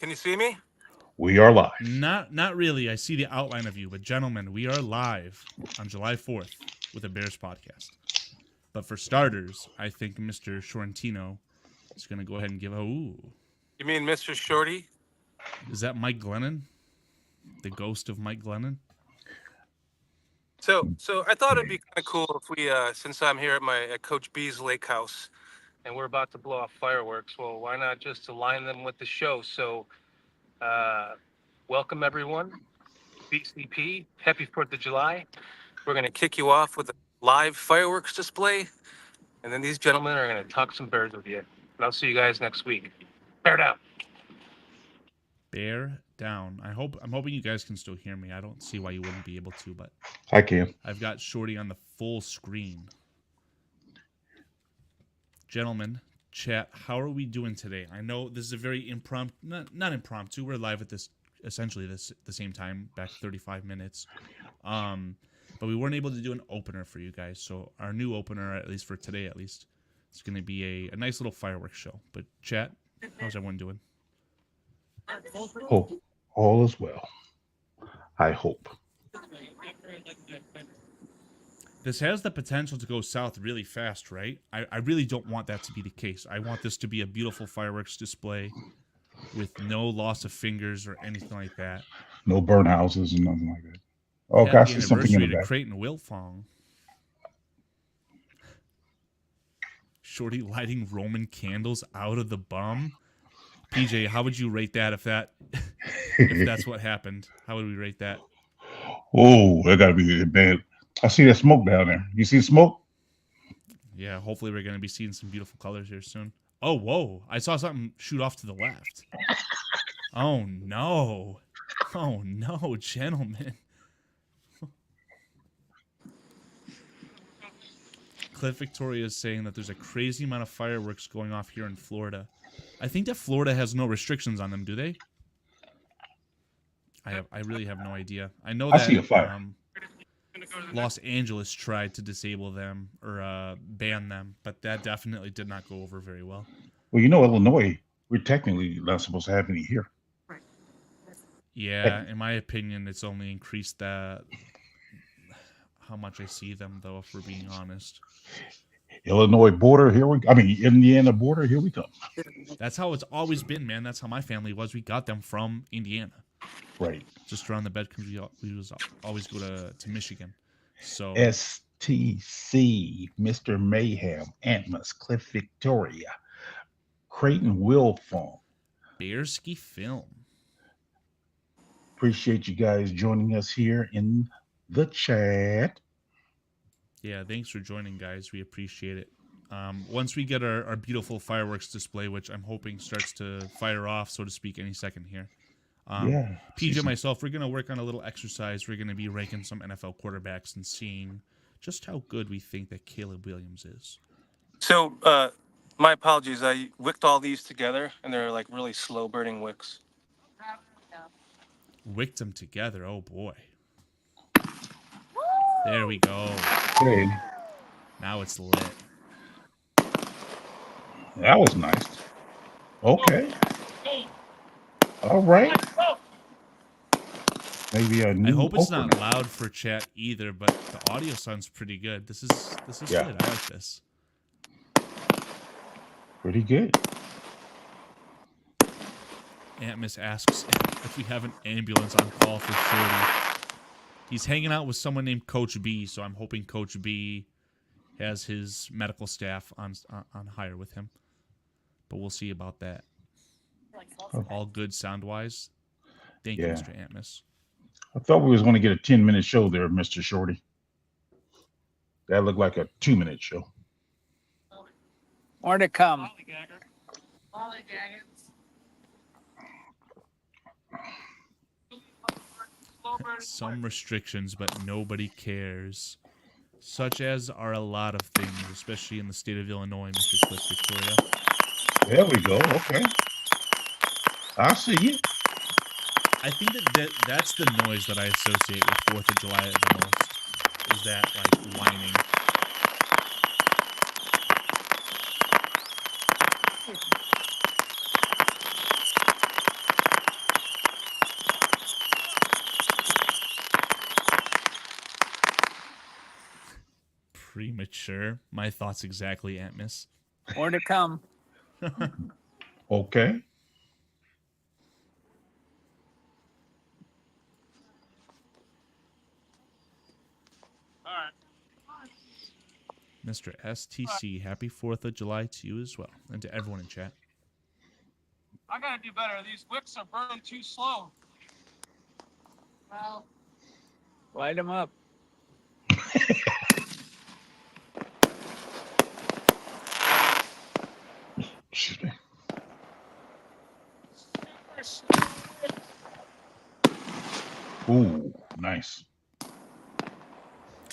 Can you see me? We are live. Not really. I see the outline of you, but gentlemen, we are live on July 4th with a Bears podcast. But for starters, I think Mr. Shorentino is going to go ahead and give a ooh. You mean Mr. Shorty? Is that Mike Glennon? The ghost of Mike Glennon? So I thought it'd be kind of cool if we, since I'm here at Coach B's lake house, and we're about to blow off fireworks. Well, why not just align them with the show? So, welcome everyone, BCP. Happy 4th of July. We're gonna kick you off with a live fireworks display, and then these gentlemen are gonna talk some Bears with you. And I'll see you guys next week. Bear down. Bear down. I'm hoping you guys can still hear me. I don't see why you wouldn't be able to, but I can. I've got Shorty on the full screen. Gentlemen, chat, how are we doing today? I know this is a very not impromptu. We're live at essentially the same time, back 35 minutes. But we weren't able to do an opener for you guys. So our new opener, at least for today, it's going to be a nice little fireworks show. But chat, how's everyone doing? Hope all is well. I hope. This has the potential to go south really fast, right? I really don't want that to be the case. I want this to be a beautiful fireworks display with no loss of fingers or anything like that. No burn houses and nothing like that. Oh, gosh, there's something in the back. Creighton Wilfong. Shorty lighting Roman candles out of the bum. PJ, how would you rate that if that's what happened? How would we rate that? Oh, that got to be bad. I see that smoke down there. You see smoke? Yeah, hopefully we're going to be seeing some beautiful colors here soon. Oh, whoa. I saw something shoot off to the left. Oh, no. Oh, no, gentlemen. Cliff Victoria is saying that there's a crazy amount of fireworks going off here in Florida. I think that Florida has no restrictions on them, do they? I really have no idea. I know that I see a fire. Los Angeles tried to disable them or ban them, but that definitely did not go over very well. Well, Illinois, we're technically not supposed to have any here. Yeah, in my opinion, it's only increased how much I see them, though, if we're being honest. Illinois border, Indiana border, here we come. That's how it's always been, man. That's how my family was. We got them from Indiana. Right. Just around the bed because we always go to Michigan. So STC, Mr. Mayhem, Antmus, Cliff Victoria, Creighton Wilfong. Bearski Film. Appreciate you guys joining us here in the chat. Yeah, thanks for joining, guys. We appreciate it. Once we get our beautiful fireworks display, which I'm hoping starts to fire off, so to speak, any second here. PJ and myself, we're going to work on a little exercise. We're going to be ranking some NFL quarterbacks and seeing just how good we think that Caleb Williams is. So, my apologies. I wicked all these together, and they're like really slow burning wicks. Wicked them together. Oh, boy. There we go. Okay. Now it's lit. That was nice. Okay. All right. Maybe a new I hope it's opener. not loud for chat either, but the audio sounds pretty good. This is Yeah. good. I like this. Pretty good. Aunt Miss asks if we have an ambulance on call for Shorty. He's hanging out with someone named Coach B, so I'm hoping Coach B has his medical staff on hire with him. But we'll see about that. All good sound-wise. Thank you, Mr. Antmus. I thought we was going to get a 10-minute show there, Mr. Shorty. That looked like a 2-minute show. More to come. Some restrictions, but nobody cares. Such as are a lot of things, especially in the state of Illinois, Mr. Cliff Victoria. There we go. Okay. I see you. I think that's the noise that I associate with 4th of July the most. Is that, like, whining. Premature. My thoughts exactly, Aunt Miss. More to come. Okay. All right. Mr. STC, happy 4th of July to you as well, and to everyone in chat. I gotta do better. These wicks are burning too slow. Well, light them up. Excuse me. Ooh, nice.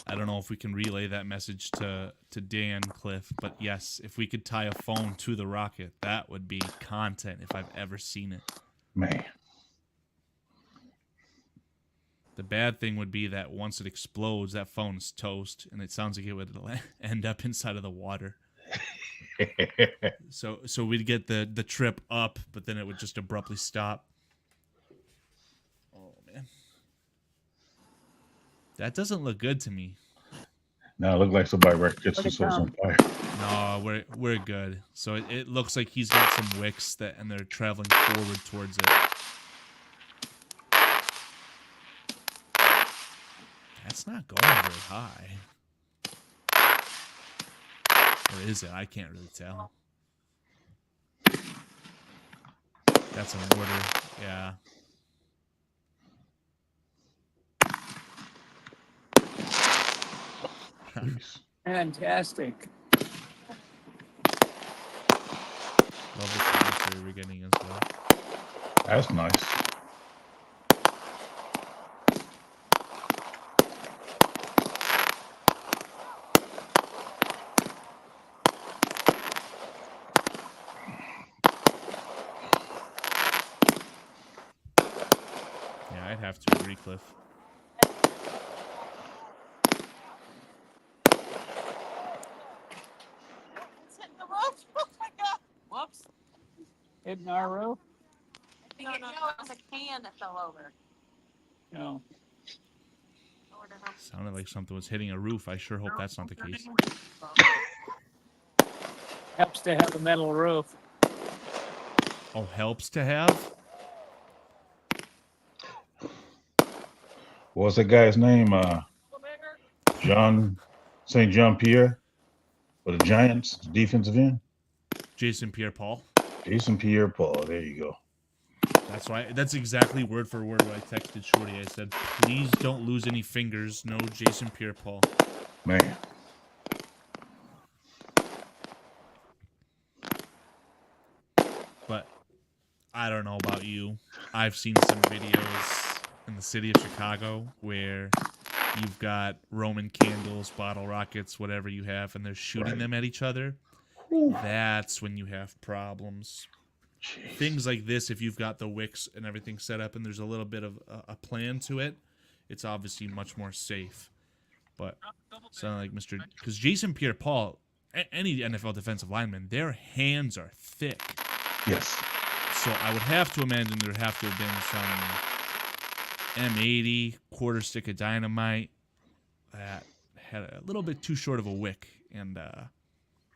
I don't know if we can relay that message to Dan Cliff, but yes, if we could tie a phone to the rocket, that would be content if I've ever seen it. Man. The bad thing would be that once it explodes, that phone's toast, and it sounds like it would end up inside of the water. So we'd get the trip up, but then it would just abruptly stop. Oh man, that doesn't look good to me. Now it looks like somebody gets themselves on fire. No, we're good. So it looks like he's got some wicks and they're traveling forward towards it. That's not going very high. Or is it? I can't really tell. That's a mortar. Yeah. Jeez. Fantastic. Love the commentary we're getting as well. That's nice. Yeah, I'd have to agree, Cliff. Whoops. Hitting our roof? No, it was a can that fell over. No. Sounded like something was hitting a roof. I sure hope that's not the case. Helps to have a metal roof. Oh, helps to have? What's that guy's name? John St. John Pierre for the Giants, defensive end. Jason Pierre-Paul. Jason Pierre-Paul. There you go. That's right. That's exactly word for word what I texted Shorty. I said, please don't lose any fingers. No Jason Pierre-Paul. Man. But I don't know about you. I've seen some videos in the city of Chicago where you've got Roman candles, bottle rockets, whatever you have, and they're shooting them at each other. Ooh. That's when you have problems. Jeez. Things like this, if you've got the wicks and everything set up and there's a little bit of a plan to it, it's obviously much more safe. But sound like because Jason Pierre-Paul, any NFL defensive lineman, their hands are thick. Yes. So I would have to imagine there would have to have been some M80 quarter stick of dynamite that had a little bit too short of a wick, and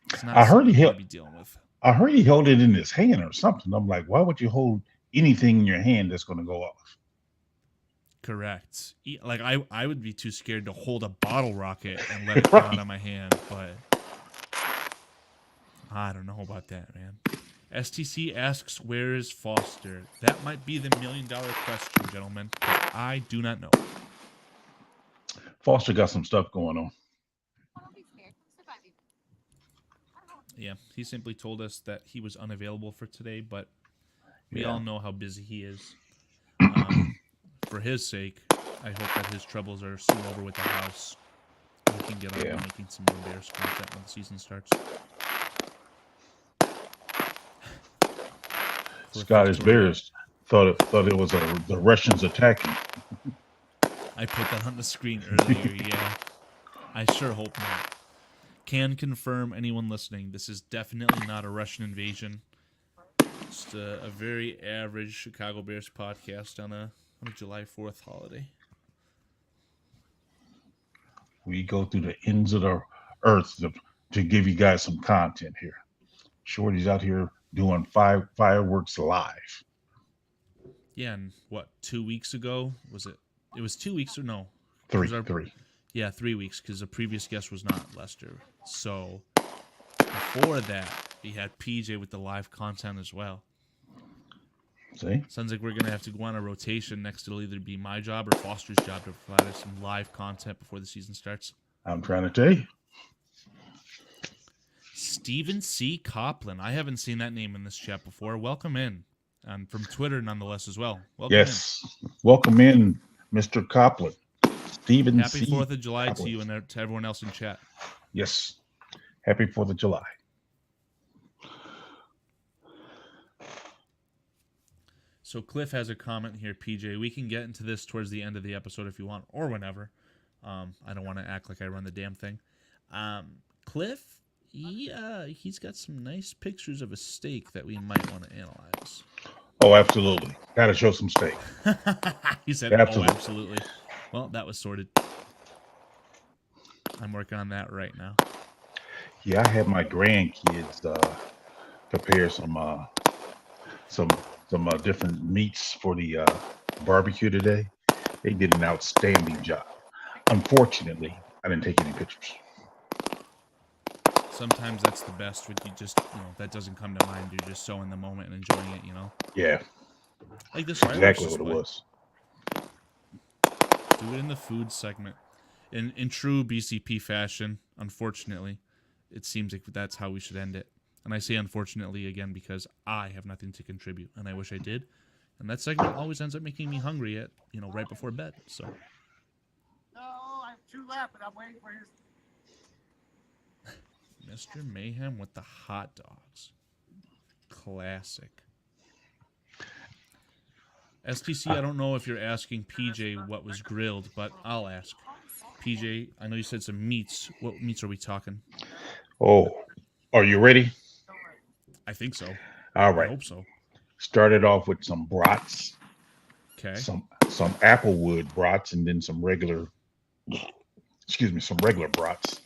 it's not I heard something he you'd held- be dealing with. I heard he held it in his hand or something. I'm like, why would you hold anything in your hand that's going to go off? Correct. Like I would be too scared to hold a bottle rocket and let it come out of my hand, but I don't know about that, man. STC asks, where is Foster? That might be the $1 million question, gentlemen. 'Cause I do not know. Foster got some stuff going on. Yeah, he simply told us that he was unavailable for today, but we all know how busy he is. For his sake, I hope that his troubles are soon over with the house. And we can get on to making some more Bears content when the season starts. Scottish Bears thought it was the Russians attacking. I put that on the screen earlier, yeah. I sure hope not. Can confirm, anyone listening, this is definitely not a Russian invasion. Just a very average Chicago Bears podcast on a July 4th holiday. We go through the ends of the earth to give you guys some content here. Shorty's out here doing fireworks live. Yeah, and what, 2 weeks ago was it? It was 2 weeks or no? Three. 'Cause our- 3. Yeah, 3 weeks because the previous guest was not Lester. So before that, we had PJ with the live content as well. See? Sounds like we're gonna have to go on a rotation next. It'll either be my job or Foster's job to provide us some live content before the season starts. I'm trying to tell you. Stephen C. Coplin. I haven't seen that name in this chat before. Welcome in. And from Twitter, nonetheless, as well. Welcome Yes. Welcome in, Mr. Copland. Stephen in. Happy C. 4th of July to Copland. you and to everyone else in chat. Yes. Happy 4th of July. So Cliff has a comment here, PJ. We can get into this towards the end of the episode if you want, or whenever. I don't want to act like I run the damn thing. Cliff, he's got some nice pictures of a steak that we might want to analyze. Oh, absolutely. Got to show some steak. He said, Absolutely. "Oh, absolutely." Well, that was sorted. I'm working on that right now. Yeah, I had my grandkids prepare some different meats for the barbecue today. They did an outstanding job. Unfortunately, I didn't take any pictures. Sometimes that's the best. When you just, that doesn't come to mind. You're just so in the moment and enjoying it. Yeah, Like this that's fireworks exactly what it display. was. Do it in the food segment. In true BCP fashion, unfortunately, it seems like that's how we should end it. And I say unfortunately again because I have nothing to contribute, and I wish I did. And that segment always ends up making me hungry at right before bed. So No, I have 2 left, but I'm waiting for his. Mr. Mayhem with the hot dogs, classic. STC, I don't know if you're asking PJ what was grilled, but I'll ask. PJ, I know you said some meats. What meats are we talking? Oh, are you ready? I think so. All I right. hope so. Started off with some brats, Okay. some applewood brats, and then some regular brats.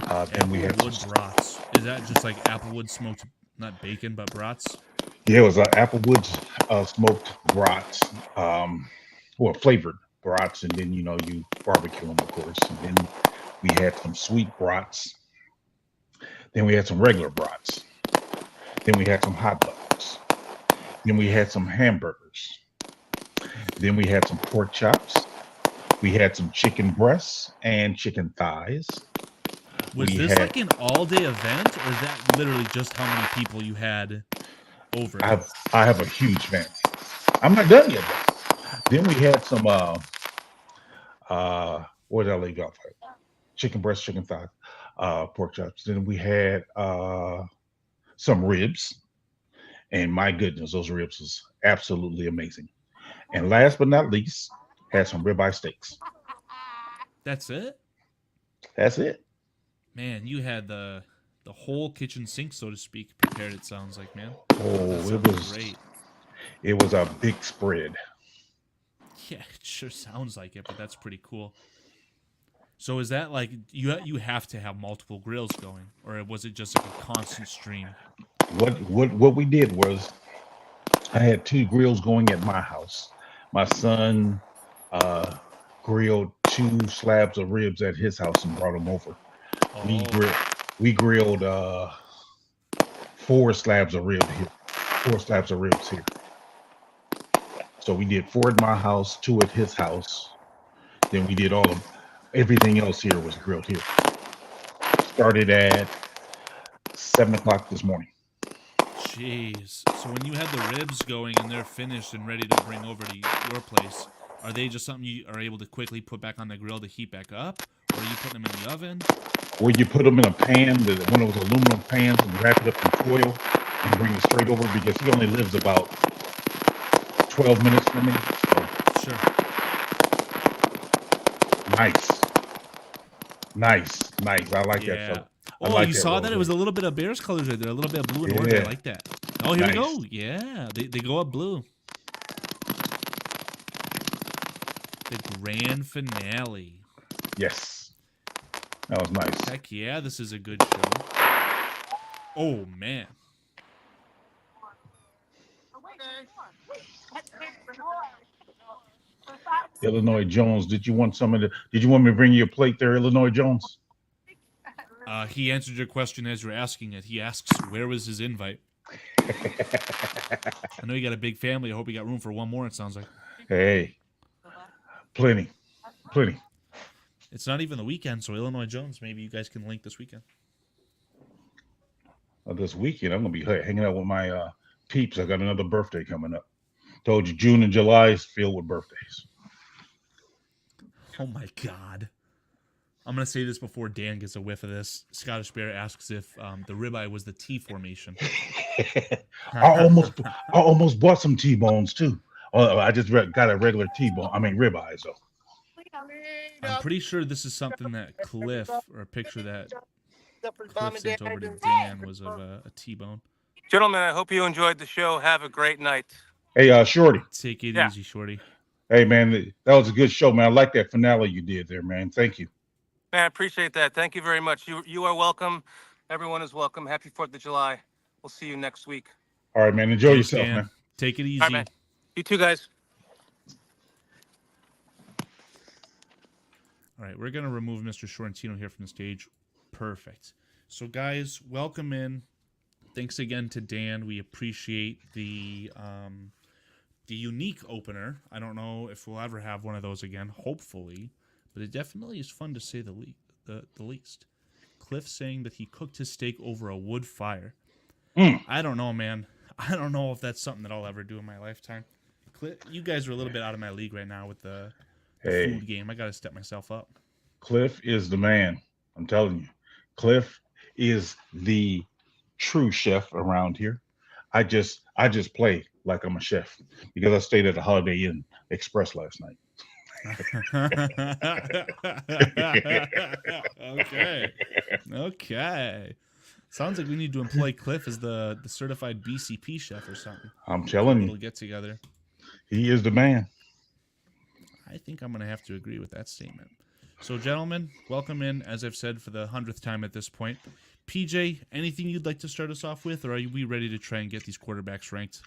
Then we had Applewood brats. Is that just like applewood smoked, not bacon, but brats? Yeah, it was applewood smoked brats, flavored brats, and then you barbecue them, of course. And then we had some sweet brats. Then we had some regular brats. Then we had some hot dogs. Then we had some hamburgers. Then we had some pork chops. We had some chicken breasts and chicken thighs. Was We this had- like an all-day event, or is that literally just how many people you had over? I have a huge family. I'm not done yet, though. Then we had some what did I leave off? Chicken breast, chicken thigh, pork chops. Then we had some ribs, and my goodness, those ribs was absolutely amazing. And last but not least, had some ribeye steaks. That's it? That's it. Man, you had the whole kitchen sink, so to speak, prepared. It sounds like, man. Oh, That it sounds was great. It was a big spread. Yeah, it sure sounds like it, but that's pretty cool. So is that like you have to have multiple grills going, or was it just like a constant stream? What we did was I had 2 grills going at my house. My son grilled 2 slabs of ribs at his house and brought them over. Oh, We grilled 4 slabs of ribs here. 4 slabs of ribs here. So we did 4 at my house, 2 at his house. Then we did everything else here was grilled here. Started at 7:00 this morning. jeez. So when you had the ribs going and they're finished and ready to bring over to your place, are they just something you are able to quickly put back on the grill to heat back up, or are you putting them in the oven? Where you put them in a pan, one of those aluminum pans, and wrap it up in foil and bring it straight over because he only lives about 12 minutes from me. So Sure. nice. I like that. Yeah. So Oh, like you that saw roll that? It there. was a little bit of Bears colors right there, a little bit of blue and orange. I Yeah. like that. Oh, here we Nice. go. Yeah, they go up blue. The grand finale. Yes. That was nice. Heck yeah, this is a good show. Oh man. Illinois Jones, did you want some of the? Did you want me to bring you a plate there, Illinois Jones? He answered your question as you're asking it. He asks, where was his invite? I know you got a big family. I hope you got room for one more, it sounds like. Hey, plenty. It's not even the weekend, so Illinois Jones, maybe you guys can link this weekend. This weekend, I'm gonna be hanging out with my peeps. I got another birthday coming up. Told you, June and July is filled with birthdays. Oh my God. I'm going to say this before Dan gets a whiff of this. Scottish Bear asks if the ribeye was the T formation. I almost bought some T-bones too. Oh, I just got a regular T-bone. I mean ribeyes though. I'm pretty sure this is something that Cliff, or a picture that Cliff sent over to Dan, was of a T-bone. Gentlemen, I hope you enjoyed the show. Have a great night. Hey, Shorty. Take it Yeah. easy, Shorty. Hey, man, that was a good show, man. I like that finale you did there, man. Thank you. Man, I appreciate that. Thank you very much. You are welcome. Everyone is welcome. Happy 4th of July. We'll see you next week. All right, man. Enjoy Thanks, yourself, Dan. man. Take it easy. All right, man. You too, guys. All right, we're going to remove Mr. Sorrentino here from the stage. Perfect. So, guys, welcome in. Thanks again to Dan. We appreciate the unique opener. I don't know if we'll ever have one of those again, hopefully, but it definitely is fun to say the least. Cliff saying that he cooked his steak over a wood fire. I don't know, man. I don't know if that's something that I'll ever do in my lifetime. Cliff, you guys are a little bit out of my league right now with the food game. I got to step myself up. Cliff is the man. I'm telling you. Cliff is the true chef around here. I just play like I'm a chef because I stayed at the Holiday Inn Express last night. Okay. Sounds like we need to employ Cliff as the certified BCP chef or something. I'm telling you. We'll get together. He is the man. I think I'm going to have to agree with that statement. So, gentlemen, welcome in, as I've said, for the 100th time at this point. PJ, anything you'd like to start us off with, or are we ready to try and get these quarterbacks ranked?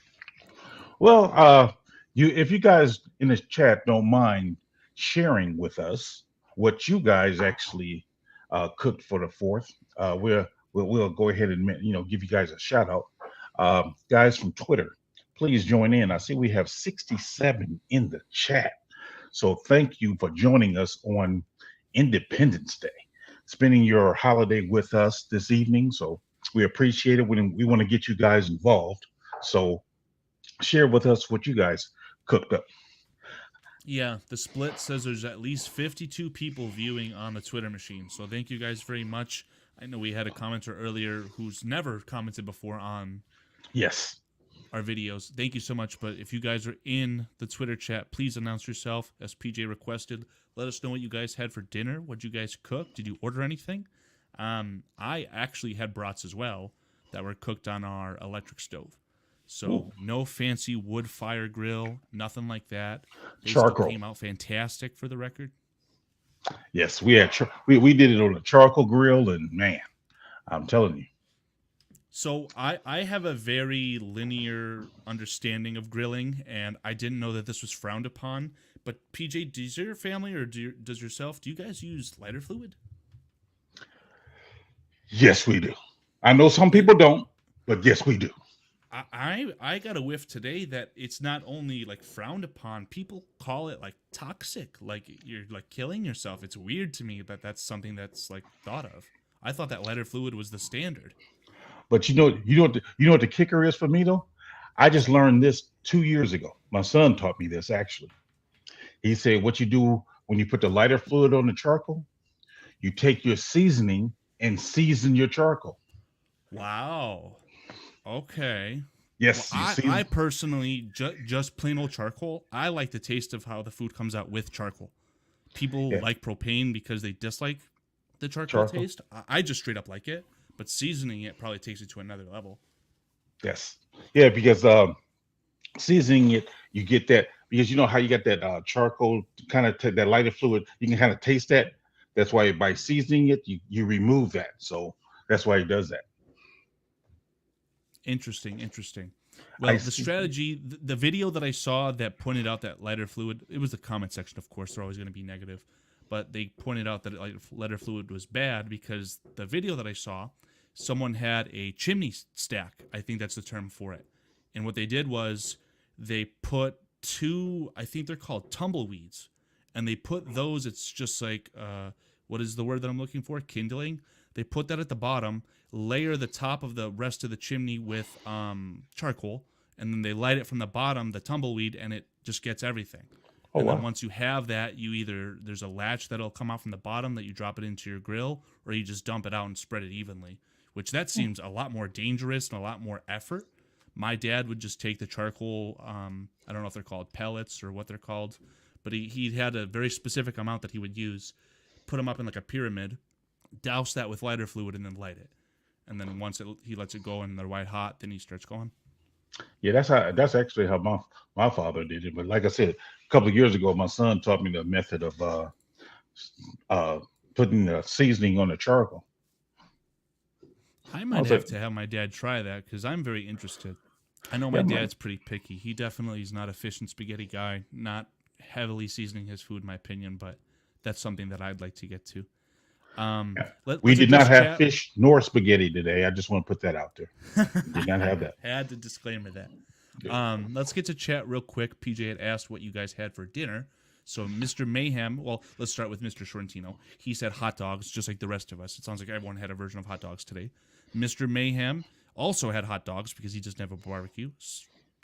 Well, if you guys in the chat don't mind sharing with us what you guys actually cooked for the 4th, we'll go ahead and give you guys a shout out. Guys from Twitter, please join in. I see we have 67 in the chat. So thank you for joining us on Independence Day, spending your holiday with us this evening. So we appreciate it. We want to get you guys involved. So share with us what you guys cooked up. Yeah, the split says there's at least 52 people viewing on the Twitter machine. So thank you guys very much. I know we had a commenter earlier who's never commented before on our videos. Thank you so much. But if you guys are in the Twitter chat, please announce yourself as PJ requested. Let us know what you guys had for dinner. What you guys cooked? Did you order anything? I actually had brats as well that were cooked on our electric stove. So no fancy wood fire grill, nothing like that. They Charcoal still came out fantastic for the record. Yes, we had we did it on a charcoal grill, and man, I'm telling you. So I have a very linear understanding of grilling, and I didn't know that this was frowned upon. But PJ, does your family or does yourself, do you guys use lighter fluid? Yes, we do. I know some people don't, but yes, we do. I got a whiff today that it's not only like frowned upon, people call it like toxic, like you're like killing yourself. It's weird to me that that's something that's like thought of. I thought that lighter fluid was the standard. But you know what the kicker is for me though? I just learned this 2 years ago. My son taught me this actually. He said what you do when you put the lighter fluid on the charcoal, you take your seasoning and season your charcoal. Wow. Okay. Yes. Well, I personally just plain old charcoal. I like the taste of how the food comes out with charcoal. People like propane because they dislike the charcoal taste. I just straight up like it, but seasoning it probably takes it to another level. Yes. Yeah, because seasoning it, you get that, because you know how you got that charcoal kind of that lighter fluid, you can kind of taste that. That's why by seasoning it, you remove that. So that's why he does that. Interesting. I Well, the see. strategy, the video that I saw that pointed out that lighter fluid, it was the comment section, of course, they're always going to be negative, but they pointed out that lighter fluid was bad because the video that I saw, someone had a chimney stack. I think that's the term for it. And what they did was they put two, I think they're called tumbleweeds, and they put those, it's just like, what is the word that I'm looking for? Kindling. They put that at the bottom, layer the top of the rest of the chimney with charcoal, and then they light it from the bottom, the tumbleweed, and it just gets everything. Oh, And then wow. once you have that, you either, there's a latch that'll come out from the bottom that you drop it into your grill, or you just dump it out and spread it evenly, which that seems a lot more dangerous and a lot more effort. My dad would just take the charcoal, I don't know if they're called pellets or what they're called, but he had a very specific amount that he would use, put them up in like a pyramid, douse that with lighter fluid, and then light it. And then once he lets it go and they're white hot, then he starts going. Yeah, that's actually how my father did it. But like I said, a couple of years ago, my son taught me the method of putting the seasoning on the charcoal. I I might was have like, to have my dad try that because I'm very interested. I know yeah, my dad's pretty picky. He definitely is not a fish and spaghetti guy, not heavily seasoning his food, in my opinion, but that's something that I'd like to get to. we Let's did not address have chat. fish nor spaghetti today. I just want to put that out there. Did not have that. Had to disclaimer that. Yeah. Let's get to chat real quick. PJ had asked what you guys had for dinner. So Mr. Mayhem, well, let's start with Mr. Sorrentino. He said hot dogs, just like the rest of us. It sounds like everyone had a version of hot dogs today. Mr. Mayhem also had hot dogs because he doesn't have a barbecue.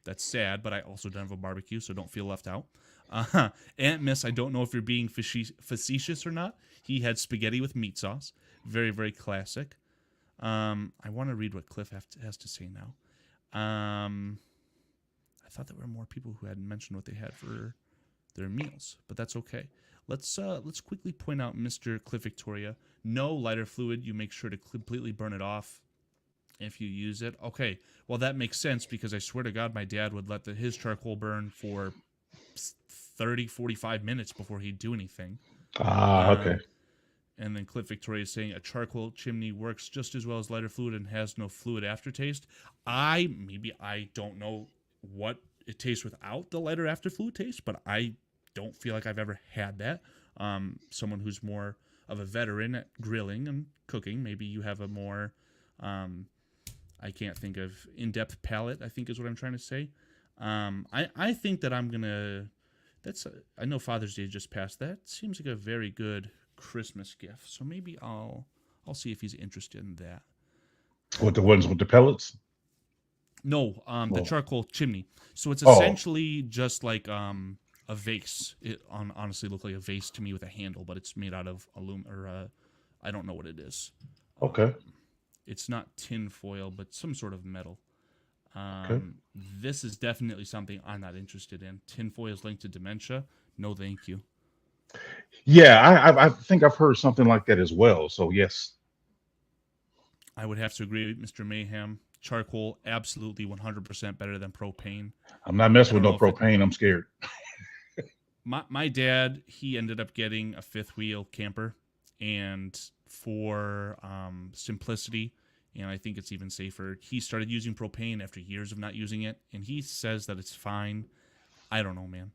That's sad, but I also don't have a barbecue, so don't feel left out. Aunt Miss, I don't know if you're being facetious or not. He had spaghetti with meat sauce. Very, very classic. I want to read what Cliff has to say now. I thought there were more people who hadn't mentioned what they had for their meals, but that's okay. Let's quickly point out Mr. Cliff Victoria. No lighter fluid. You make sure to completely burn it off if you use it. Okay, well that makes sense because I swear to God my dad would let his charcoal burn for 30, 45 minutes before he'd do anything. Okay. And then Cliff Victoria is saying a charcoal chimney works just as well as lighter fluid and has no fluid aftertaste. I don't know what it tastes without the lighter after fluid taste, but I don't feel like I've ever had that. Someone who's more of a veteran at grilling and cooking, maybe you have a more, I can't think of in-depth palate, I think is what I'm trying to say. I think that I'm gonna. I know Father's Day just passed. That seems like a very good Christmas gift. So maybe I'll see if he's interested in that. What, the ones with the pellets? No, the Oh. charcoal chimney. So it's Oh. essentially just like a vase. It honestly looked like a vase to me with a handle, but it's made out of aluminum or I don't know what it is. Okay. It's not tin foil, but some sort of metal. Okay. This is definitely something I'm not interested in. Tin foil is linked to dementia. No, thank you. Yeah, I think I've heard something like that as well. So yes. I would have to agree with Mr. Mayhem. Charcoal, absolutely 100% better than propane. I'm not messing I with don't no know if propane. I'm scared. My dad, he ended up getting a fifth wheel camper, and for simplicity, and I think it's even safer, he started using propane after years of not using it, and he says that it's fine. I don't know, man.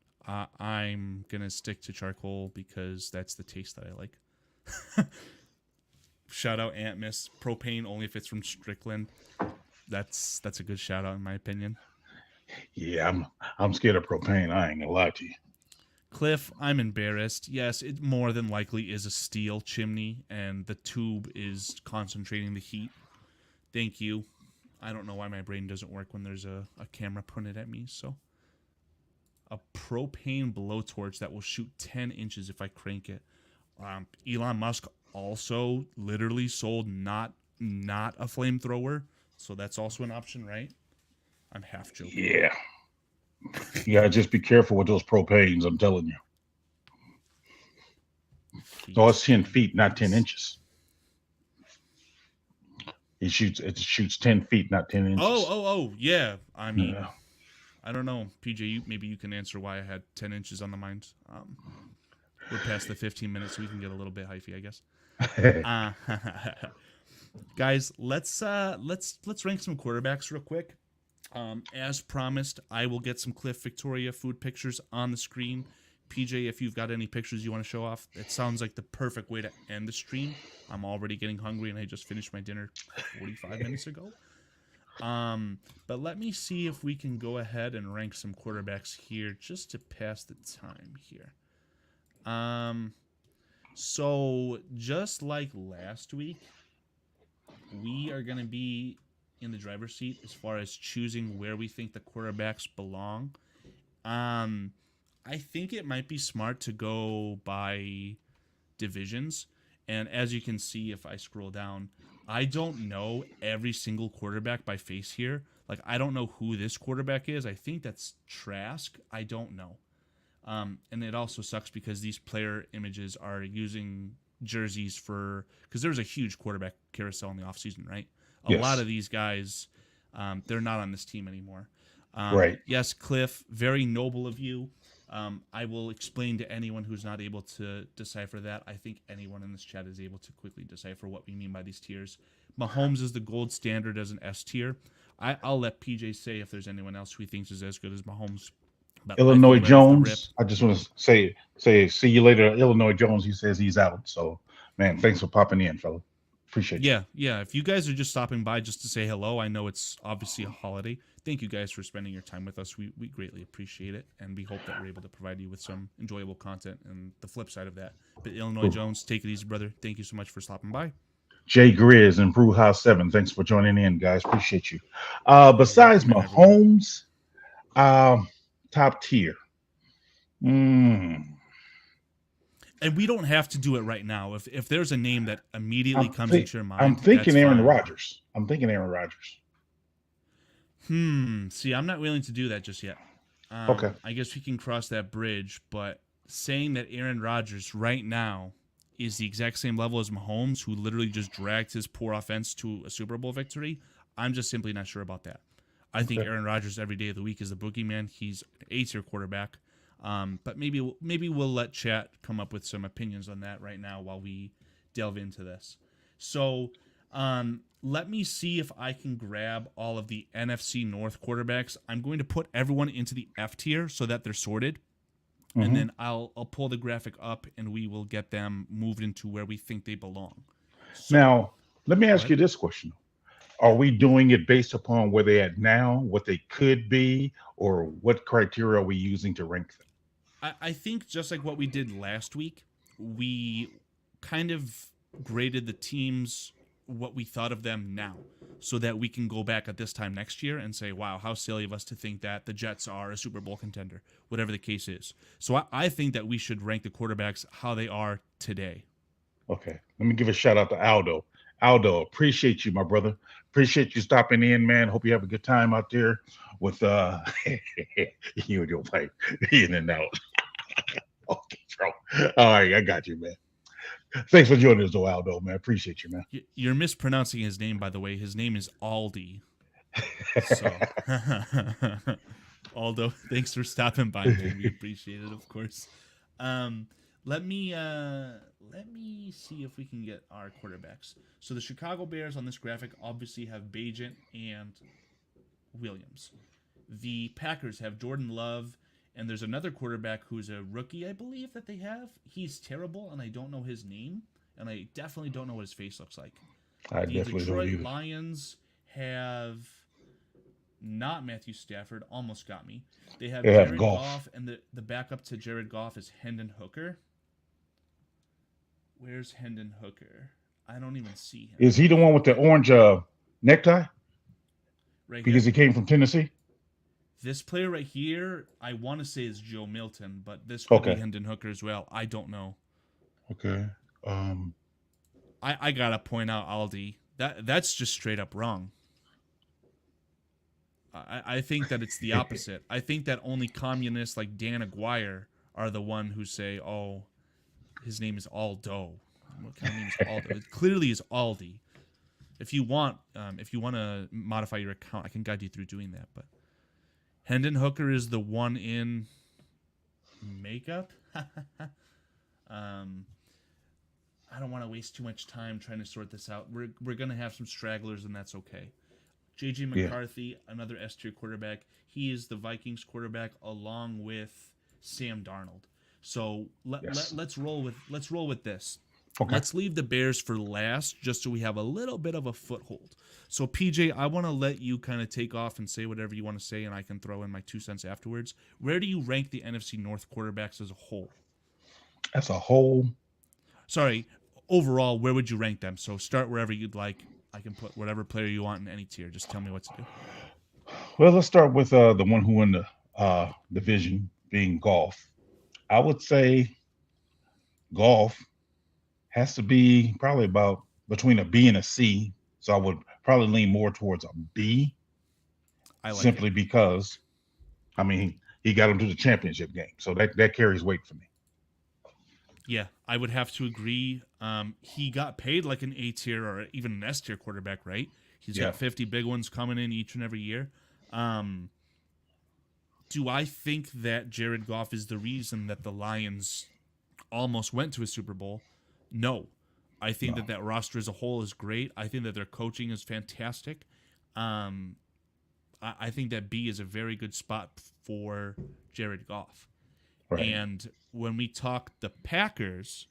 I'm going to stick to charcoal because that's the taste that I like. Shout out Aunt Miss. Propane only if it's from Strickland. That's a good shout out in my opinion. Yeah, I'm scared of propane. I ain't gonna lie to you. Cliff, I'm embarrassed. Yes, it more than likely is a steel chimney, and the tube is concentrating the heat. Thank you. I don't know why my brain doesn't work when there's a camera pointed at me. So, a propane blowtorch that will shoot 10 inches if I crank it. Elon Musk also literally sold not a flamethrower, so that's also an option, right? I'm half joking. Yeah. You gotta just be careful with those propanes. I'm telling you. No, it's 10 feet, not 10 inches. It shoots 10 feet, not 10 inches. Oh, yeah. I mean, Yeah. I don't know. PJ, maybe you can answer why I had 10 inches on the mind. we're past the 15 minutes, so we can get a little bit hyphy, I guess. Guys, let's rank some quarterbacks real quick. As promised, I will get some Cliff Victoria food pictures on the screen. PJ, if you've got any pictures you want to show off, it sounds like the perfect way to end the stream. I'm already getting hungry, and I just finished my dinner 45 minutes ago. But let me see if we can go ahead and rank some quarterbacks here just to pass the time here. So just like last week, we are going to be in the driver's seat as far as choosing where we think the quarterbacks belong. I think it might be smart to go by divisions. And as you can see, if I scroll down, I don't know every single quarterback by face here. Like, I don't know who this quarterback is. I think that's Trask. I don't know. And it also sucks because these player images are using jerseys for, because there was a huge quarterback carousel in the offseason, right? A lot of these guys, they're not on this team anymore. Right. Yes, Cliff, very noble of you. I will explain to anyone who's not able to decipher that. I think anyone in this chat is able to quickly decipher what we mean by these tiers. Mahomes is the gold standard as an S tier. I'll let PJ say if there's anyone else who he thinks is as good as Mahomes. But Illinois Jones, I just want to say, see you later. Illinois Jones, he says he's out. So, man, thanks for popping in, fella. Appreciate you. Yeah. If you guys are just stopping by just to say hello, I know it's obviously a holiday. Thank you guys for spending your time with us. We greatly appreciate it, and we hope that we're able to provide you with some enjoyable content and the flip side of that. But Illinois Jones, take it easy, brother. Thank you so much for stopping by. Jay Grizz and Brew House 7, thanks for joining in, guys. Appreciate you. Besides Mahomes, top tier. And we don't have to do it right now. If there's a name that immediately comes into your mind, I'm thinking that's Aaron fine. Rodgers. See, I'm not willing to do that just yet. Okay. I guess we can cross that bridge, but saying that Aaron Rodgers right now is the exact same level as Mahomes, who literally just dragged his poor offense to a Super Bowl victory, I'm just simply not sure about that. I think Aaron Rodgers every day of the week is the boogeyman. He's an A-tier quarterback. But maybe we'll let chat come up with some opinions on that right now while we delve into this. So let me see if I can grab all of the NFC North quarterbacks. I'm going to put everyone into the F tier so that they're sorted. Mm-hmm. And then I'll pull the graphic up and we will get them moved into where we think they belong. So, now, let me ask you this question. Are we doing it based upon where they're at now, what they could be, or what criteria are we using to rank them? I think just like what we did last week, we kind of graded the teams what we thought of them now so that we can go back at this time next year and say, wow, how silly of us to think that the Jets are a Super Bowl contender, whatever the case is. So I think that we should rank the quarterbacks how they are today. Okay. Let me give a shout out to Aldo. Aldo, appreciate you, my brother. Appreciate you stopping in, man. Hope you have a good time out there with you and your wife in and out. Okay, bro. All right, I got you, man. Thanks for joining us, Aldo, man. Appreciate you, man. You're mispronouncing his name, by the way. His name is Aldi. So, Aldo, thanks for stopping by, man. We appreciate it, of course. Let me see if we can get our quarterbacks. So the Chicago Bears on this graphic obviously have Bagent and Williams. The Packers have Jordan Love, and there's another quarterback who's a rookie, I believe, that they have. He's terrible, and I don't know his name, and I definitely don't know what his face looks like. The Detroit Lions have not Matthew Stafford, almost got me. They have Jared Goff, and the backup to Jared Goff is Hendon Hooker. Where's Hendon Hooker? I don't even see him. Is he the one with the orange necktie? Right because here. he came from Tennessee? This player right here, I want to say is Joe Milton, but this could be Hendon Hooker as well. I don't know. Okay. I gotta point out, Aldi, that's just straight up wrong. I think that it's the opposite. I think that only communists like Dan Aguirre are the one who say, oh, his name is Aldo. What kind of name is Aldo? It clearly is Aldi. If you want to modify your account, I can guide you through doing that. But Hendon Hooker is the one in makeup. I don't want to waste too much time trying to sort this out. We're gonna have some stragglers, and that's okay. JJ Yeah. McCarthy, another S tier quarterback. He is the Vikings quarterback along with Sam Darnold. So Yes. let's roll with this. Okay. Let's leave the Bears for last, just so we have a little bit of a foothold. So PJ, I want to let you kind of take off and say whatever you want to say, and I can throw in my 2 cents afterwards. Where do you rank the NFC North quarterbacks as a whole? As a whole, Sorry, overall, where would you rank them? So start wherever you'd like. I can put whatever player you want in any tier. Just tell me what to do. well, let's start with the one who won the division, being golf. I would say golf has to be probably about between a B and a C. So I would probably lean more towards a B, I like simply it. because, I mean, he got him to the championship game, so that carries weight for me. Yeah, I would have to agree. He got paid like an A tier or even an S tier quarterback, right? He's Yeah. got 50 big ones coming in each and every year. Do I think that Jared Goff is the reason that the Lions almost went to a Super Bowl? No. I think No. that roster as a whole is great. I think that their coaching is fantastic. I think that B is a very good spot for Jared Goff. Right. And when we talk the Packers,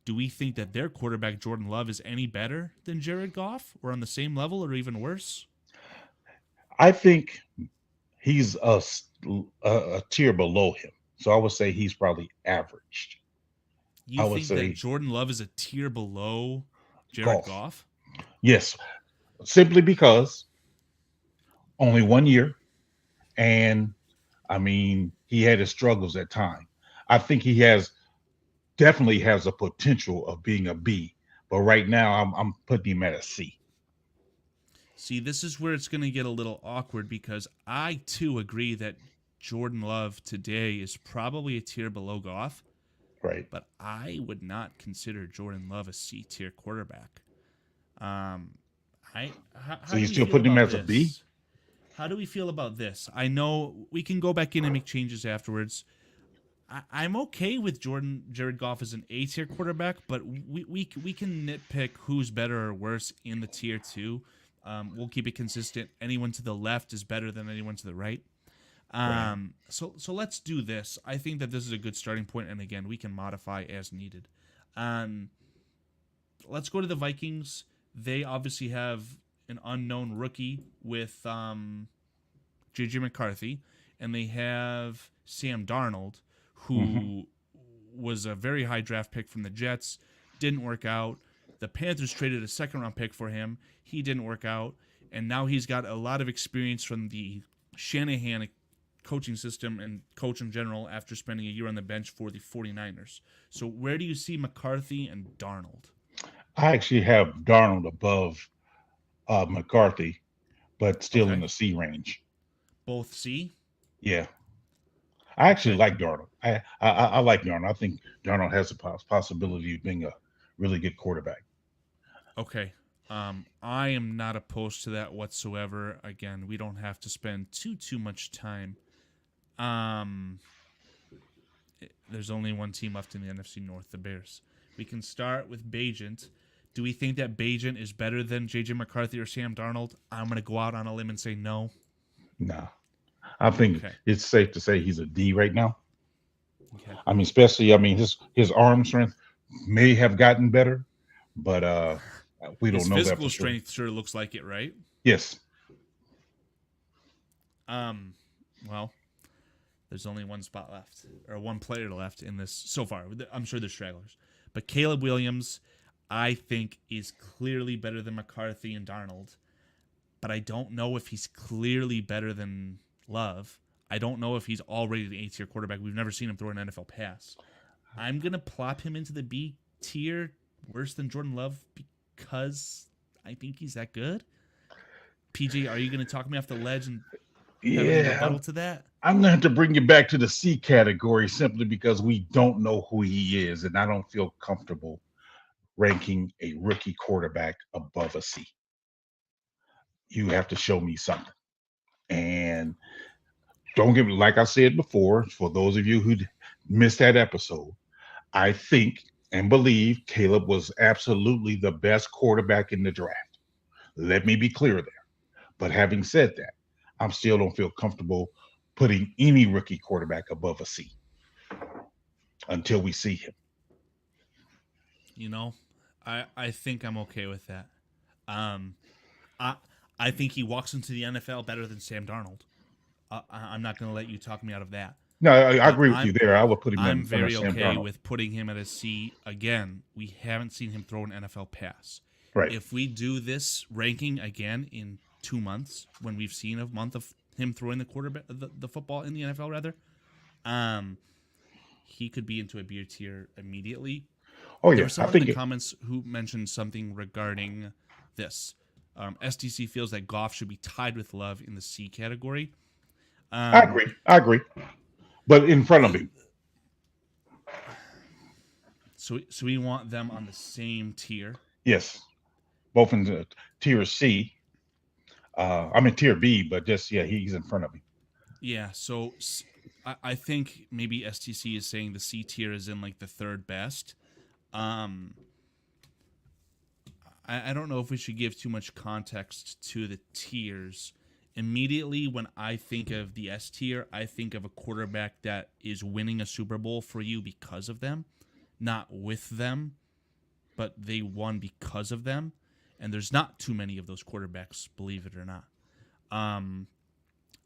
do we think that their quarterback Jordan Love is any better than Jared Goff, or on the same level, or even worse? I think he's a tier below him. So I would say he's probably averaged. You I would think say that Jordan Love is a tier below Jared golf. Goff? Yes, simply because only 1 year, and I mean he had his struggles at time. I think he definitely has a potential of being a B, but right now I'm putting him at a C. See, this is where it's going to get a little awkward because I too agree that Jordan Love today is probably a tier below Goff, Right. but I would not consider Jordan Love a C tier quarterback. How So do you we still feel putting him about as a B? this? How do we feel about this? I know we can go back in and make changes afterwards. I'm okay with Jared Goff as an A tier quarterback, but we can nitpick who's better or worse in the tier two. We'll keep it consistent. Anyone to the left is better than anyone to the right. Right. So let's do this. I think that this is a good starting point, and again, we can modify as needed. Let's go to the Vikings. They obviously have an unknown rookie with JJ McCarthy, and they have Sam Darnold, who was a very high draft pick from the Jets. Didn't work out. The Panthers traded a second-round pick for him. He didn't work out. And now he's got a lot of experience from the Shanahan coaching system and coach in general after spending a year on the bench for the 49ers. So where do you see McCarthy and Darnold? I actually have Darnold above McCarthy, but still in Okay. the C range. Both C? Yeah. I actually Okay. like Darnold. I like Darnold. I think Darnold has a possibility of being a really good quarterback. Okay. I am not opposed to that whatsoever. Again, we don't have to spend too much time. There's only one team left in the NFC North, the Bears. We can start with Bajent. Do we think that Bajent is better than JJ McCarthy or Sam Darnold? I'm going to go out on a limb and say no. No. I think Okay. it's safe to say he's a D right now. Okay. I mean, especially, I mean, his arm strength may have gotten better, but we don't His know that physical for sure. strength sure looks like it, right? Yes. Well, there's only one spot left, or one player left in this so far. I'm sure there's stragglers. But Caleb Williams, I think, is clearly better than McCarthy and Darnold. But I don't know if he's clearly better than Love. I don't know if he's already an A-tier quarterback. We've never seen him throw an NFL pass. I'm going to plop him into the B tier, worse than Jordan Love, because I think he's that good. PJ, are you going to talk me off the ledge and have any rebuttal to that? I'm going to have to bring you back to the C category simply because we don't know who he is, and I don't feel comfortable ranking a rookie quarterback above a C. You have to show me something. And don't get me, like I said before, for those of you who missed that episode, I think and believe Caleb was absolutely the best quarterback in the draft. Let me be clear there. But having said that, I still don't feel comfortable putting any rookie quarterback above a C until we see him. You know, I think I'm okay with that. Um, I I think he walks into the NFL better than Sam Darnold. I'm not going to let you talk me out of that. No, I But agree with you there. I would put him I'm under very Sam okay Darnold. with putting him at a C. Again, we haven't seen him throw an NFL pass. Right. If we do this ranking again in 2 months, when we've seen a month of him throwing the quarterback, the football in the NFL rather, he could be into a B tier immediately. Oh There yeah, was I someone in think the it, comments who mentioned something regarding this. STC feels that Goff should be tied with Love in the C category. I agree. I agree. But in front of The, him, so we want them on the same tier. yes, both in the tier C. I'm in tier B, but just yeah, he's in front of me. Yeah, so I think maybe STC is saying the C tier is in like the third best. Um, I don't know if we should give too much context to the tiers. Immediately, when I think of the S tier, I think of a quarterback that is winning a Super Bowl for you because of them, not with them, but they won because of them. And there's not too many of those quarterbacks, believe it or not.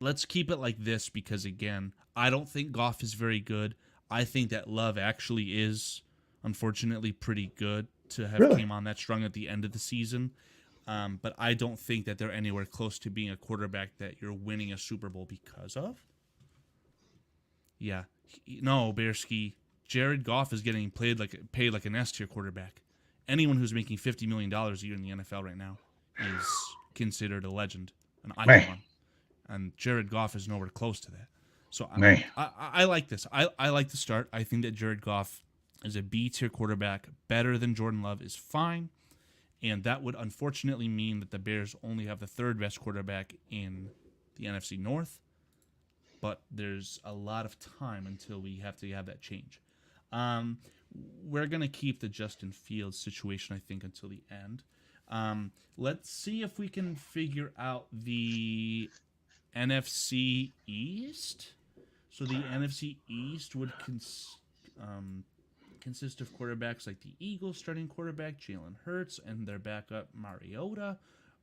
Let's keep it like this because, again, I don't think Goff is very good. I think that Love actually is, unfortunately, pretty good to have Really? came on that strong at the end of the season. But I don't think that they're anywhere close to being a quarterback that you're winning a Super Bowl because of. Yeah. No, Bearski. Jared Goff is getting paid like an S tier quarterback. Anyone who's making $50 million a year in the NFL right now is considered a legend, an icon. Man. And Jared Goff is nowhere close to that. So Man. I like this. I like the start. I think that Jared Goff is a B tier quarterback. Better than Jordan Love is fine. And that would unfortunately mean that the Bears only have the third best quarterback in the NFC North. But there's a lot of time until we have to have that change. We're going to keep the Justin Fields situation, I think, until the end. Let's see if we can figure out the NFC East. So the NFC East would consist of quarterbacks like the Eagles starting quarterback Jalen Hurts and their backup Mariota.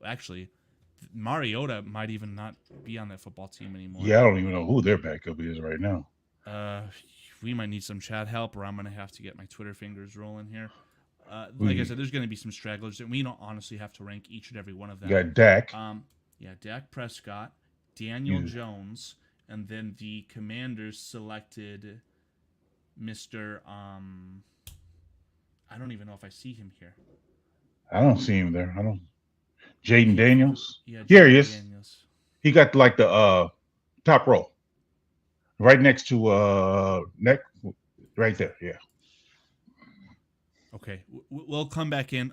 Actually, Mariota might even not be on that football team anymore. Yeah, I don't even know who their backup is right now. We might need some chat help, or I'm going to have to get my Twitter fingers rolling here. Like I said, there's going to be some stragglers, and we don't honestly have to rank each and every one of them. You got Dak. Dak Prescott, Daniel Jones, and then the Commanders selected Mr. I don't even know if I see him here. I don't see him there. I don't. Jaden Daniels. Yeah, Here he is. Daniels. He got like the top row, right next to neck, right there. Yeah. Okay, we'll come back in.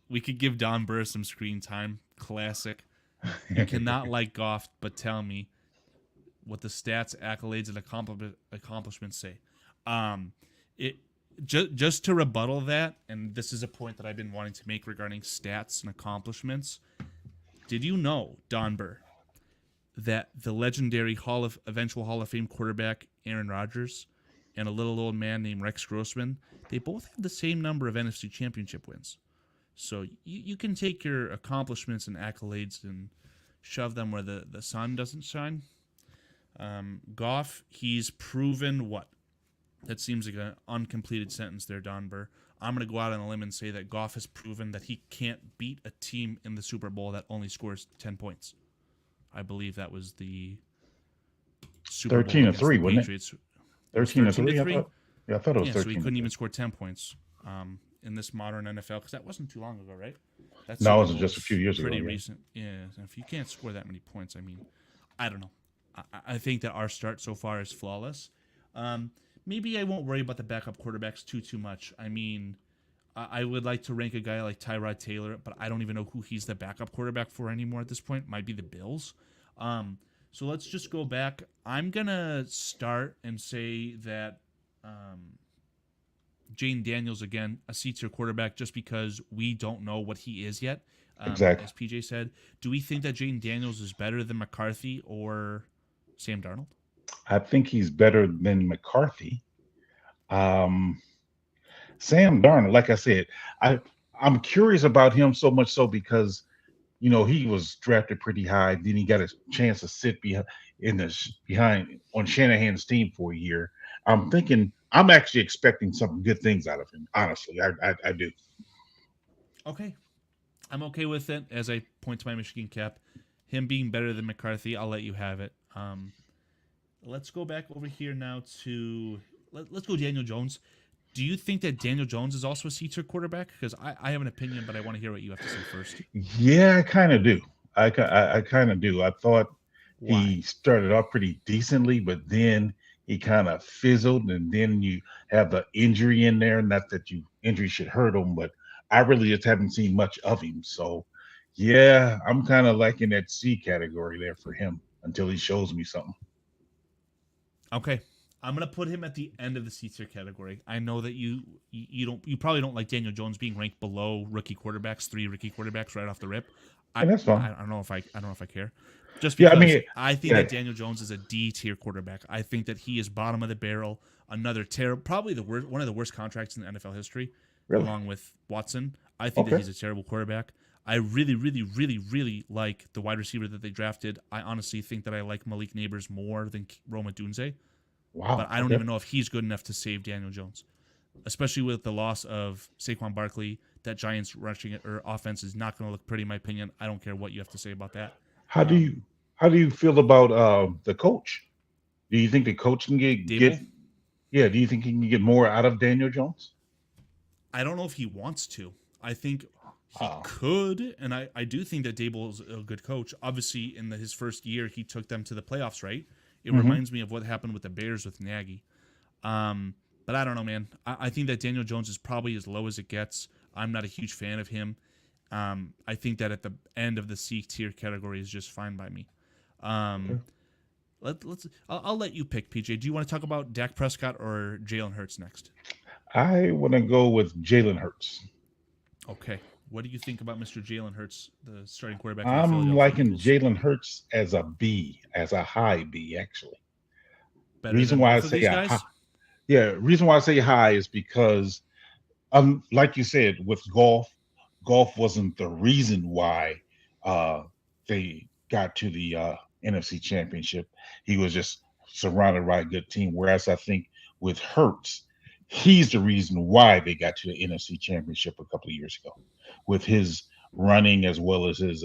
We could give Don Burr some screen time. Classic. You cannot like Goff, but tell me what the stats, accolades, and accomplishments say. Just to rebuttal that, and this is a point that I've been wanting to make regarding stats and accomplishments. Did you know, Don Burr, that the legendary eventual Hall of Fame quarterback Aaron Rodgers and a little old man named Rex Grossman, they both have the same number of NFC Championship wins. So you can take your accomplishments and accolades and shove them where the sun doesn't shine. Goff, he's proven what? That seems like an uncompleted sentence there, Don Burr. I'm going to go out on a limb and say that Goff has proven that he can't beat a team in the Super Bowl that only scores 10 points. I believe that was the Super 13 Bowl to 3, wasn't Patriots. it? 13 to 3. 3? I thought it was 13. So he couldn't even score 10 points in this modern NFL because that wasn't too long ago, right? No, it was just a few years ago. Pretty recent. Yeah. If you can't score that many points, I mean, I don't know. I think that our start so far is flawless. Maybe I won't worry about the backup quarterbacks too much. I mean, I would like to rank a guy like Tyrod Taylor, but I don't even know who he's the backup quarterback for anymore at this point. Might be the Bills. So let's just go back. I'm going to start and say that Jane Daniels, again, a C-tier quarterback just because we don't know what he is yet. Exactly. As PJ said, do we think that Jane Daniels is better than McCarthy or Sam Darnold? I think he's better than McCarthy. Um, Sam Darnold, like I said, I I'm curious about him so much so because he was drafted pretty high. Then he got a chance to sit behind on Shanahan's team for a year. I'm actually expecting some good things out of him. Honestly, I do. Okay. I'm okay with it as I point to my Michigan cap. Him being better than McCarthy, I'll let you have it. Let's go back over here now to let's go Daniel Jones. Do you think that Daniel Jones is also a C-tier quarterback? Because I have an opinion, but I want to hear what you have to say first. Yeah, I kind of do. I kind of do. I thought Why? he started off pretty decently, but then he kind of fizzled, and then you have the injury in there. Not that injury should hurt him, but I really just haven't seen much of him. So, yeah, I'm kind of like in that C category there for him until he shows me something. Okay. I'm gonna put him at the end of the C-tier category. I know that you probably don't like Daniel Jones being ranked below rookie quarterbacks, 3 rookie quarterbacks right off the rip. And that's fine. I don't know if I care. Just Yeah, because I mean, I think yeah, that Daniel Jones is a D-tier quarterback. I think that he is bottom of the barrel. Another terrible, probably one of the worst contracts in the NFL history, really. along with Watson. I think that Okay. he's a terrible quarterback. I really, really, really, really like the wide receiver that they drafted. I honestly think that I like Malik Neighbors more than Roma Dunze. Wow. But I don't Okay. even know if he's good enough to save Daniel Jones, especially with the loss of Saquon Barkley. That Giants rushing or offense is not going to look pretty, in my opinion. I don't care what you have to say about that. How do you how do you feel about the coach? Do you think the coach can get Dable? yeah? Do you think he can get more out of Daniel Jones? I don't know if he wants to. I think he Oh, could, and I do think that Dable is a good coach. Obviously, in his first year, he took them to the playoffs, right? It hmm reminds me of what happened with the Bears with Nagy. But I don't know, man. I think that Daniel Jones is probably as low as it gets. I'm not a huge fan of him. I think that at the end of the C tier category is just fine by me. okay. Um, I'll let you pick, PJ. Do you want to talk about Dak Prescott or Jalen Hurts next? I want to go with Jalen Hurts. Okay. What do you think about Mr. Jalen Hurts, the starting quarterback for the I'm Philadelphia liking Eagles? Jalen Hurts as a B, as a high B, actually. Better Reason than why I both of say these a high, guys? yeah, reason why I say high is because like you said, with golf wasn't the reason why uh they got to the NFC championship. He was just surrounded by a good team. Whereas I think with Hurts, he's the reason why they got to the NFC championship a couple of years ago with his running as well as his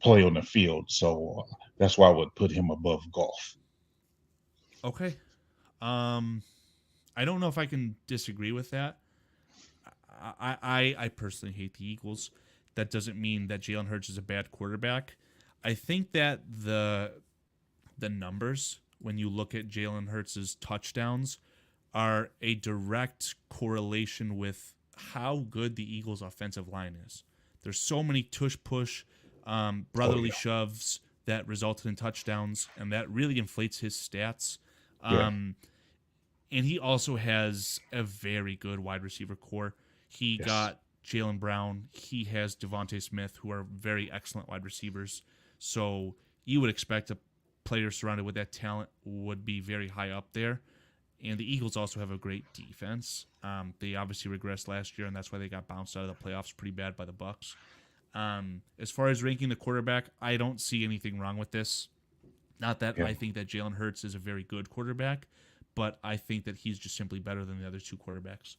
play on the field. So that's why I would put him above golf. Okay. Um, I don't know if I can disagree with that. I personally hate the Eagles. That doesn't mean that Jalen Hurts is a bad quarterback. I think that the numbers when you look at Jalen Hurts' touchdowns are a direct correlation with how good the Eagles' offensive line is. There's so many tush push, Oh brotherly yeah, shoves that resulted in touchdowns, and that really inflates his stats. yeah, Um, and he also has a very good wide receiver core. He yes, got Jalen Brown. He has Devontae Smith, who are very excellent wide receivers. So you would expect a player surrounded with that talent would be very high up there. And the Eagles also have a great defense. They obviously regressed last year, and that's why they got bounced out of the playoffs pretty bad by the Bucks. As far as ranking the quarterback, I don't see anything wrong with this. Not that yeah. I think that Jalen Hurts is a very good quarterback, but I think that he's just simply better than the other two quarterbacks.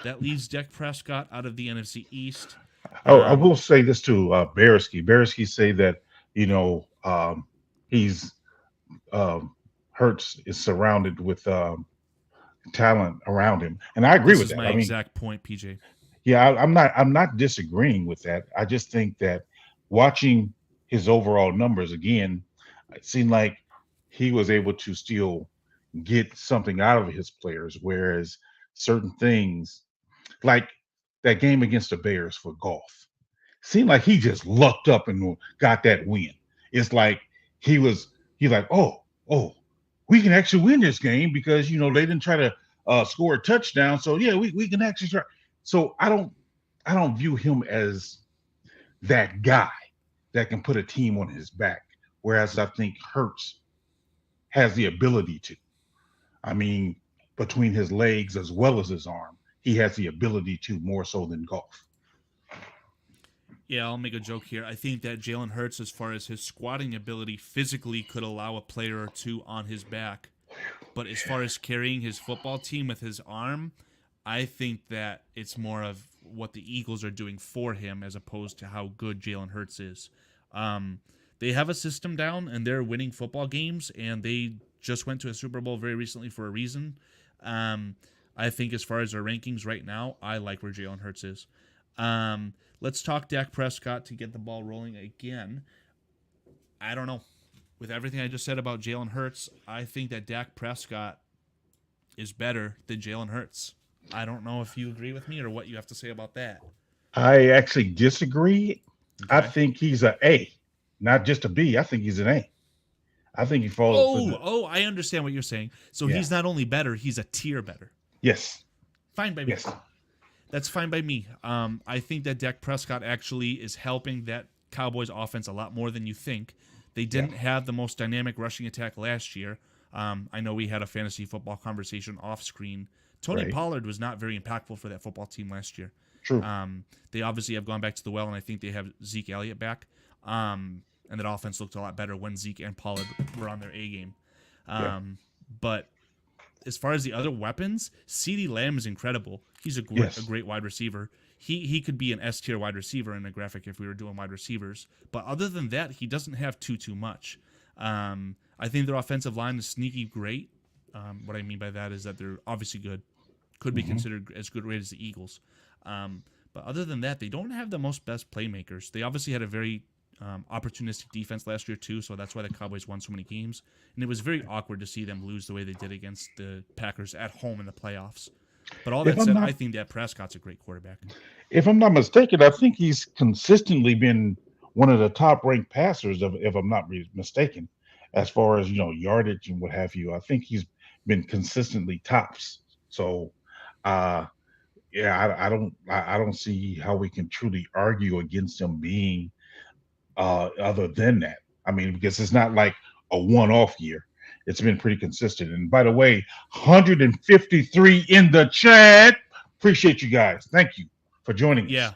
That leaves Dak Prescott out of the NFC East. Oh, I Um, will say this to Bearsky. Bearsky say that you know he's Hertz is surrounded with talent around him, and I agree this with is that. my I mean, exact point, PJ. yeah, I'm not disagreeing with that. I just think that watching his overall numbers again, it seemed like he was able to still get something out of his players, whereas certain things like that game against the Bears for golf seemed like he just lucked up and got that win. It's like he was he's like, oh, we can actually win this game because they didn't try to score a touchdown. So yeah, we can actually try. So I don't view him as that guy that can put a team on his back. Whereas I think Hurts has the ability to. I mean, between his legs as well as his arm, he has the ability to more so than golf. Yeah, I'll make a joke here. I think that Jalen Hurts, as far as his squatting ability, physically could allow a player or two on his back. But as far as carrying his football team with his arm, I think that it's more of what the Eagles are doing for him as opposed to how good Jalen Hurts is. They have a system down and they're winning football games, and they just went to a Super Bowl very recently for a reason. I think as far as our rankings right now, I like where Jalen Hurts is. Let's talk Dak Prescott to get the ball rolling again. I don't know. With everything I just said about Jalen Hurts, I think that Dak Prescott is better than Jalen Hurts. I don't know if you agree with me or what you have to say about that. I actually disagree. I Okay. think he's a A, not just a B. I think he's an A. I think he falls. I understand what you're saying. So Yeah. he's not only better, he's a tier better. Yes. Fine by me. Yes. That's fine by me. I think that Dak Prescott actually is helping that Cowboys offense a lot more than you think. They didn't have the most dynamic rushing attack last year. I know we had a fantasy football conversation off screen. Tony Right. Pollard was not very impactful for that football team last year. True. They obviously have gone back to the well, and I think they have Zeke Elliott back. And that offense looked a lot better when Zeke and Pollard were on their A game. But as far as the other weapons, CeeDee Lamb is incredible. He's a great wide receiver. He could be an S tier wide receiver in a graphic if we were doing wide receivers. But other than that, he doesn't have too much. I think their offensive line is sneaky great. What I mean by that is that they're obviously good. Could be considered as good rate as the Eagles. But other than that, they don't have the best playmakers. They obviously had a very opportunistic defense last year too, so that's why the Cowboys won so many games. And it was very awkward to see them lose the way they did against the Packers at home in the playoffs. But all that said, I think that Prescott's a great quarterback. If I'm not mistaken, I think he's consistently been one of the top-ranked passers, if I'm not mistaken, as far as yardage and what have you. I think he's been consistently tops. So, I don't see how we can truly argue against him being other than that. I mean, because it's not like a one-off year. It's been pretty consistent. And by the way, 153 in the chat. Appreciate you guys. Thank you for joining us. Yeah.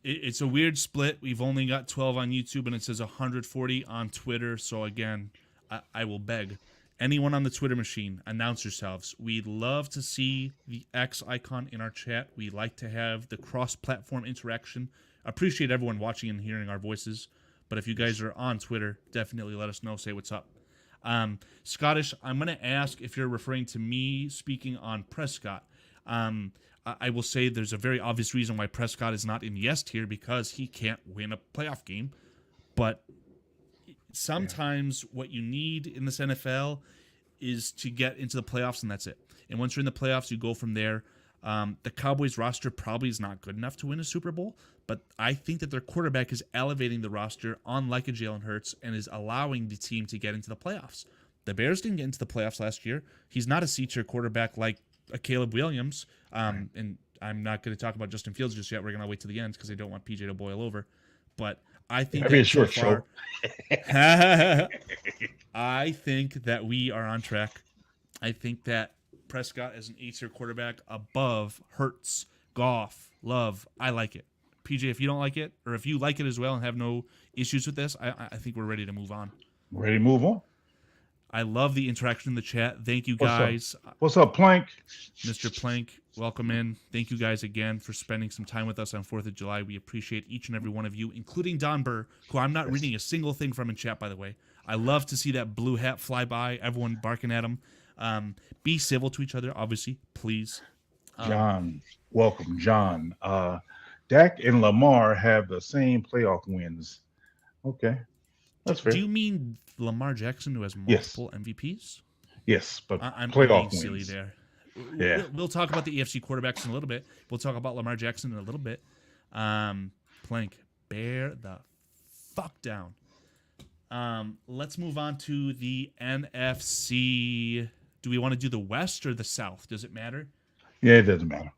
It's a weird split. We've only got 12 on YouTube, and it says 140 on Twitter. So again, I will beg anyone on the Twitter machine, announce yourselves. We'd love to see the X icon in our chat. We like to have the cross-platform interaction. Appreciate everyone watching and hearing our voices. But if you guys are on Twitter, definitely let us know. Say what's up. Scottish, I'm going to ask if you're referring to me speaking on Prescott. I will say there's a very obvious reason why Prescott is not in yes tier, because he can't win a playoff game. But sometimes what you need in this NFL is to get into the playoffs, and that's it. And once you're in the playoffs, you go from there. The Cowboys roster probably is not good enough to win a Super Bowl, but I think that their quarterback is elevating the roster on like a Jalen Hurts and is allowing the team to get into the playoffs. The Bears didn't get into the playoffs last year. He's not a C-tier quarterback like a Caleb Williams. And I'm not going to talk about Justin Fields just yet. We're going to wait to the end because I don't want PJ to boil over. But I think That'd be a short show. I think that we are on track. I think that Prescott as an A-tier quarterback above Hurts, Goff, Love. I like it. PJ, if you don't like it, or if you like it as well and have no issues with this, I think we're ready to move on. Ready to move on? I love the interaction in the chat. Thank you guys. What's up, Plank? Mr. Plank, welcome in. Thank you guys again for spending some time with us on 4th of July. We appreciate each and every one of you, including Don Burr, who I'm not reading a single thing from in chat, by the way. I love to see that blue hat fly by, everyone barking at him. Be civil to each other, obviously, please. John, welcome, John. Dak and Lamar have the same playoff wins. Okay, that's fair. Do you mean Lamar Jackson, who has multiple MVPs? Yes, but I'm playoff being wins. silly there. Yeah. We'll talk about the AFC quarterbacks in a little bit. We'll talk about Lamar Jackson in a little bit. Plank, bear the fuck down. Let's move on to the NFC Do we want to do the West or the South? Does it matter? Yeah, it doesn't matter.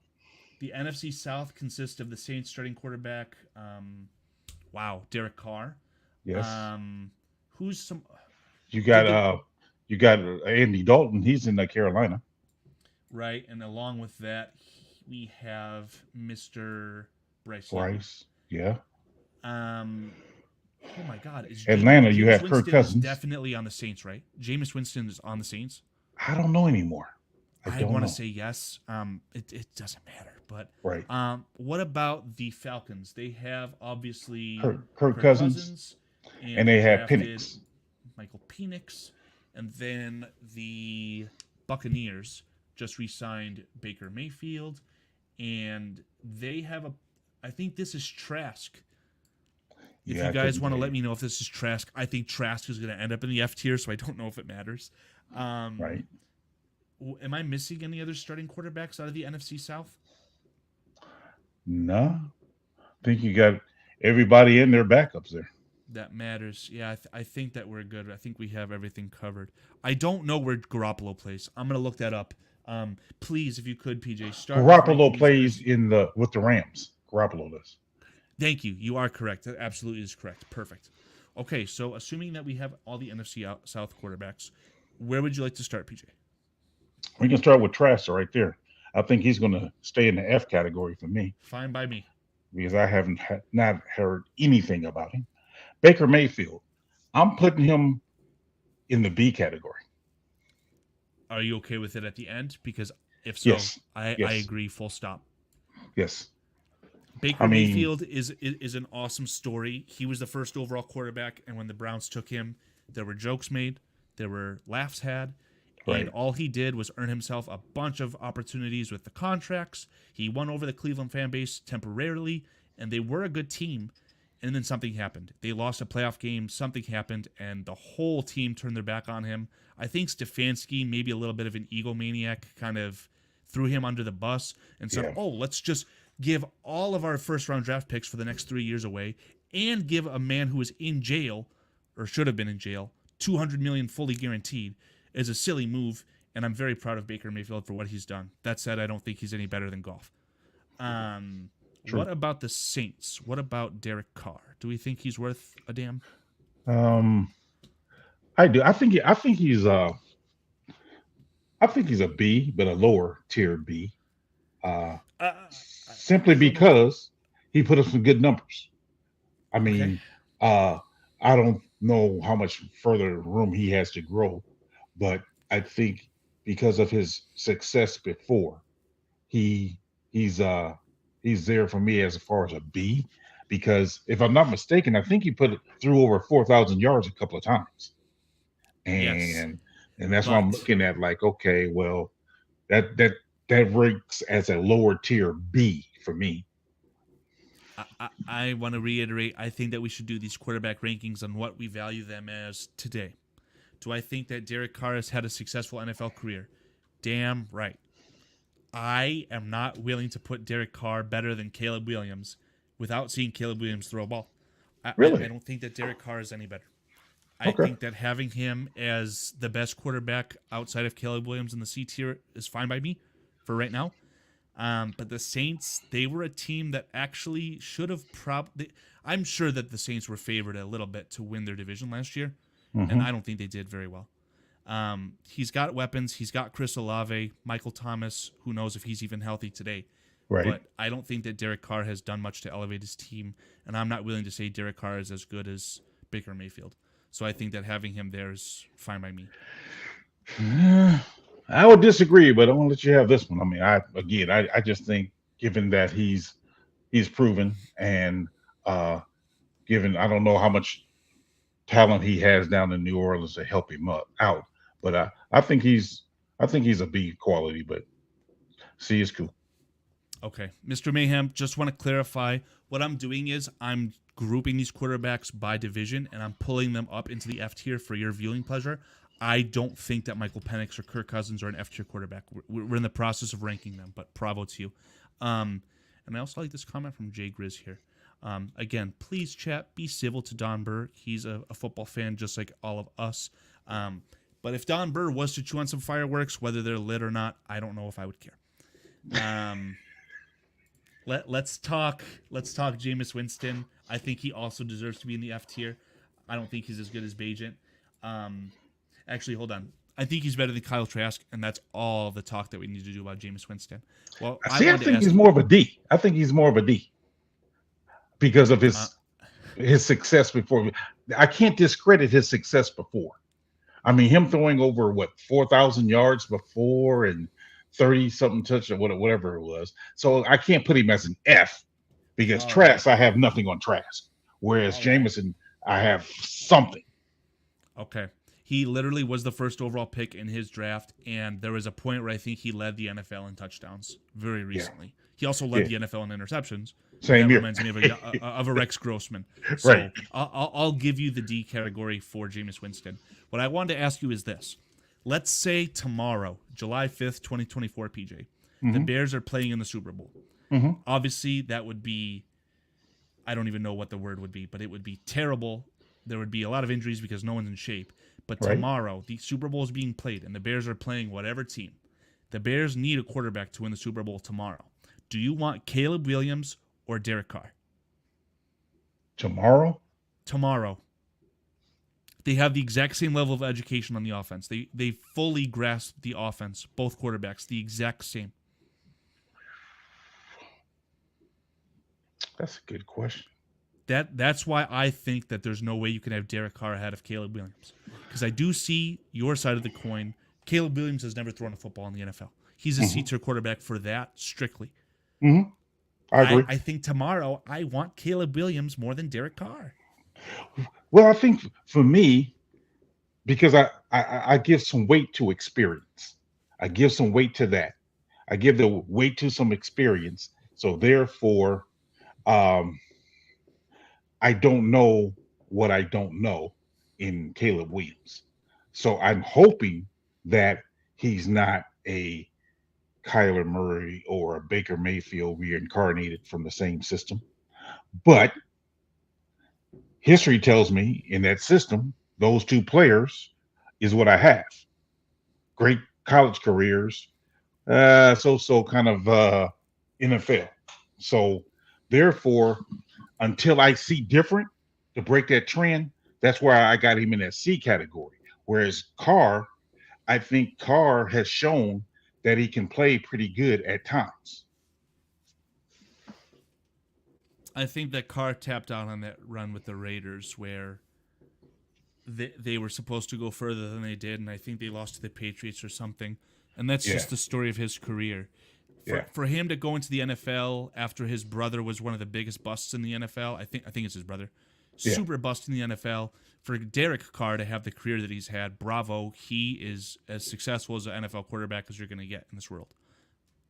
The NFC South consists of the Saints starting quarterback. Derek Carr. Yes. Who's some? You got Andy Dalton. He's in Carolina. Right, and along with that, we have Mr. Bryce. Bryce. Yeah. Oh my God! Is Atlanta, you Jameis have Kirk Winston Cousins. is definitely on the Saints, right? Jameis Winston is on the Saints. I don't know anymore. I don't want know. to say yes. It doesn't matter, but Right. What about the Falcons? They have obviously Kirk Cousins, and they have drafted Penix. Michael Penix, and then the Buccaneers just re-signed Baker Mayfield, and they have I think this is Trask. If you guys want to let me know if this is Trask, I think Trask is going to end up in the F tier, so I don't know if it matters. Right. Am I missing any other starting quarterbacks out of the NFC South? No. I think you got everybody in their backups there. That matters. Yeah, I think that we're good. I think we have everything covered. I don't know where Garoppolo plays. I'm going to look that up. Please, if you could, PJ, start. Garoppolo plays with the Rams. Garoppolo does. Thank you. You are correct. That absolutely is correct. Perfect. Okay, so assuming that we have all the NFC South quarterbacks, where would you like to start, PJ? We can start with Trask right there. I think he's going to stay in the F category for me. Fine by me. Because I haven't not heard anything about him. Baker Mayfield, I'm putting him in the B category. Are you okay with it at the end? Because if so, yes. I agree. Full stop. Yes. Baker Mayfield is an awesome story. He was the first overall quarterback, and when the Browns took him, there were jokes made, there were laughs had, and all he did was earn himself a bunch of opportunities with the contracts. He won over the Cleveland fan base temporarily, and they were a good team. And then something happened. They lost a playoff game. Something happened, and the whole team turned their back on him. I think Stefanski, maybe a little bit of an egomaniac, kind of threw him under the bus and said, let's just give all of our first-round draft picks for the next 3 years away and give a man who is in jail, or should have been in jail, $200 million fully guaranteed, is a silly move, and I'm very proud of Baker Mayfield for what he's done. That said, I don't think he's any better than Goff. True. What about the Saints? What about Derek Carr? Do we think he's worth a damn? I do. I think he's a B, but a lower tier B. Simply because he put up some good numbers. I mean, I don't know how much further room he has to grow, but I think because of his success before, he's there for me as far as a B. Because if I'm not mistaken, I think he threw over 4,000 yards a couple of times, and that's what I'm looking at. Like, okay, well, that ranks as a lower tier B for me. I want to reiterate, I think that we should do these quarterback rankings on what we value them as today. Do I think that Derek Carr has had a successful NFL career? Damn right. I am not willing to put Derek Carr better than Caleb Williams without seeing Caleb Williams throw a ball. Really? I don't think that Derek Carr is any better. I think that having him as the best quarterback outside of Caleb Williams in the C tier is fine by me for right now. But the Saints, they were a team that actually should have I'm sure that the Saints were favored a little bit to win their division last year, and I don't think they did very well. He's got weapons. He's got Chris Olave, Michael Thomas, who knows if he's even healthy today. Right. But I don't think that Derek Carr has done much to elevate his team, and I'm not willing to say Derek Carr is as good as Baker Mayfield. So I think that having him there is fine by me. I would disagree, but I want to let you have this one. I mean, I just think given that he's proven and given I don't know how much talent he has down in New Orleans to help him out, but I think he's a B quality, but C is cool. Okay, Mr. Mayhem, just want to clarify what I'm doing is I'm grouping these quarterbacks by division and I'm pulling them up into the F tier for your viewing pleasure. I don't think that Michael Penix or Kirk Cousins are an F tier quarterback. We're in the process of ranking them, but bravo to you. And I also like this comment from Jay Grizz here. Again, please chat, be civil to Don Burr. He's a football fan just like all of us. But if Don Burr was to chew on some fireworks, whether they're lit or not, I don't know if I would care. Let's talk Jameis Winston. I think he also deserves to be in the F tier. I don't think he's as good as Bajent. Actually, hold on. I think he's better than Kyle Trask, and that's all the talk that we need to do about Jameis Winston. Well, I think he's more of a D. I think he's more of a D because of his success before. I can't discredit his success before. I mean, him throwing over 4,000 yards before and 30-something touch or whatever it was. So I can't put him as an F because Trask, I have nothing on Trask. Whereas Jameson, I have something. Okay. He literally was the first overall pick in his draft, and there was a point where I think he led the NFL in touchdowns very recently. Yeah. He also led the NFL in interceptions. Same year. Reminds me of a Rex Grossman. So right. I'll give you the D category for Jameis Winston. What I wanted to ask you is this. Let's say tomorrow, July 5th, 2024, PJ, the Bears are playing in the Super Bowl. Obviously, that would be, I don't even know what the word would be, but it would be terrible. There would be a lot of injuries because no one's in shape. But tomorrow, the Super Bowl is being played, and the Bears are playing whatever team. The Bears need a quarterback to win the Super Bowl tomorrow. Do you want Caleb Williams or Derek Carr? Tomorrow? Tomorrow. They have the exact same level of education on the offense. They fully grasp the offense, both quarterbacks, the exact same. That's a good question. That's why I think that there's no way you can have Derek Carr ahead of Caleb Williams. Because I do see your side of the coin. Caleb Williams has never thrown a football in the NFL. He's a C-tier quarterback for that, strictly. I agree. I think tomorrow I want Caleb Williams more than Derek Carr. Well, I think for me, because I give some weight to experience. I give some weight to that. I give the weight to some experience. So therefore, I don't know what I don't know in Caleb Williams. So I'm hoping that he's not a Kyler Murray or a Baker Mayfield reincarnated from the same system. But history tells me in that system, those two players is what I have. Great college careers, so kind of NFL. So therefore, until I see different to break that trend, that's where I got him in that C category. Whereas Carr, I think Carr has shown that he can play pretty good at times. I think that Carr tapped out on that run with the Raiders where they were supposed to go further than they did, and I think they lost to the Patriots or something. And that's just the story of his career. For him to go into the NFL after his brother was one of the biggest busts in the NFL, I think it's his brother, super bust in the NFL. For Derek Carr to have the career that he's had, bravo. He is as successful as an NFL quarterback as you're going to get in this world.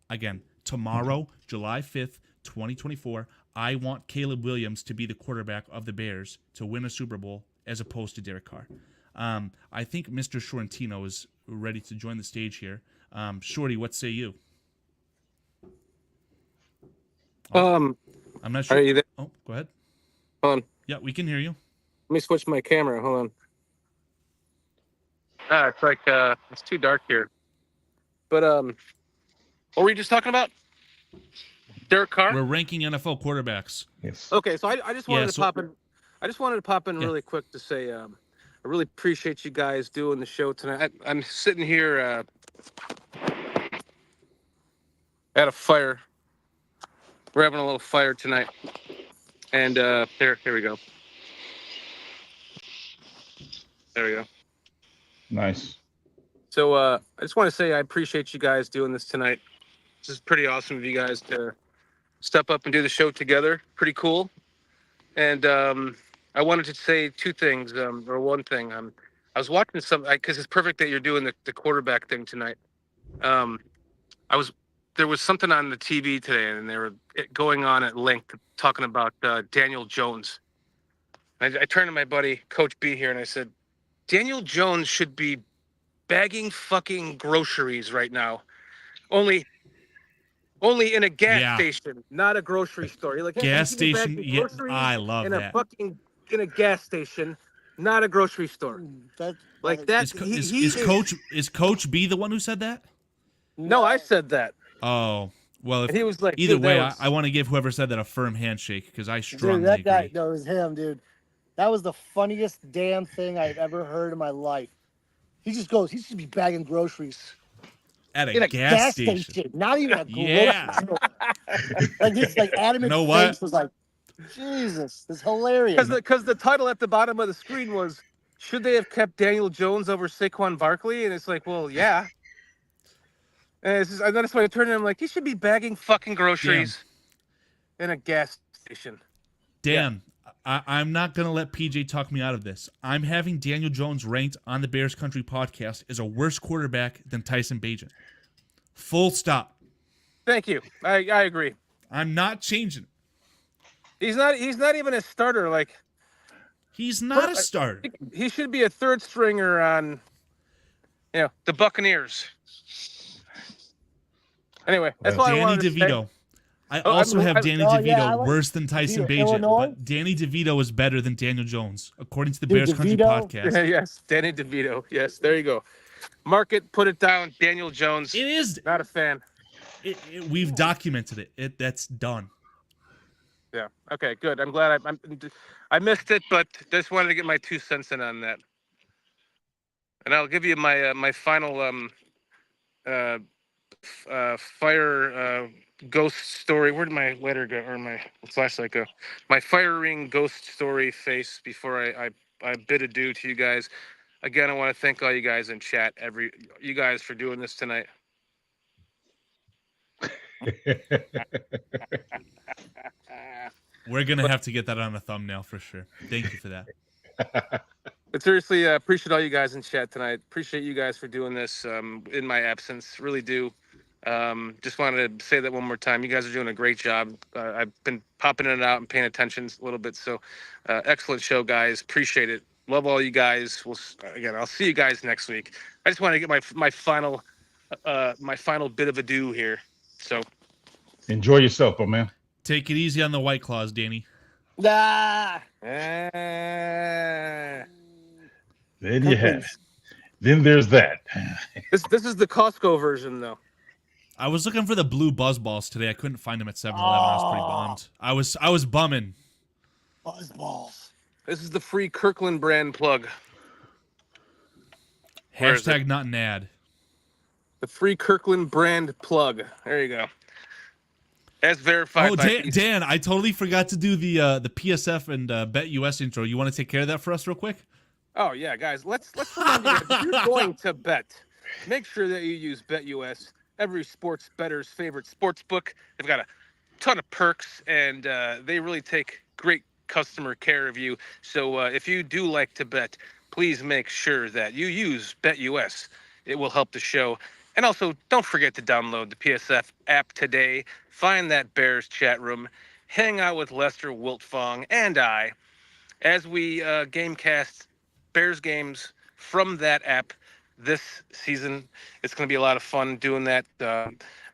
Again, tomorrow, July 5th, 2024, I want Caleb Williams to be the quarterback of the Bears to win a Super Bowl as opposed to Derek Carr. I think Mr. Shorentino is ready to join the stage here. Shorty, what say you? I'm not sure. Are you there? Oh, go ahead. Hold on. Yeah, we can hear you. Let me switch my camera. Hold on. It's like it's too dark here. But what were you just talking about? Derek Carr? We're ranking NFL quarterbacks. Yes. Okay, so I just wanted to pop in. I just wanted to pop in really quick to say I really appreciate you guys doing the show tonight. I'm sitting here at a fire. We're having a little fire tonight, and here we go. There we go. Nice. So I just want to say I appreciate you guys doing this tonight. This is pretty awesome of you guys to step up and do the show together. Pretty cool. And I wanted to say two things, or one thing. I was watching because it's perfect that you're doing the quarterback thing tonight. There was something on the TV today, and they were going on at length talking about Daniel Jones. I turned to my buddy, Coach B here, and I said, Daniel Jones should be bagging fucking groceries right now. Only in a gas station, not a grocery store. You're like, gas station. Yeah, I love in that. In a gas station, not a grocery store. That, Like that. Is Coach B the one who said that? No, I said that. Oh, well, if And he was like, either dude, way, that was- I want to give whoever said that a firm handshake because I Dude, strongly that guy, agree. no, it was him, dude. That was the funniest damn thing I've ever heard in my life. He just goes, he should be bagging groceries. At In a a gas station. not even a grocery Yeah. store. Like his adamant You know what? face was like, Jesus, this is hilarious. because the title at the bottom of the screen was, should they have kept Daniel Jones over Saquon Barkley? And it's like, well, yeah. And that's why I turned to him like, he should be bagging fucking groceries in a gas station. Dan, I'm not going to let PJ talk me out of this. I'm having Daniel Jones ranked on the Bears Country podcast as a worse quarterback than Tyson Bagent. Full stop. Thank you. I agree. I'm not changing it. He's not even a starter. Like, He's not a starter. he should be a third stringer on, the Buccaneers. Anyway, that's all I Danny wanted to say. DeVito. I also have Danny I DeVito like worse than Tyson DeVito. Bagent, Illinois? but Danny DeVito is better than Daniel Jones, according to the Dude, Bears Country DeVito- podcast. Yes, Danny DeVito. Yes, there you go. Mark it, put it down. Daniel Jones. It is. Not a fan. We've documented it. That's done. Yeah. Okay. Good. I'm glad I missed it, but just wanted to get my 2 cents in on that. And I'll give you my my final fire ghost story. Where did my letter go, or my flashlight go? My fire ring ghost story face before I bid adieu to you guys. Again, I want to thank all you guys in chat, you guys for doing this tonight. We're gonna have to get that on a thumbnail for sure. Thank you for that. But seriously, appreciate all you guys in chat tonight. Appreciate you guys for doing this in my absence. Really do. Just wanted to say that one more time. You guys are doing a great job. I've been popping in and out and paying attention a little bit. So excellent show, guys. Appreciate it. Love all you guys. I'll see you guys next week. I just want to get my final bit of adieu here. So Enjoy yourself, my man. Take it easy on the White Claws, Danny. Ah, Then you have it. Then there's that. this is the Costco version, though. I was looking for the blue buzz balls today. I couldn't find them at 7-Eleven. I was pretty bummed. I was bumming. buzzballs. This is the free Kirkland brand plug. Where is Hashtag not an ad. The free Kirkland brand plug. There you go. As verified. Oh, by Dan, I totally forgot to do the PSF and BetUS intro. You want to take care of that for us real quick? Oh yeah, guys. Let's remind you guys, if you're going to bet, make sure that you use BetUS. Every sports bettor's favorite sports book. They've got a ton of perks, and they really take great customer care of you. So if you do like to bet, please make sure that you use BetUS. It will help the show. And also, don't forget to download the PSF app today. Find that Bears chat room. Hang out with Lester Wiltfong and I as we gamecast Bears games from that app this season. It's going to be a lot of fun doing that,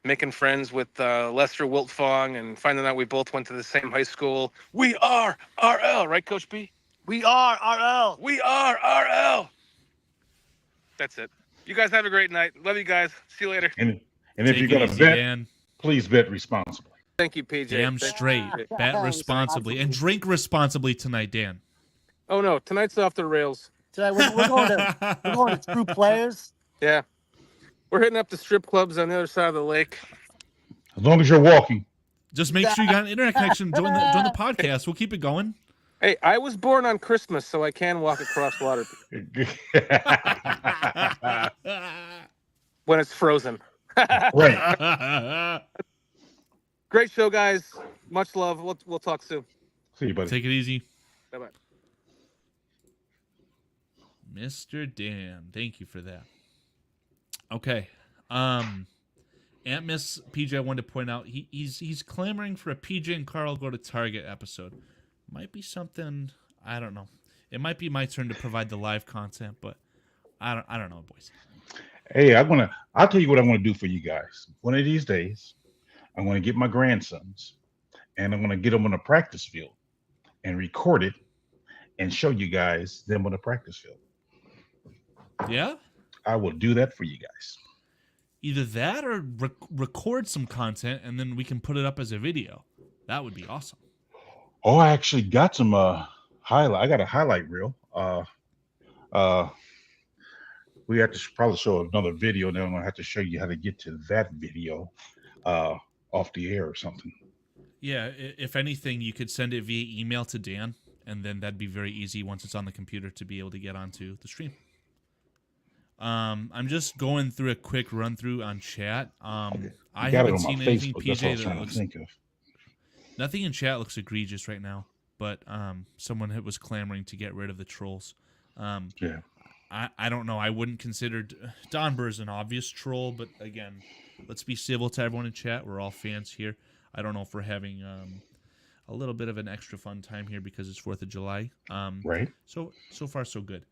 making friends with Lester Wiltfong and finding out we both went to the same high school. We are RL, right, Coach B? We are RL. We are RL. That's it. You guys have a great night. Love you guys. See you later. And if Take you're it gonna easy, bet, Dan. please bet responsibly. Thank you, PJ. Damn Thank- straight. Bet responsibly and drink responsibly tonight, Dan. Oh no, tonight's off the rails. Today we're going to True Players. Yeah. We're hitting up the strip clubs on the other side of the lake. As long as you're walking. Just make sure you got an internet connection. Join the podcast. We'll keep it going. Hey, I was born on Christmas, so I can walk across water when it's frozen. Right. Great show, guys. Much love. We'll talk soon. See you, buddy. Take it easy. Bye-bye. Mr. Dan, thank you for that. Okay. Aunt Miss PJ, I wanted to point out he's clamoring for a PJ and Karl go to Target episode. Might be something, I don't know. It might be my turn to provide the live content, but I don't know, boys. Hey, I'll tell you what I'm gonna do for you guys. One of these days, I'm gonna get my grandsons and I'm gonna get them on a practice field and record it and show you guys them on the practice field. Yeah. I will do that for you guys. Either that or record some content and then we can put it up as a video. That would be awesome. Oh, I actually got some highlight. I got a highlight reel. Uh, we have to probably show another video, and then I'm gonna have to show you how to get to that video off the air or something. Yeah, if anything, you could send it via email to Dan, and then that'd be very easy once it's on the computer to be able to get onto the stream. I'm just going through a quick run through on chat. I haven't seen anything, Facebook. That's what I was PJ, trying that to looks. think of. Nothing in chat looks egregious right now, but someone was clamoring to get rid of the trolls. Yeah. I don't know. I wouldn't consider Don Burr's an obvious troll, but again, let's be civil to everyone in chat. We're all fans here. I don't know if we're having a little bit of an extra fun time here because it's 4th of July. Right. So far so good.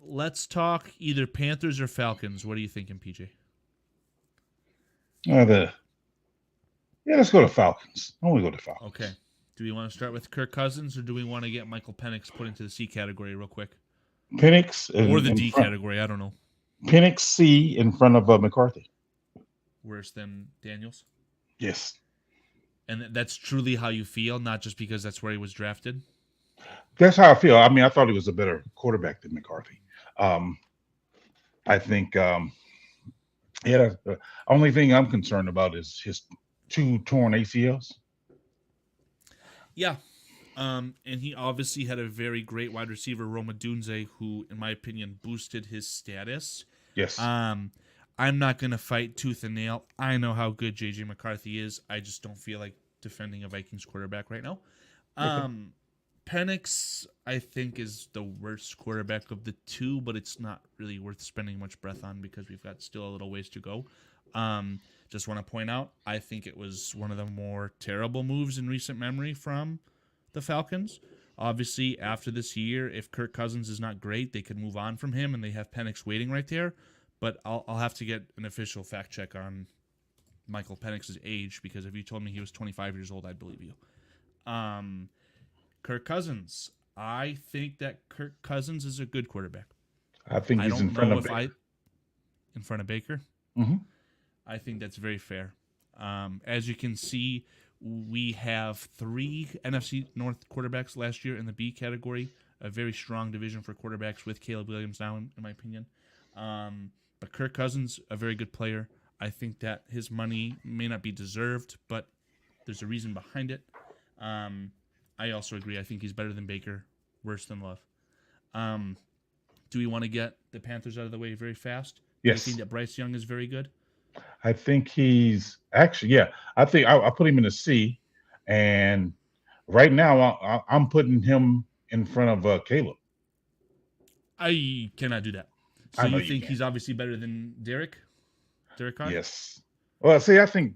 Let's talk either Panthers or Falcons. What are you thinking, PJ? Let's go to Falcons. I want to go to Falcons. Okay. Do we want to start with Kirk Cousins or do we want to get Michael Penix put into the C category real quick? Penix Or the D category, I don't know. Penix C in front of McCarthy. Worse than Daniels? Yes. And that's truly how you feel, not just because that's where he was drafted? That's how I feel. I mean, I thought he was a better quarterback than McCarthy. I think, the only thing I'm concerned about is his 2 torn ACLs. Yeah. And he obviously had a very great wide receiver, Roma Dunze, who, in my opinion, boosted his status. Yes. I'm not going to fight tooth and nail. I know how good J.J. McCarthy is. I just don't feel like defending a Vikings quarterback right now. Penix, I think, is the worst quarterback of the two, but it's not really worth spending much breath on because we've got still a little ways to go. Just want to point out, I think it was one of the more terrible moves in recent memory from the Falcons. Obviously, after this year, if Kirk Cousins is not great, they can move on from him, and they have Penix waiting right there. But I'll have to get an official fact check on Michael Penix's age, because if you told me he was 25 years old, I'd believe you. Kirk Cousins. I think that Kirk Cousins is a good quarterback. I think he's in front of Baker. In front of Baker? Mm-hmm. I think that's very fair. As you can see, we have 3 NFC North quarterbacks last year in the B category. A very strong division for quarterbacks with Caleb Williams now, in my opinion. But Kirk Cousins, a very good player. I think that his money may not be deserved, but there's a reason behind it. I also agree. I think he's better than Baker, worse than Love. Do we want to get the Panthers out of the way very fast? Yes. Do you think that Bryce Young is very good? I think he's actually, yeah. I think I put him in a C, and right now I'm putting him in front of Caleb. I cannot do that. So you think he's obviously better than Derek Carr? Yes. Well, see, I think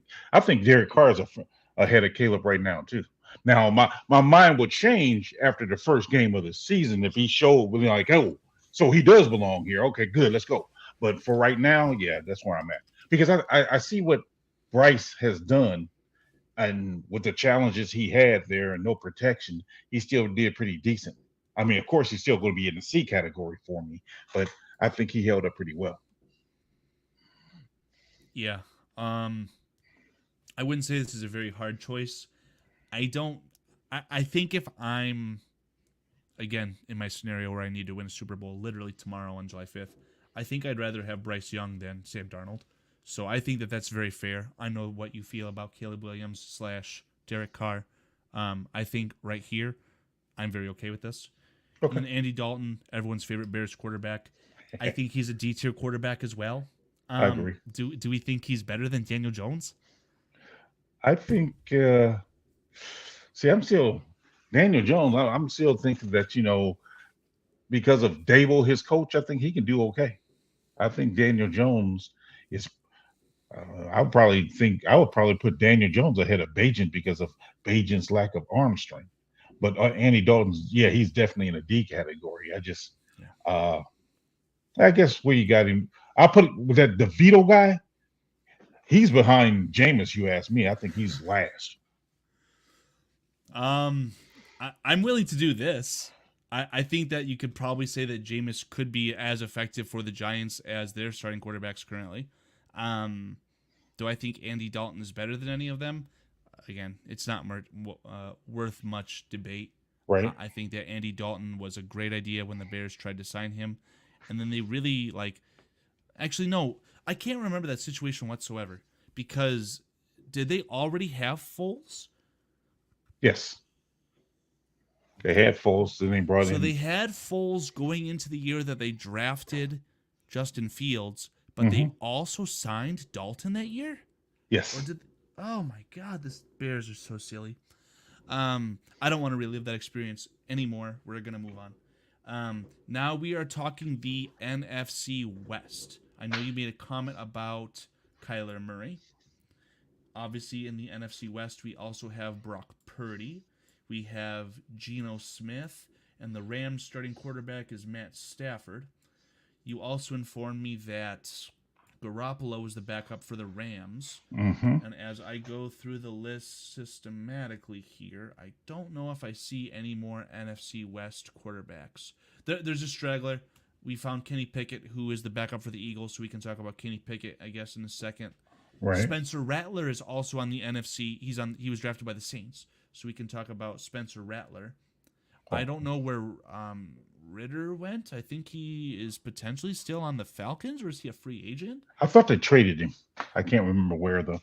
Derek Carr is ahead of Caleb right now too. Now my mind would change after the first game of the season if he showed really like, oh, so he does belong here. Okay, good, let's go. But for right now, yeah, that's where I'm at. Because I see what Bryce has done, and with the challenges he had there and no protection, he still did pretty decent. I mean, of course, he's still going to be in the C category for me, but I think he held up pretty well. Yeah. I wouldn't say this is a very hard choice. I think if I'm, again, in my scenario where I need to win a Super Bowl literally tomorrow on July 5th, I think I'd rather have Bryce Young than Sam Darnold. So I think that that's very fair. I know what you feel about Caleb Williams / Derek Carr. I think right here, I'm very okay with this. Okay. And then Andy Dalton, everyone's favorite Bears quarterback. I think he's a D-tier quarterback as well. I agree. Do we think he's better than Daniel Jones? I think, I'm still, Daniel Jones, I'm still thinking that, because of Dable, his coach, I think he can do okay. I think Daniel Jones is, I would probably put Daniel Jones ahead of Bagent because of Bagent's lack of arm strength. But Andy Dalton's, yeah, he's definitely in a D category. I guess where you got him, I'll put it with that DeVito guy. He's behind Jameis, you ask me. I think he's last. I'm willing to do this. I think that you could probably say that Jameis could be as effective for the Giants as their starting quarterbacks currently. Do I think Andy Dalton is better than any of them? Again, it's not worth much debate. Right. I think that Andy Dalton was a great idea when the Bears tried to sign him, and then they really Actually, no, I can't remember that situation whatsoever because did they already have Foles? Yes. They had Foles, then they brought So in. they had Foles going into the year that they drafted Justin Fields, but Mm-hmm. they also signed Dalton that year? Or Yes. did Oh my god, this Bears are so silly. I don't want to relive that experience anymore. We're gonna move on. Now we are talking the NFC West. I know you made a comment about Kyler Murray. Obviously, in the NFC West, we also have Brock Purdy. We have Geno Smith, and the Rams starting quarterback is Matt Stafford. You also informed me that Garoppolo was the backup for the Rams. Mm-hmm. And as I go through the list systematically here, I don't know if I see any more NFC West quarterbacks. There's a straggler. We found Kenny Pickett, who is the backup for the Eagles, so we can talk about Kenny Pickett, I guess, in a second. Right. Spencer Rattler is also on the NFC. He was drafted by the Saints, so we can talk about Spencer Rattler. I don't know where Ritter went. I think he is potentially still on the Falcons, or is he a free agent? I thought they traded him. I can't remember where though.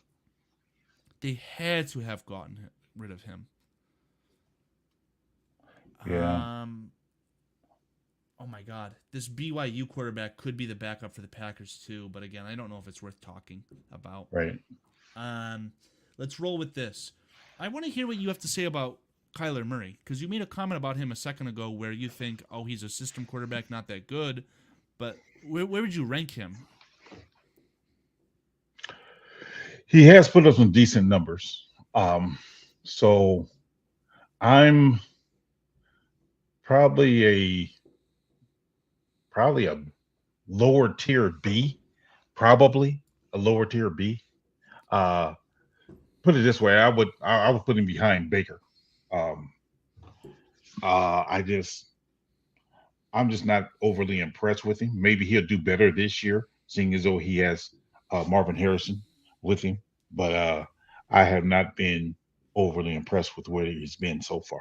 They had to have gotten rid of him. Yeah. Oh my God, this BYU quarterback could be the backup for the Packers too. But again, I don't know if it's worth talking about. Right. Let's roll with this. I want to hear what you have to say about Kyler Murray, because you made a comment about him a second ago where you think, oh, he's a system quarterback, not that good. But where would you rank him? He has put up some decent numbers. So I'm probably a lower tier B, probably a lower tier B. Put it this way, I would put him behind Baker. I'm just not overly impressed with him. Maybe he'll do better this year, seeing as though he has Marvin Harrison with him. But I have not been overly impressed with where he's been so far.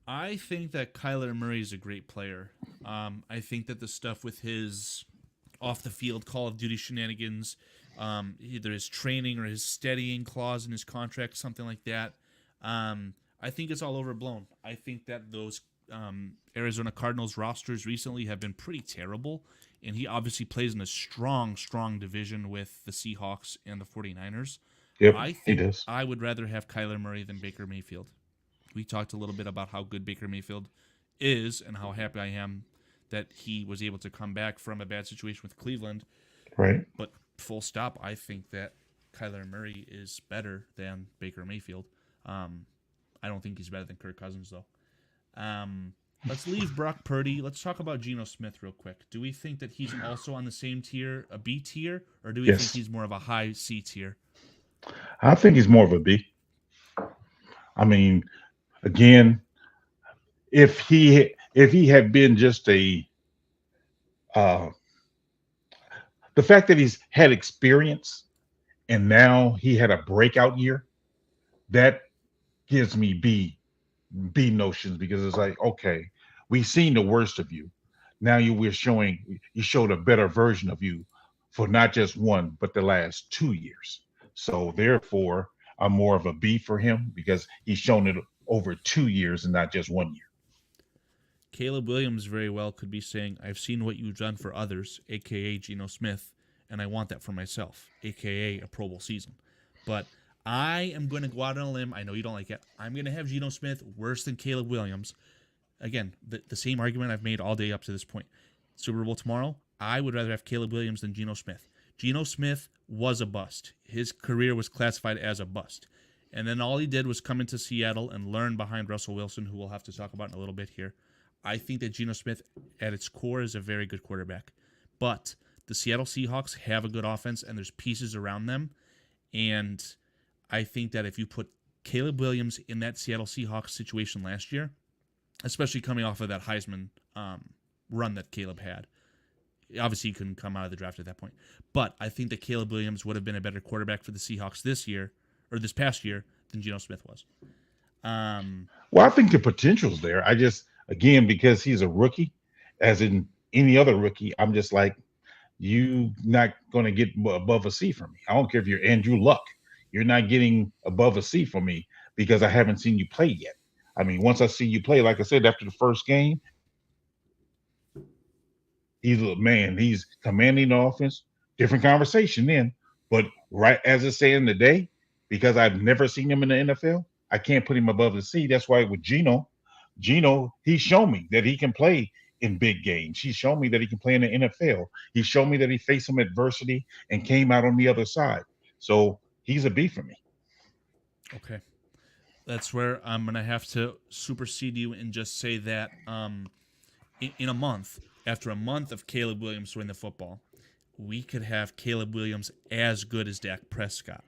I think that Kyler Murray is a great player. I think that the stuff with his off-the-field Call of Duty shenanigans, either his training or his steadying clause in his contract, something like that, I think it's all overblown. I think that those Arizona Cardinals rosters recently have been pretty terrible, and he obviously plays in a strong, strong division with the Seahawks and the 49ers. Yep, I he think does. I would rather have Kyler Murray than Baker Mayfield. We talked a little bit about how good Baker Mayfield is and how happy I am that he was able to come back from a bad situation with Cleveland. Right. But full stop, I think that Kyler Murray is better than Baker Mayfield. I don't think he's better than Kirk Cousins, though. Let's leave Brock Purdy. Let's talk about Geno Smith real quick. Do we think that he's also on the same tier, a B tier, or do we Yes. think he's more of a high C tier? I think he's more of a B. I mean, again, if he had been just the fact that he's had experience and now he had a breakout year, that gives me B notions, because it's like, okay, we've seen the worst of you. Now you showed a better version of you for not just one, but the last 2 years. So therefore, I'm more of a B for him because he's shown it over 2 years and not just 1 year. Caleb Williams very well could be saying, I've seen what you've done for others, a.k.a. Geno Smith, and I want that for myself, a.k.a. a Pro Bowl season. But I am going to go out on a limb. I know you don't like it. I'm going to have Geno Smith worse than Caleb Williams. Again, the same argument I've made all day up to this point. Super Bowl tomorrow, I would rather have Caleb Williams than Geno Smith. Geno Smith was a bust. His career was classified as a bust. And then all he did was come into Seattle and learn behind Russell Wilson, who we'll have to talk about in a little bit here. I think that Geno Smith, at its core, is a very good quarterback. But the Seattle Seahawks have a good offense, and there's pieces around them. And I think that if you put Caleb Williams in that Seattle Seahawks situation last year, especially coming off of that Heisman run that Caleb had. Obviously, he couldn't come out of the draft at that point. But I think that Caleb Williams would have been a better quarterback for the Seahawks this past year, than Geno Smith was. Well, I think the potential's there. I just, again, because he's a rookie, as in any other rookie, I'm just like, you not going to get above a C from me. I don't care if you're Andrew Luck. You're not getting above a C from me because I haven't seen you play yet. I mean, once I see you play, like I said, after the first game, he's commanding the offense. Different conversation then. But right as it's saying today, because I've never seen him in the NFL, I can't put him above the C. That's why with Geno, he's shown me that he can play in big games. He's shown me that he can play in the NFL. He's shown me that he faced some adversity and came out on the other side. So he's a B for me. Okay. That's where I'm going to have to supersede you and just say that in a month, after a month of Caleb Williams throwing the football, we could have Caleb Williams as good as Dak Prescott.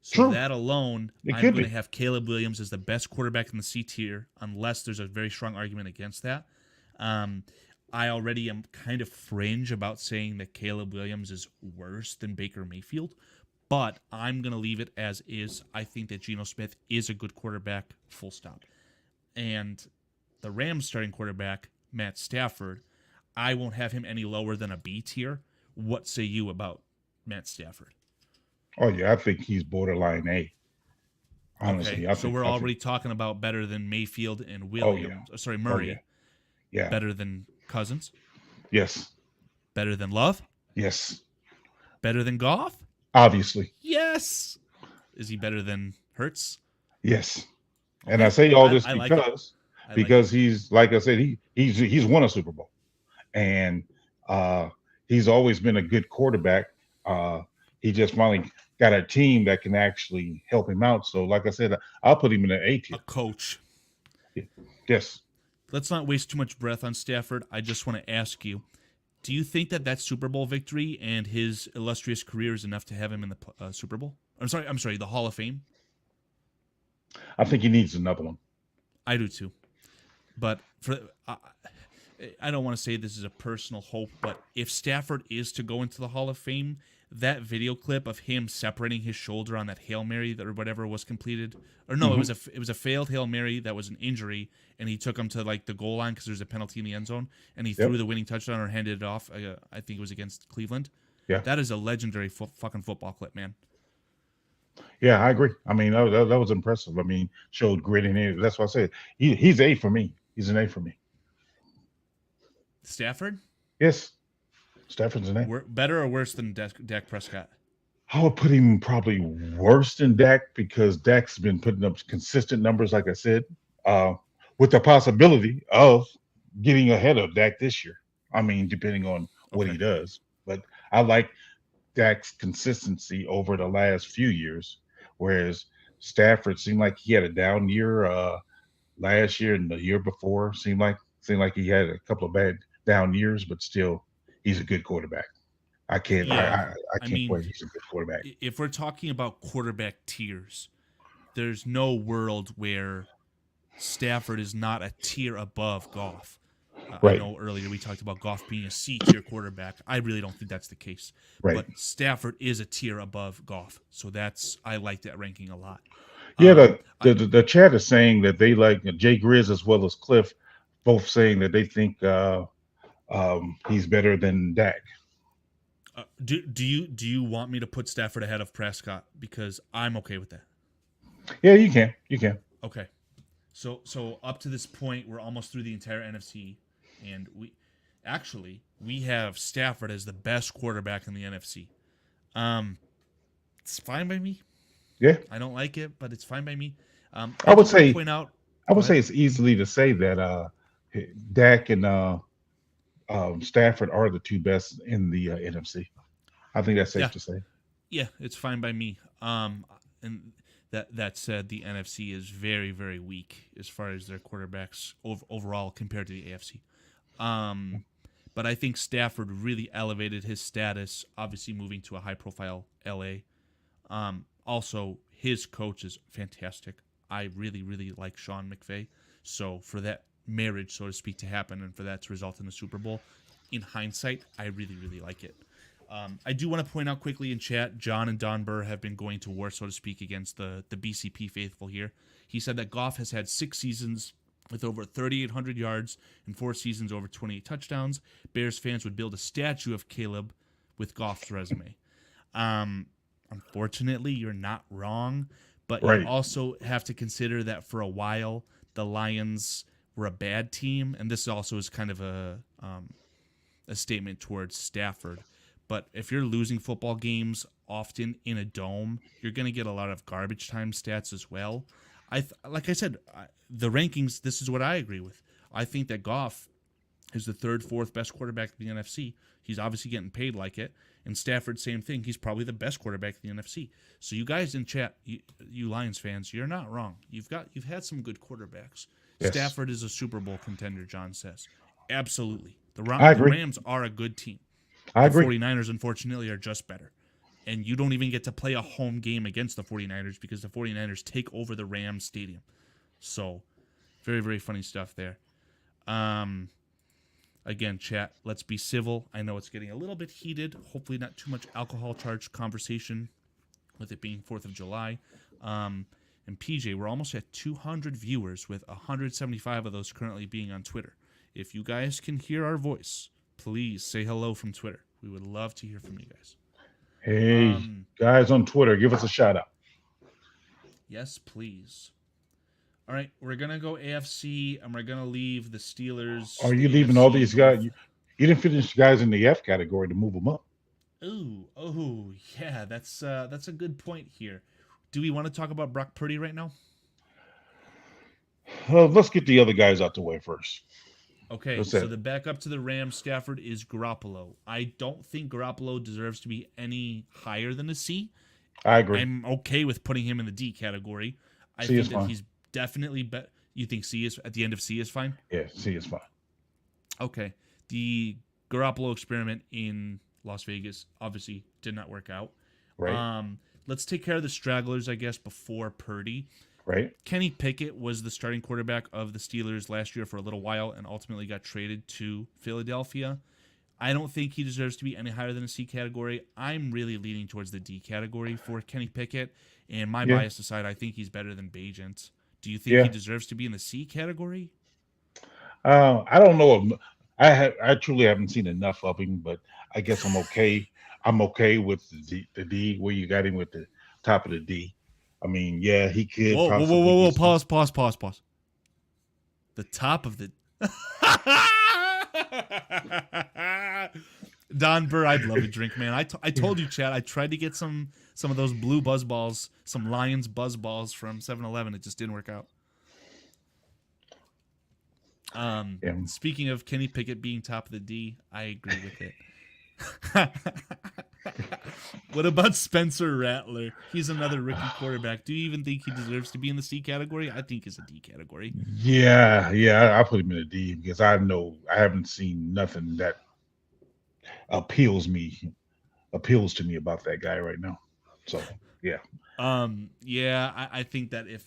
So True. that alone, I'm going to have Caleb Williams as the best quarterback in the C tier, unless there's a very strong argument against that. I already am kind of fringe about saying that Caleb Williams is worse than Baker Mayfield, but I'm going to leave it as is. I think that Geno Smith is a good quarterback, full stop. And the Rams starting quarterback, Matt Stafford, I won't have him any lower than a B tier. What say you about Matt Stafford? Oh, yeah, I think he's borderline A. Honestly, okay, so we're already talking about better than Mayfield and Williams. Oh, yeah. Murray. Oh, yeah. Better than Cousins. Yes. Better than Love. Yes. Better than Goff. Obviously. Yes. Is he better than Hurts? Yes. Okay. And I say all this because he's, like I said, he's won a Super Bowl, and he's always been a good quarterback. He just finally got a team that can actually help him out. So, like I said, I'll put him in an A tier. A coach. Yes. Let's not waste too much breath on Stafford. I just want to ask you, do you think that Super Bowl victory and his illustrious career is enough to have him in the Super Bowl? I'm sorry, the Hall of Fame? I think he needs another one. I do too. But I don't want to say this is a personal hope, but if Stafford is to go into the Hall of Fame, that video clip of him separating his shoulder on that Hail Mary or whatever was completed, or no, it was a failed Hail Mary that was an injury, and he took him to like the goal line because there's a penalty in the end zone, and he threw the winning touchdown or handed it off. I think it was against Cleveland. Yeah, that is a legendary fucking football clip, man. Yeah, I agree. I mean, that was impressive. I mean, showed grit in it. That's what I said. He's A for me. He's an A for me. Stafford? Yes. Stafford's an A. Better or worse than Dak Prescott? I would put him probably worse than Dak because Dak's been putting up consistent numbers, like I said, with the possibility of getting ahead of Dak this year. I mean, depending on what he does. But I like Dak's consistency over the last few years, whereas Stafford seemed like he had a down year last year and the year before. Seemed like he had a couple of bad down years, but still, he's a good quarterback. I can't wait. He's a good quarterback. If we're talking about quarterback tiers, there's no world where Stafford is not a tier above Goff. Right. I know earlier we talked about Goff being a C-tier quarterback. I really don't think that's the case. Right. But Stafford is a tier above Goff. So I like that ranking a lot. Yeah, the chat is saying that they like Jay Grizz as well as Cliff, both saying that they think he's better than Dak. Do you want me to put Stafford ahead of Prescott? Because I'm okay with that. Yeah, you can. You can. Okay. So up to this point, we're almost through the entire NFC, and we have Stafford as the best quarterback in the NFC. It's fine by me. Yeah. I don't like it, but it's fine by me. I would say it's easily to say that Dak and Stafford are the two best in the NFC. I think that's safe to say. Yeah, it's fine by me. And that said, the NFC is very, very weak as far as their quarterbacks overall compared to the AFC. But I think Stafford really elevated his status, obviously moving to a high-profile LA. Also, his coach is fantastic. I really, really like Sean McVay. So for that marriage, so to speak, to happen and for that to result in the Super Bowl. In hindsight, I really, really like it. I do want to point out quickly in chat, John and Don Burr have been going to war, so to speak, against the BCP faithful here. He said that Goff has had 6 seasons with over 3,800 yards and 4 seasons over 28 touchdowns. Bears fans would build a statue of Caleb with Goff's resume. Unfortunately, you're not wrong, but Right. you also have to consider that for a while, the Lions were a bad team, and this also is kind of a statement towards Stafford. But if you're losing football games often in a dome, you're going to get a lot of garbage time stats as well. Like I said, the rankings, this is what I agree with. I think that Goff is the 3rd, 4th best quarterback in the NFC. He's obviously getting paid like it. And Stafford, same thing. He's probably the best quarterback in the NFC. So you guys in chat, you Lions fans, you're not wrong. You've had some good quarterbacks. Yes. Stafford is a Super Bowl contender, John says. Absolutely. I agree. The Rams are a good team. I The agree. 49ers, unfortunately, are just better. And you don't even get to play a home game against the 49ers because the 49ers take over the Rams stadium. So, very, very funny stuff there. Again, chat, let's be civil. I know it's getting a little bit heated. Hopefully not too much alcohol charged conversation with it being 4th of July. And PJ, we're almost at 200 viewers with 175 of those currently being on Twitter. If you guys can hear our voice, please say hello from Twitter. We would love to hear from you guys. Hey, guys on Twitter, give us a shout out. Yes, please. All right, we're going to go AFC, and we're going to leave the Steelers. Are you the leaving all NFC these guys? North. You didn't finish guys in the F category to move them up. Oh, yeah, that's a good point here. Do we want to talk about Brock Purdy right now? Let's get the other guys out the way first. Okay, What's so that? the backup to the Rams, Stafford, is Garoppolo. I don't think Garoppolo deserves to be any higher than a C. I agree. I'm okay with putting him in the D category. I C think is that fine. he's definitely better. You think C is at the end of C is fine? Yeah, C is fine. Okay. The Garoppolo experiment in Las Vegas obviously did not work out. Right. Let's take care of the stragglers, I guess, before Purdy. Right. Kenny Pickett was the starting quarterback of the Steelers last year for a little while and ultimately got traded to Philadelphia. I don't think he deserves to be any higher than a C category. I'm really leaning towards the D category for Kenny Pickett. And my bias aside, I think he's better than Bagent. Do you think he deserves to be in the C category? I don't know. I truly haven't seen enough of him, but I guess I'm okay. I'm okay with the D where you got him with the top of the D. I mean, yeah, he could. Whoa! Pause. The top of the. Don Burr, I'd love to drink, man. I told you, Chad. I tried to get some of those blue buzz balls, some Lions buzz balls from 7-Eleven. It just didn't work out. Speaking of Kenny Pickett being top of the D, I agree with it. What about Spencer Rattler? He's another rookie quarterback. Do you even think he deserves to be in the C category? I think he's a D category. Yeah, I put him in a D because I know I haven't seen nothing that appeals to me about that guy right now. So yeah. I think that if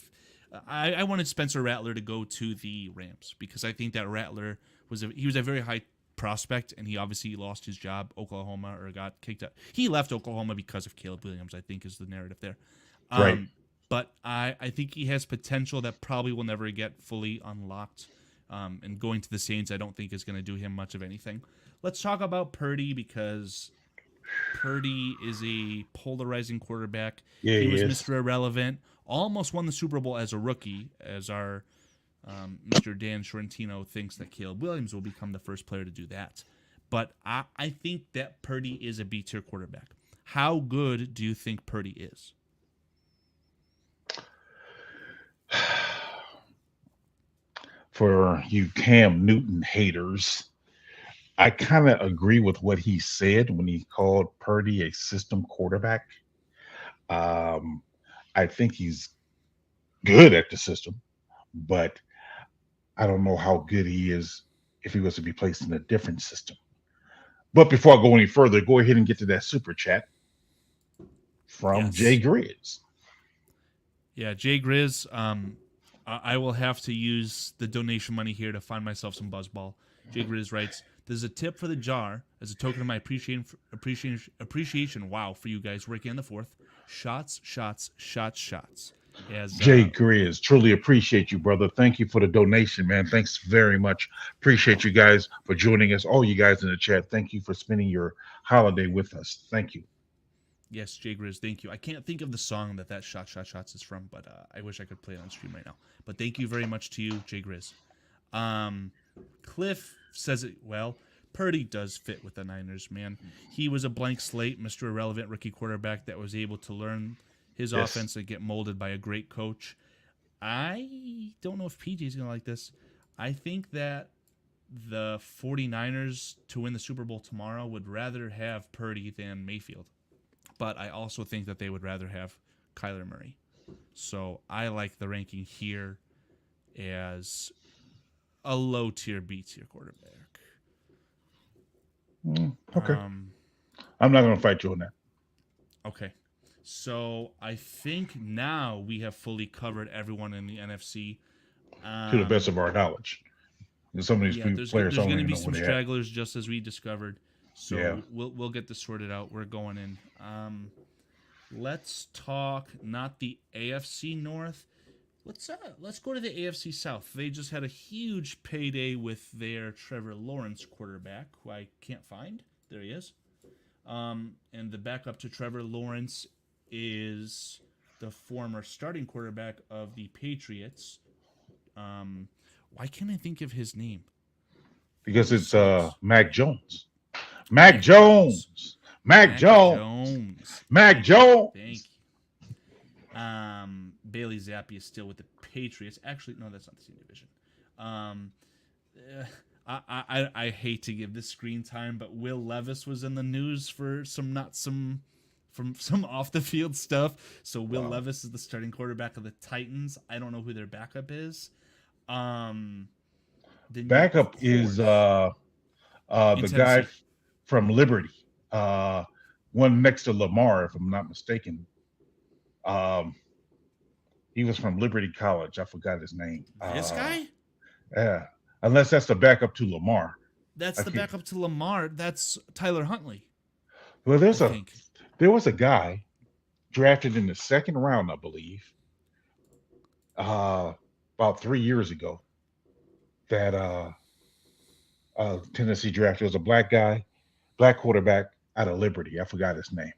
I wanted Spencer Rattler to go to the Rams because I think that Rattler was a very high prospect, and he obviously lost his job Oklahoma or got kicked out. He left Oklahoma because of Caleb Williams, I think is the narrative there. Right. But I think he has potential that probably will never get fully unlocked. And going to the Saints, I don't think is going to do him much of anything. Let's talk about Purdy because Purdy is a polarizing quarterback. Yeah, he was is. Mr. Irrelevant. Almost won the Super Bowl as a rookie, as our Mr. Dan Sorrentino thinks that Caleb Williams will become the first player to do that. But I think that Purdy is a B-tier quarterback. How good do you think Purdy is? For you Cam Newton haters, I kind of agree with what he said when he called Purdy a system quarterback. I think he's good at the system, but I don't know how good he is if he was to be placed in a different system. But before I go any further, go ahead and get to that super chat from Yes. Jay Grizz. Yeah, Jay Grizz. I will have to use the donation money here to find myself some buzzball. Jay Grizz writes, "There's a tip for the jar as a token of my appreciation. Wow, for you guys working on the fourth. Shots, shots, shots, shots." As Jay Grizz, truly appreciate you, brother. Thank you for the donation, man. Thanks very much. Appreciate you guys for joining us. All you guys in the chat, thank you for spending your holiday with us. Thank you. Yes, Jay Grizz, thank you. I can't think of the song that shots is from, but I wish I could play it on stream right now. But thank you very much to you, Jay Grizz. Cliff says it well. Purdy does fit with the Niners, man. He was a blank slate, Mr. Irrelevant rookie quarterback that was able to learn his offense and get molded by a great coach. I don't know if PJ is going to like this. I think that the 49ers to win the Super Bowl tomorrow would rather have Purdy than Mayfield. But I also think that they would rather have Kyler Murray. So I like the ranking here as a low-tier, B-tier quarterback. Okay. I'm not going to fight you on that. Okay. So I think now we have fully covered everyone in the NFC. To the best of our knowledge. And some of these there's players going to don't be know some where they at. stragglers, just as we discovered. So we'll get this sorted out. We're going in. Let's talk not the AFC North. Let's go to the AFC South. They just had a huge payday with their Trevor Lawrence quarterback, who I can't find. There he is. And the backup to Trevor Lawrence is the former starting quarterback of the Patriots. Why can't I think of his name? Because it's Mac Jones. Mac Jones. Mac Jones. Mac Jones. Thank you. Bailey Zappi is still with the Patriots. Actually, no, that's not the same division. I hate to give this screen time, but Will Levis was in the news for some off the field stuff. So Will Levis is the starting quarterback of the Titans. I don't know who their backup is. Backup is the guy from Liberty. One next to Lamar, if I'm not mistaken. He was from Liberty College. I forgot his name. This guy? Yeah. Unless that's the backup to Lamar. That's the backup to Lamar. That's Tyler Huntley. Well, there was a guy drafted in the second round, I believe, about 3 years ago, that Tennessee drafted. It was a black guy, black quarterback out of Liberty. I forgot his name.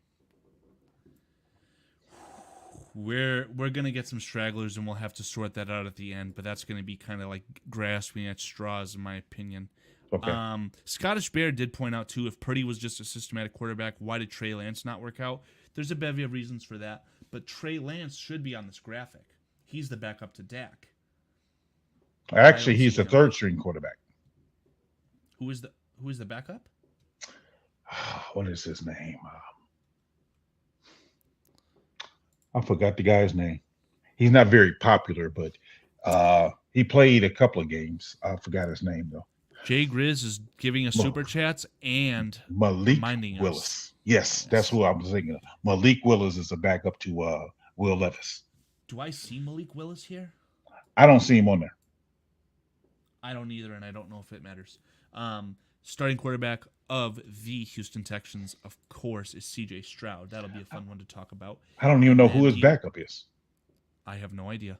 We're gonna get some stragglers, and we'll have to sort that out at the end. But that's gonna be kind of like grasping at straws, in my opinion. Okay. Scottish Bear did point out too, if Purdy was just a systematic quarterback, why did Trey Lance not work out? There's a bevy of reasons for that, but Trey Lance should be on this graphic. He's the backup to Dak. Actually, he's the third string quarterback. Who is the backup? What is his name? I forgot the guy's name. He's not very popular, but he played a couple of games. I forgot his name though. Jay Grizz is giving us super chats and Malik reminding Willis. us. Yes, that's who I was thinking of. Malik Willis is a backup to Will Levis. Do I see Malik Willis here? I don't see him on there. I don't either, and I don't know if it matters. Starting quarterback of the Houston Texans, of course, is C.J. Stroud. That'll be a fun one to talk about. I don't even know who his backup is. I have no idea.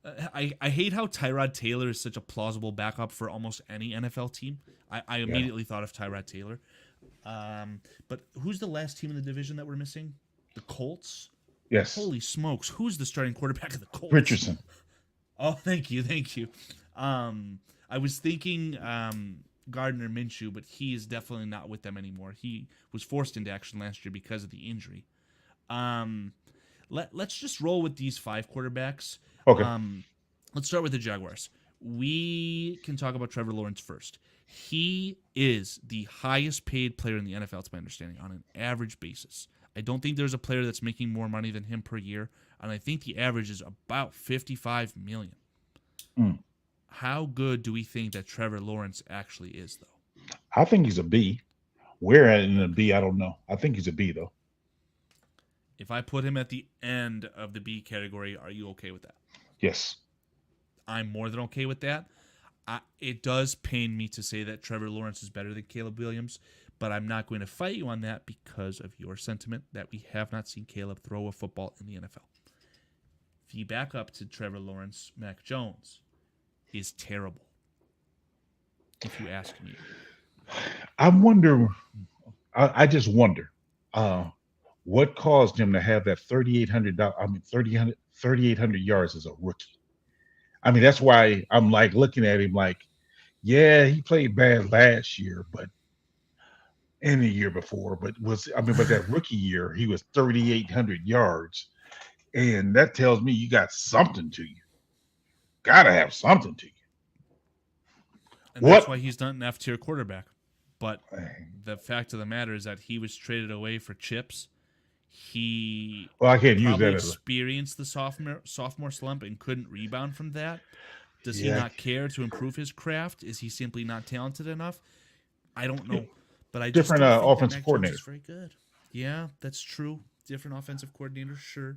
I hate how Tyrod Taylor is such a plausible backup for almost any NFL team. I immediately thought of Tyrod Taylor. But who's the last team in the division that we're missing? The Colts? Yes. Holy smokes. Who's the starting quarterback of the Colts? Richardson. Oh, thank you. I was thinking Gardner Minshew, but he is definitely not with them anymore. He was forced into action last year because of the injury. Let's just roll with these five quarterbacks. Okay. Let's start with the Jaguars. We can talk about Trevor Lawrence first. He is the highest paid player in the NFL, to my understanding, on an average basis. I don't think there's a player that's making more money than him per year, and I think the average is about $55 million. How good do we think that Trevor Lawrence actually is, though? I think he's a B. Where in a B, I don't know. I think he's a B, though. If I put him at the end of the B category, are you okay with that? Yes. I'm more than okay with that. It does pain me to say that Trevor Lawrence is better than Caleb Williams, but I'm not going to fight you on that because of your sentiment that we have not seen Caleb throw a football in the NFL. If you back up to Trevor Lawrence, Mac Jones is terrible, if you ask me. I wonder. I just wonder what caused him to have that 3,800. I mean, 3,800 yards as a rookie. I mean, that's why I'm like looking at him like, yeah, he played bad last year, but and the year before, but that rookie year he was 3,800 yards, and that tells me you got something to you. Gotta have something to you. And that's What? why he's not an F-tier quarterback. But the fact of the matter is that he was traded away for chips. He Well, I can't use probably that as a experienced the sophomore slump and couldn't rebound from that. Does he yeah. not care to improve his craft? Is he simply not talented enough? I don't know. But I just Different don't think offensive that Mac coordinator. Jones is very good. Yeah, that's true. Different offensive coordinator, sure.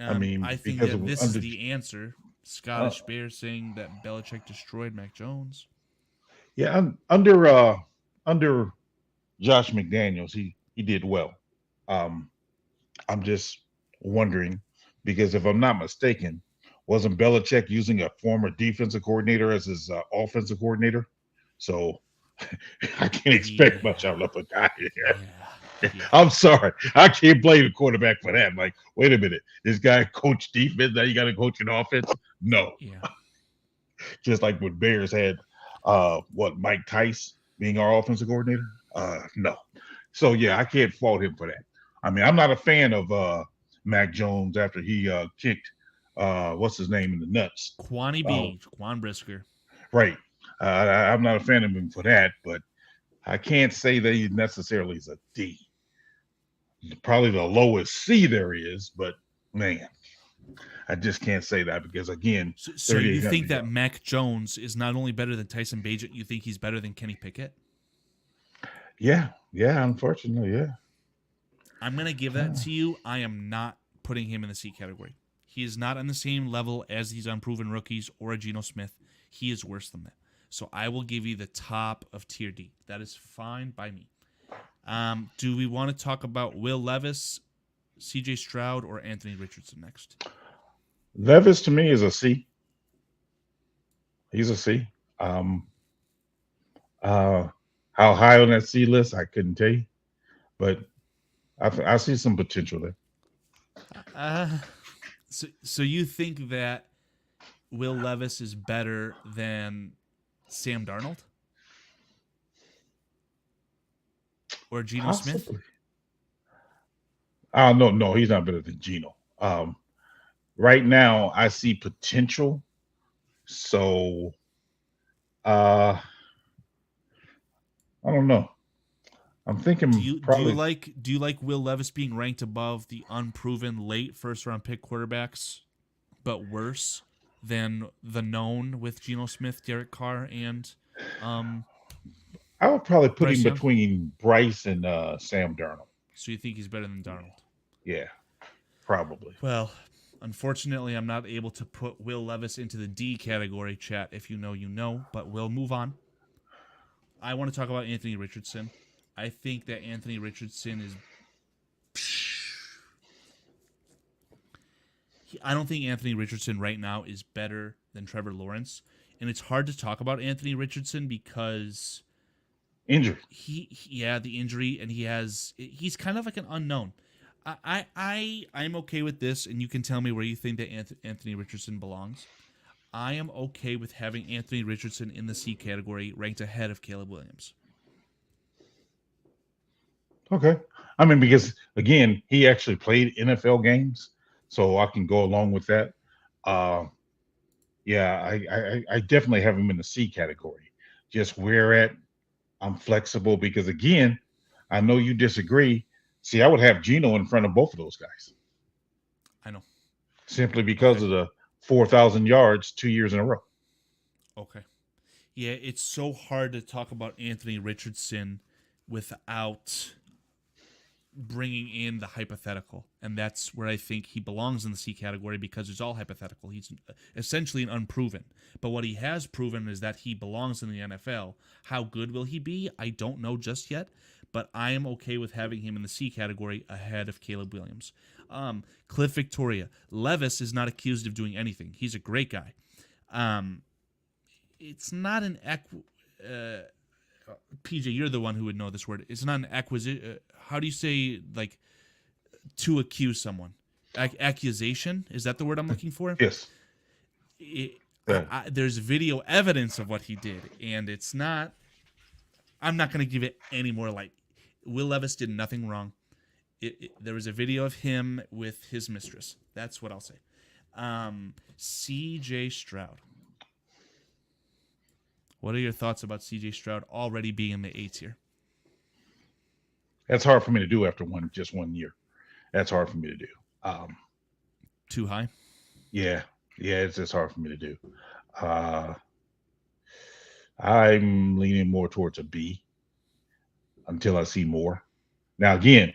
I mean, I think because that of this under is the answer. Scottish Bear saying that Belichick destroyed Mac Jones. under Josh McDaniels, he did well. Um, I'm just wondering because if I'm not mistaken, wasn't Belichick using a former defensive coordinator as his offensive coordinator? So I can't expect much out of a guy here. Yeah. I'm sorry. I can't blame the quarterback for that. Like, wait a minute. This guy coached defense. Now you got to coach an offense? No. Yeah. Just like when Bears had Mike Tice being our offensive coordinator? No. So yeah, I can't fault him for that. I mean, I'm not a fan of Mac Jones after he kicked what's his name in the nuts. Quan Brisker. Right. I'm not a fan of him for that, but I can't say that he necessarily is a D. Probably the lowest C there is, but man, I just can't say that because again, So you think that Mac Jones is not only better than Tyson Bagent, you think he's better than Kenny Pickett? Yeah, unfortunately, yeah. I'm gonna give that to you. I am not putting him in the C category. He is not on the same level as these unproven rookies or a Geno Smith. He is worse than that. So I will give you the top of tier D. That is fine by me. Do we want to talk about Will Levis, CJ Stroud, or Anthony Richardson next? Levis to me is a C. He's a C. How high on that C list, I couldn't tell you, but I see some potential there. So you think that Will Levis is better than Sam Darnold? Or Geno Smith? No, he's not better than Geno. Right now, I see potential. So, I don't know. I'm thinking do you like Will Levis being ranked above the unproven late first round pick quarterbacks, but worse than the known with Geno Smith, Derek Carr, and I would probably put Bryce him Young? between Bryce and Sam Darnold. So you think he's better than Darnold? Yeah, probably. Well, unfortunately, I'm not able to put Will Levis into the D category, chat. If you know, you know. But we'll move on. I want to talk about Anthony Richardson. I think that Anthony Richardson is... I don't think Anthony Richardson right now is better than Trevor Lawrence. And it's hard to talk about Anthony Richardson because... Injury. The injury, and he's kind of like an unknown. I'm okay with this, and you can tell me where you think that Anthony Richardson belongs. I am okay with having Anthony Richardson in the C category, ranked ahead of Caleb Williams. Okay. I mean, because again, he actually played NFL games, so I can go along with that. I definitely have him in the C category. Just where at I'm flexible because again, I know you disagree. See, I would have Geno in front of both of those guys. I know. Simply because of the 4,000 yards 2 years in a row. Okay. Yeah, it's so hard to talk about Anthony Richardson without bringing in the hypothetical, and that's where I think he belongs in the C category because it's all hypothetical. He's essentially an unproven, but what he has proven is that he belongs in the NFL. How good will he be? I don't know just yet, but I am okay with having him in the C category ahead of Caleb Williams. Cliff Victoria. Levis is not accused of doing anything. He's a great guy. It's not an PJ, you're the one who would know this word. It's not an acquisition. How do you say, like, to accuse someone? Accusation? Is that the word I'm looking for? Yes. There's video evidence of what he did, and it's not. I'm not going to give it any more light. Will Levis did nothing wrong. There was a video of him with his mistress. That's what I'll say. C.J. Stroud. What are your thoughts about C.J. Stroud already being in the A tier? That's hard for me to do after just 1 year. That's hard for me to do. Too high? Yeah, it's just hard for me to do. I'm leaning more towards a B until I see more. Now, again,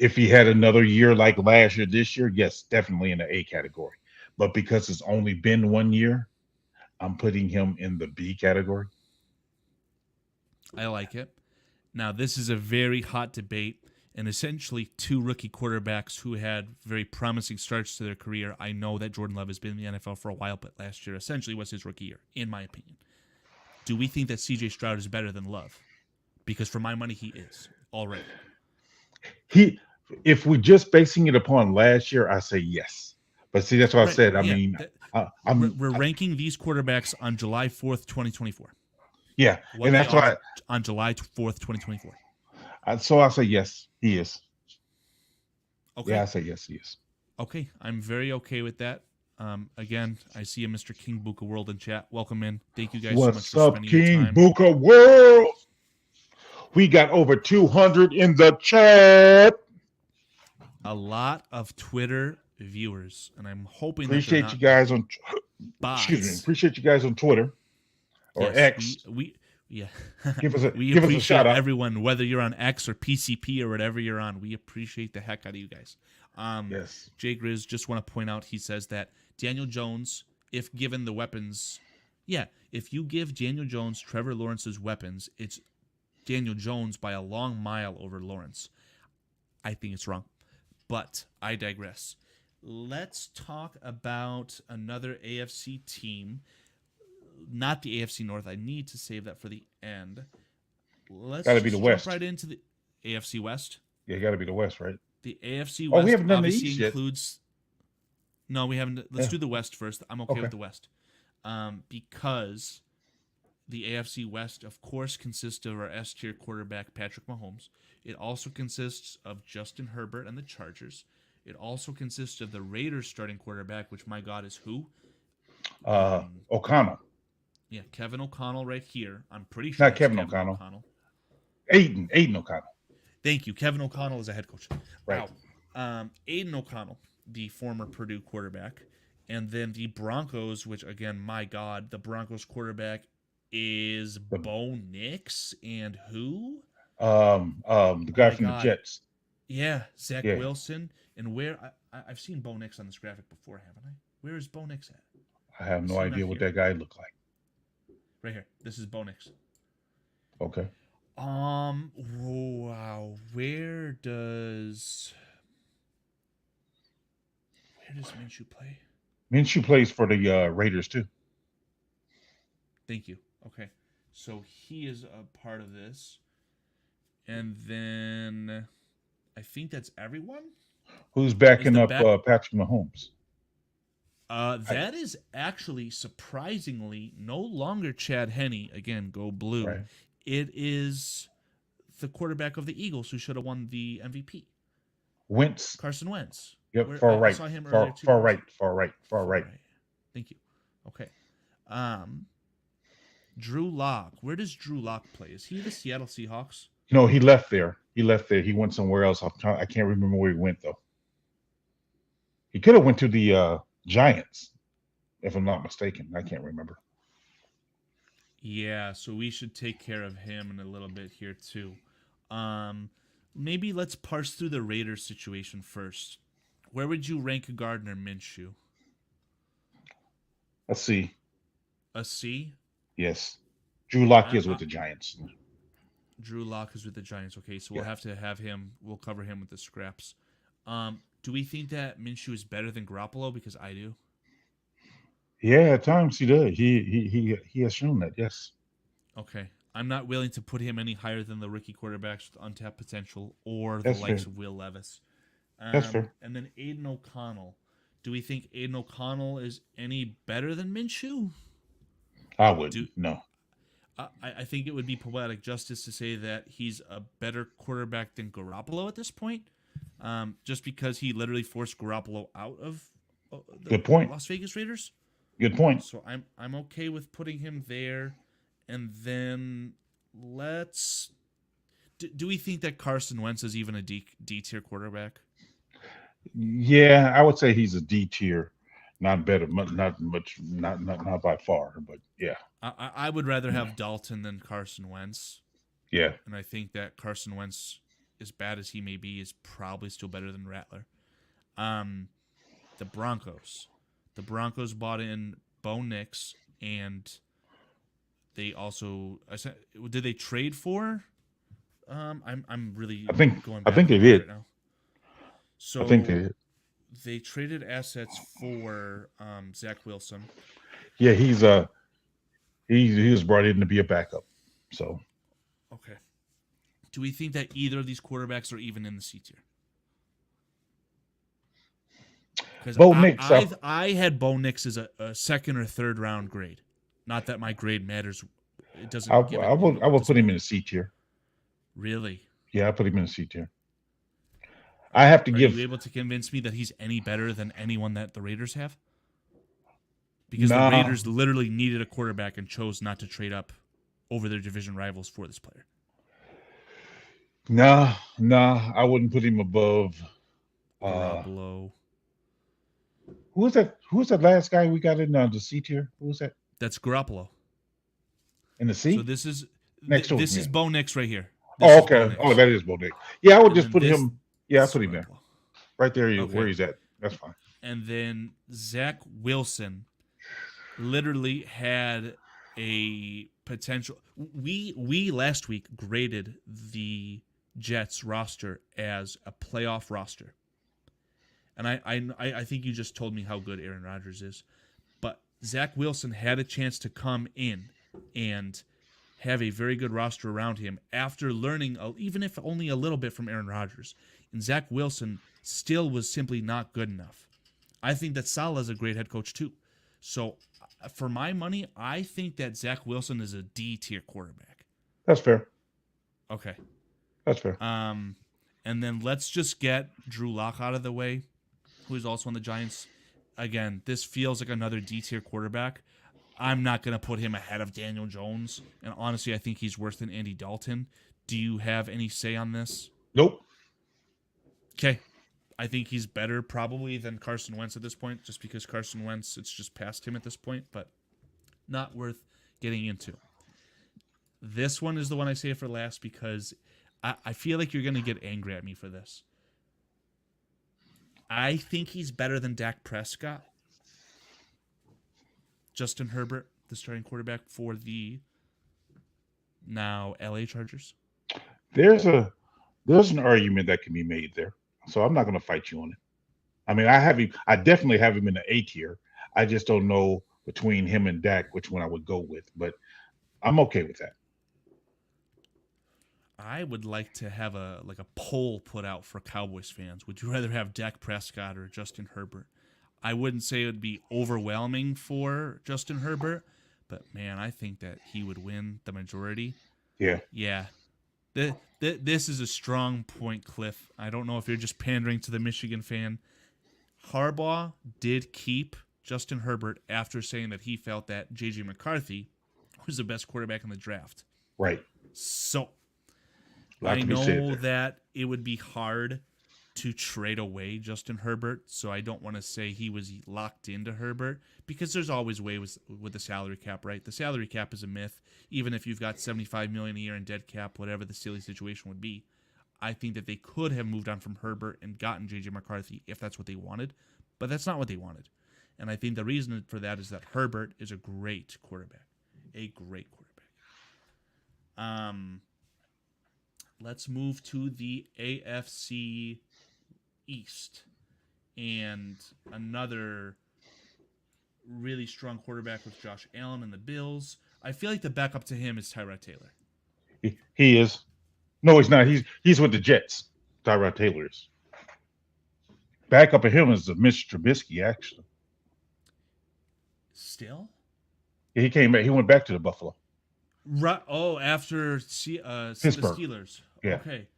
if he had another year like last year, this year, yes, definitely in the A category. But because it's only been 1 year, I'm putting him in the B category. I like it. Now, this is a very hot debate, and essentially two rookie quarterbacks who had very promising starts to their career. I know that Jordan Love has been in the NFL for a while, but last year essentially was his rookie year, in my opinion. Do we think that C.J. Stroud is better than Love? Because for my money, he is already. If we're just basing it upon last year, I say yes. But see, that's what I said. We're ranking these quarterbacks on July 4th, 2024. Yeah, and that's why on July 4th, 2024. So I say yes, he is. Okay. Yeah, I say yes, he is. Okay, I'm very okay with that. Again, I see a Mr. King Buka World in chat. Welcome in. Thank you guys so much for spending your time. What's up, King Buka World? We got over 200 in the chat. A lot of Twitter viewers, and I'm hoping appreciate you guys on appreciate you guys on Twitter or X. Yeah. Give us appreciate a shout out. Everyone, whether you're on X or PCP or whatever you're on, we appreciate the heck out of you guys. Yes. Jay Grizz, just want to point out, he says that Daniel Jones, if given the weapons, if you give Daniel Jones Trevor Lawrence's weapons, it's Daniel Jones by a long mile over Lawrence. I think it's wrong, but I digress. Let's talk about another AFC team. Not the AFC North. I need to save that for the end. Let's gotta be the West. Jump right into the AFC West. Yeah, got to be the West, right? The AFC West. We haven't done the obviously East yet. includes. No, we haven't. Let's do the West first. I'm okay with the West, because the AFC West, of course, consists of our S tier quarterback Patrick Mahomes. It also consists of Justin Herbert and the Chargers. It also consists of the Raiders starting quarterback, which, my God, is who? O'Connell. Yeah, Kevin O'Connell right here. I'm pretty sure Not Kevin O'Connell. Aiden O'Connell. Thank you. Kevin O'Connell is a head coach. Right. Wow. Aiden O'Connell, the former Purdue quarterback. And then the Broncos, which, again, my God, the Broncos quarterback is Bo Nix and who? The guy from the Jets. Yeah, Zach Wilson. And where I've seen Bo Nix on this graphic before, haven't I? Where is Bo Nix at? I have no idea what that guy looked like. Right here. This is Bo Nix. Okay. Wow. Where does Minshew play? Minshew plays for the Raiders too. Thank you. Okay. So he is a part of this. And then I think that's everyone. Who's backing up Patrick Mahomes? That is actually surprisingly no longer Chad Henne. Again, go blue. Right. It is the quarterback of the Eagles who should have won the MVP. Wentz. Carson Wentz. Yep, far right. Saw him far right. Thank you. Okay. Drew Lock. Where does Drew Lock play? Is he the Seattle Seahawks? No, he left there. He went somewhere else. I can't remember where he went though. He could have went to the Giants, if I'm not mistaken. I can't remember. Yeah, so we should take care of him in a little bit here too. Maybe let's parse through the Raiders situation first. Where would you rank Gardner Minshew? Let's see. A C? Yes. Drew Lock I, is I, with the Giants. Drew Lock is with the Giants. Okay, so we'll Yeah. have to have him. We'll cover him with the scraps. Do we think that Minshew is better than Garoppolo? Because I do. Yeah, at times he does. He has shown that. Yes. Okay. I'm not willing to put him any higher than the rookie quarterbacks with untapped potential or the That's likes fair. of Will Levis. That's fair. And then Aiden O'Connell. Do we think Aiden O'Connell is any better than Minshew? I would. Do No. I think it would be poetic justice to say that he's a better quarterback than Garoppolo at this point, just because he literally forced Garoppolo out of the Good point. Las Vegas Raiders. Good point. So I'm okay with putting him there, and then let's. Do we think that Carson Wentz is even a D tier quarterback? Yeah, I would say he's a D tier. Not better, not much, not by far, but yeah, I would rather have Dalton than Carson Wentz, yeah. and I think that Carson Wentz, as bad as he may be, is probably still better than Rattler. The Broncos. The Broncos bought in Bo Nix, and they also did they trade for? I'm really I think going I back think they and forth did. right now. So I think they did. they traded assets for Zach Wilson. Yeah, he was brought in to be a backup. So Okay. Do we think that either of these quarterbacks are even in the C tier? Because Bo Nix, I had Bo Nix as a second or third round grade. Not that my grade matters. It doesn't. I will put him in a C tier. Really? Yeah, I put him in a C tier. I have to Are give. you able to convince me that he's any better than anyone that the Raiders have? Because Nah. the Raiders literally needed a quarterback and chose not to trade up over their division rivals for this player. Nah, I wouldn't put him above. Garoppolo. Who was that? Who was that last guy we got in the C tier? Who was that That's Garoppolo. in the C? So this is Next to this him, is yeah. Bo Nix right here. This Oh, is Bo okay. Nix. Oh, that is Bo Nix. Yeah, I would And just then put this- him. Yeah, I this put is him there, Garoppolo. right there. Okay. Where he's at. That's fine. And then Zach Wilson literally had a potential. We last week graded the Jets roster as a playoff roster, and I think you just told me how good Aaron Rodgers is, but Zach Wilson had a chance to come in and have a very good roster around him after learning, even if only a little bit, from Aaron Rodgers, and Zach Wilson still was simply not good enough. I think that Saleh is a great head coach too. So, for my money, I think that Zach Wilson is a D tier quarterback. That's fair. Okay. That's fair. And then let's just get Drew Lock out of the way, who is also on the Giants. Again, this feels like another D tier quarterback. I'm not going to put him ahead of Daniel Jones, and honestly, I think he's worse than Andy Dalton. Do you have any say on this? Nope. Okay. I think he's better probably than Carson Wentz at this point, just because Carson Wentz, it's just past him at this point, but not worth getting into. This one is the one I say for last because I feel like you're going to get angry at me for this. I think he's better than Dak Prescott. Justin Herbert, the starting quarterback for the now LA Chargers. There's an argument that can be made there. So I'm not going to fight you on it. I mean, I definitely have him in the A tier. I just don't know between him and Dak which one I would go with, but I'm okay with that. I would like to have a poll put out for Cowboys fans. Would you rather have Dak Prescott or Justin Herbert? I wouldn't say it would be overwhelming for Justin Herbert, but man, I think that he would win the majority. Yeah. Yeah. This is a strong point, Cliff. I don't know if you're just pandering to the Michigan fan. Harbaugh did keep Justin Herbert after saying that he felt that J.J. McCarthy was the best quarterback in the draft. Right. So, Lot I to be said know there. that it would be hard to trade away Justin Herbert, so I don't want to say he was locked into Herbert because there's always ways with the salary cap, right? The salary cap is a myth. Even if you've got $75 million a year in dead cap, whatever the silly situation would be, I think that they could have moved on from Herbert and gotten J.J. McCarthy if that's what they wanted, but that's not what they wanted. And I think the reason for that is that Herbert is a great quarterback. A great quarterback. Let's move to the AFC East. And another really strong quarterback with Josh Allen and the Bills. I feel like the backup to him is Tyrod Taylor. He is. No, he's not. He's with the Jets. Tyrod Taylor is. Backup of him is Mr. Trubisky, actually. Still? He came back. He went back to the Buffalo. Right. Oh, after the Pittsburgh. Steelers. Yeah. Okay.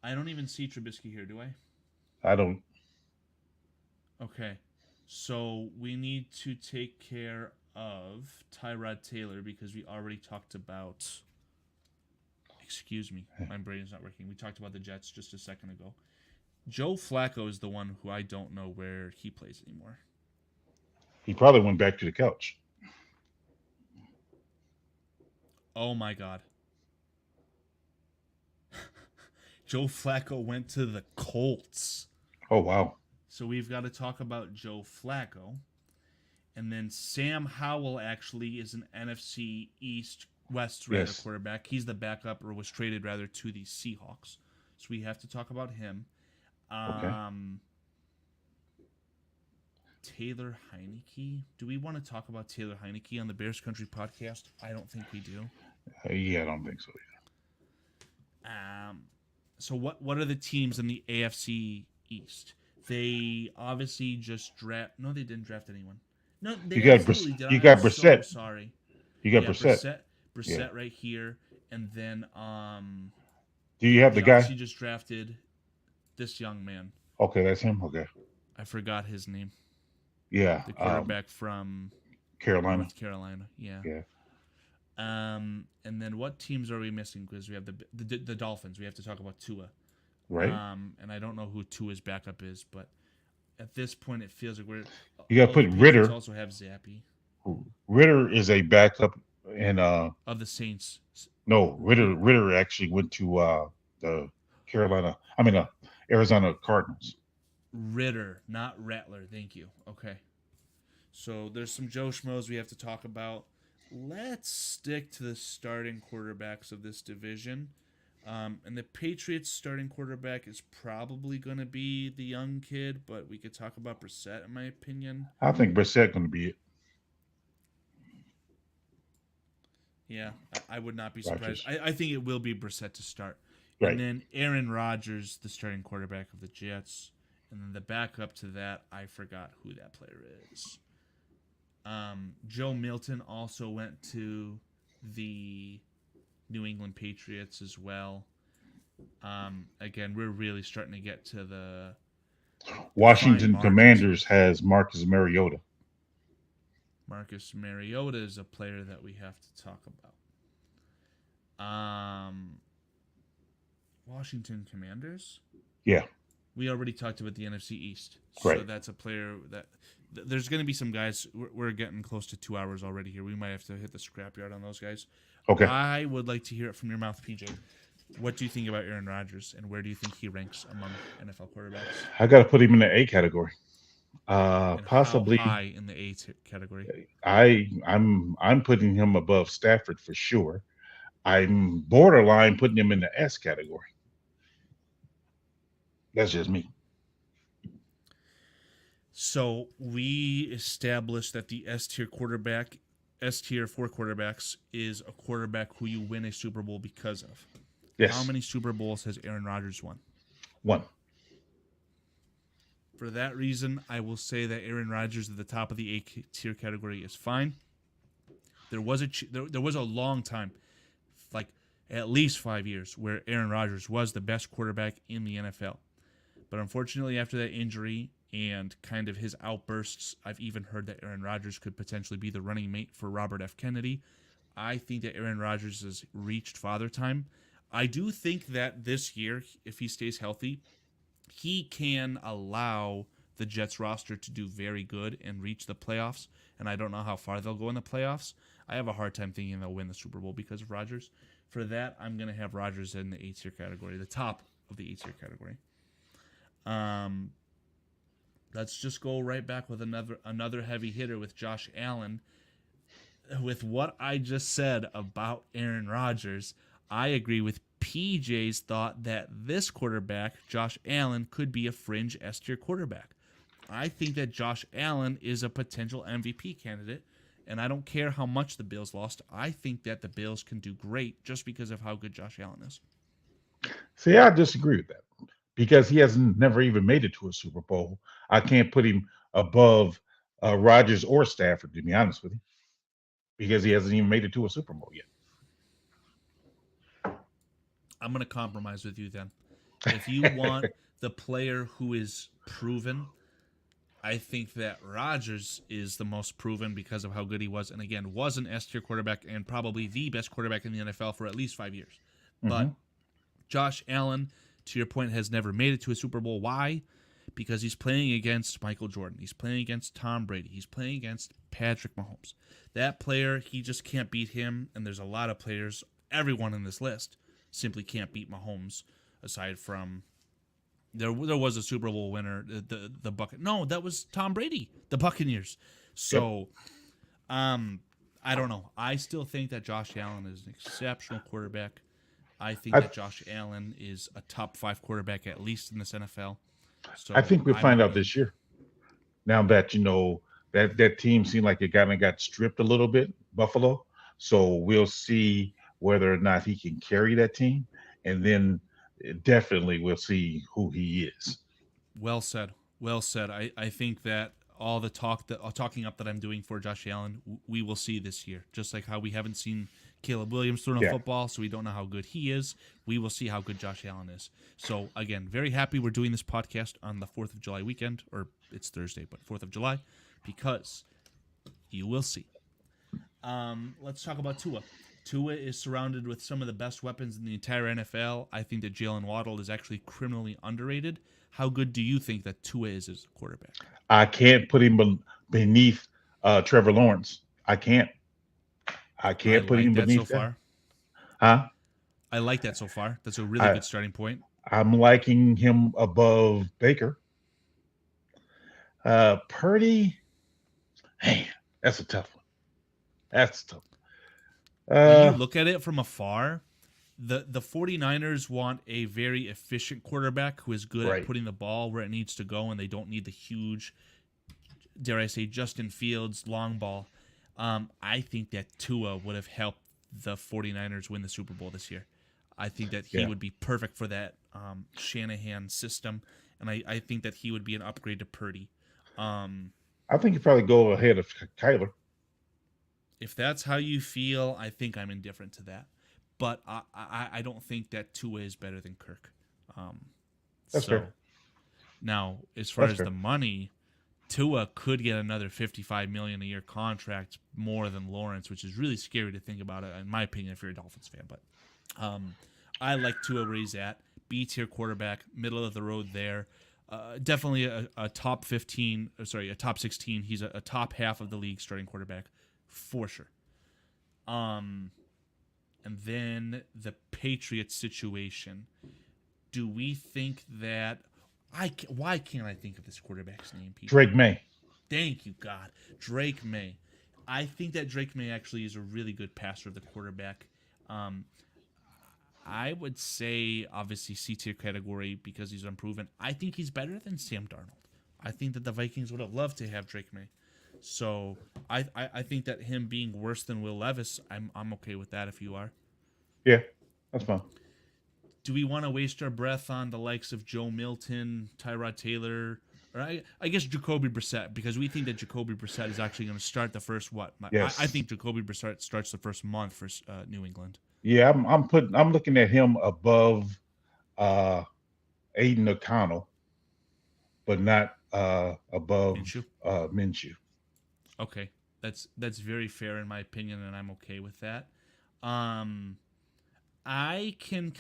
I don't even see Trubisky here, do I? I don't. Okay. So we need to take care of Tyrod Taylor because we already talked about. Excuse me. My brain is not working. We talked about the Jets just a second ago. Joe Flacco is the one who I don't know where he plays anymore. He probably went back to the couch. Oh my God. Joe Flacco went to the Colts. Oh, wow. So we've got to talk about Joe Flacco. And then Sam Howell actually is an NFC West quarterback. He's the backup, or was traded rather, to the Seahawks. So we have to talk about him. Okay. Taylor Heineke. Do we want to talk about Taylor Heineke on the Bears Country podcast? I don't think we do. Yeah, I don't think so. So what are the teams in the AFC East? They obviously just draft. No, they didn't draft anyone. No, they You got absolutely did. you I'm got so Brissett. sorry. You got Brissett. Brissett right here, and then Do you have the guy? He just drafted this young man. Okay, that's him. Okay. I forgot his name. Yeah. The quarterback from Carolina. North Carolina. Yeah. Yeah. And then what teams are we missing? Because we have the Dolphins. We have to talk about Tua. Right. And I don't know who Tua's backup is, but at this point, it feels like we're. You got to put Ritter. Also have Zappy. Ritter is a backup and of the Saints. No, Ritter actually went to the Arizona Cardinals. Ritter, not Rattler. Thank you. Okay. So there's some Joe Schmoes we have to talk about. Let's stick to the starting quarterbacks of this division. And the Patriots' starting quarterback is probably going to be the young kid, but we could talk about Brissett, in my opinion. I think Brissett going to be it. Yeah, I would not be surprised. I think it will be Brissett to start. Right. And then Aaron Rodgers, the starting quarterback of the Jets. And then the backup to that, I forgot who that player is. Joe Milton also went to the New England Patriots as well. Again, we're really starting to get to the Washington Commanders has Marcus Mariota. Marcus Mariota is a player that we have to talk about. Washington Commanders? Yeah. We already talked about the NFC East. Right. So that's a player that there's going to be some guys. We're getting close to 2 hours already here. We might have to hit the scrapyard on those guys. Okay. I would like to hear it from your mouth, PJ. What do you think about Aaron Rodgers, and where do you think he ranks among NFL quarterbacks? I got to put him in the A category. Possibly how high in the A category. I'm putting him above Stafford for sure. I'm borderline putting him in the S category. That's just me. So we established that the S tier for quarterbacks is a quarterback who you win a Super Bowl because of. Yes. How many Super Bowls has Aaron Rodgers won? 1. For that reason, I will say that Aaron Rodgers at the top of the A tier category is fine. There was a long time, like at least 5 years, where Aaron Rodgers was the best quarterback in the NFL. But unfortunately, after that injury and kind of his outbursts, I've even heard that Aaron Rodgers could potentially be the running mate for Robert F. Kennedy. I think that Aaron Rodgers has reached father time. I do think that this year, if he stays healthy, he can allow the Jets roster to do very good and reach the playoffs. And I don't know how far they'll go in the playoffs. I have a hard time thinking they'll win the Super Bowl because of Rodgers. For that, I'm going to have Rodgers in the A tier category, the top of the A tier category. Let's just go right back with another heavy hitter with Josh Allen. With what I just said about Aaron Rodgers, I agree with PJ's thought that this quarterback, Josh Allen, could be a fringe S tier quarterback. I think that Josh Allen is a potential MVP candidate, and I don't care how much the Bills lost. I think that the Bills can do great just because of how good Josh Allen is. See, I disagree with that because he hasn't never even made it to a Super Bowl. I can't put him above Rodgers or Stafford, to be honest with you, because he hasn't even made it to a Super Bowl yet. I'm going to compromise with you then. If you want the player who is proven, I think that Rodgers is the most proven because of how good he was. And again, was an S tier quarterback and probably the best quarterback in the NFL for at least 5 years. But Josh Allen, to your point, has never made it to a Super Bowl. Why? Because he's playing against Michael Jordan. He's playing against Tom Brady. He's playing against Patrick Mahomes. That player, he just can't beat him. And there's a lot of players, everyone in this list, simply can't beat Mahomes, aside from there was a Super Bowl winner, the Bucket. No, that was Tom Brady, the Buccaneers. So, I don't know. I still think that Josh Allen is an exceptional quarterback. I think that Josh Allen is a top 5 quarterback at least in this NFL. So I think we'll find out this year. Now that that team seemed like it kind of got stripped a little bit, Buffalo. So we'll see whether or not he can carry that team, and then definitely we'll see who he is. Well said. Well said. I think that all the talking up that I'm doing for Josh Allen, we will see this year. Just like how we haven't seen Caleb Williams throwing a football, so we don't know how good he is. We will see how good Josh Allen is. So, again, very happy we're doing this podcast on the 4th of July weekend, or it's Thursday, but 4th of July, because you will see. Let's talk about Tua. Tua is surrounded with some of the best weapons in the entire NFL. I think that Jalen Waddle is actually criminally underrated. How good do you think that Tua is as a quarterback? I can't put him beneath Trevor Lawrence. I can't put him beneath so far. Huh? I like that so far. That's a really good starting point. I'm liking him above Baker. Purdy, man, that's a tough one. That's tough. When you look at it from afar, the 49ers want a very efficient quarterback who is good at putting the ball where it needs to go, and they don't need the huge, dare I say, Justin Fields long ball. I think that Tua would have helped the 49ers win the Super Bowl this year. I think that he would be perfect for that Shanahan system, and I think that he would be an upgrade to Purdy. I think you probably go ahead of Kyler. If that's how you feel, I think I'm indifferent to that. But I don't think that Tua is better than Kirk. That's fair. Now, as far as the money, Tua could get another $55 million a year contract more than Lawrence, which is really scary to think about it, in my opinion, if you're a Dolphins fan. But I like Tua where he's at. B-tier quarterback, middle of the road there. Definitely a top 15, a top 16. He's a top half of the league starting quarterback for sure. And then the Patriots situation. Do we think that why can't I think of this quarterback's name, Pete? Drake May. Thank you, God. Drake May. I think that Drake May actually is a really good passer of the quarterback. I would say, obviously, C-tier category because he's unproven. I think he's better than Sam Darnold. I think that the Vikings would have loved to have Drake May. So I think that him being worse than Will Levis, I'm okay with that if you are. Yeah, that's fine. Do we want to waste our breath on the likes of Joe Milton, Tyrod Taylor, or I guess Jacoby Brissett, because we think that Jacoby Brissett is actually going to start the first Yes. I think Jacoby Brissett starts the first month for New England. Yeah, I'm looking at him above Aiden O'Connell, but not above Minshew. Okay, that's very fair in my opinion, and I'm okay with that. I can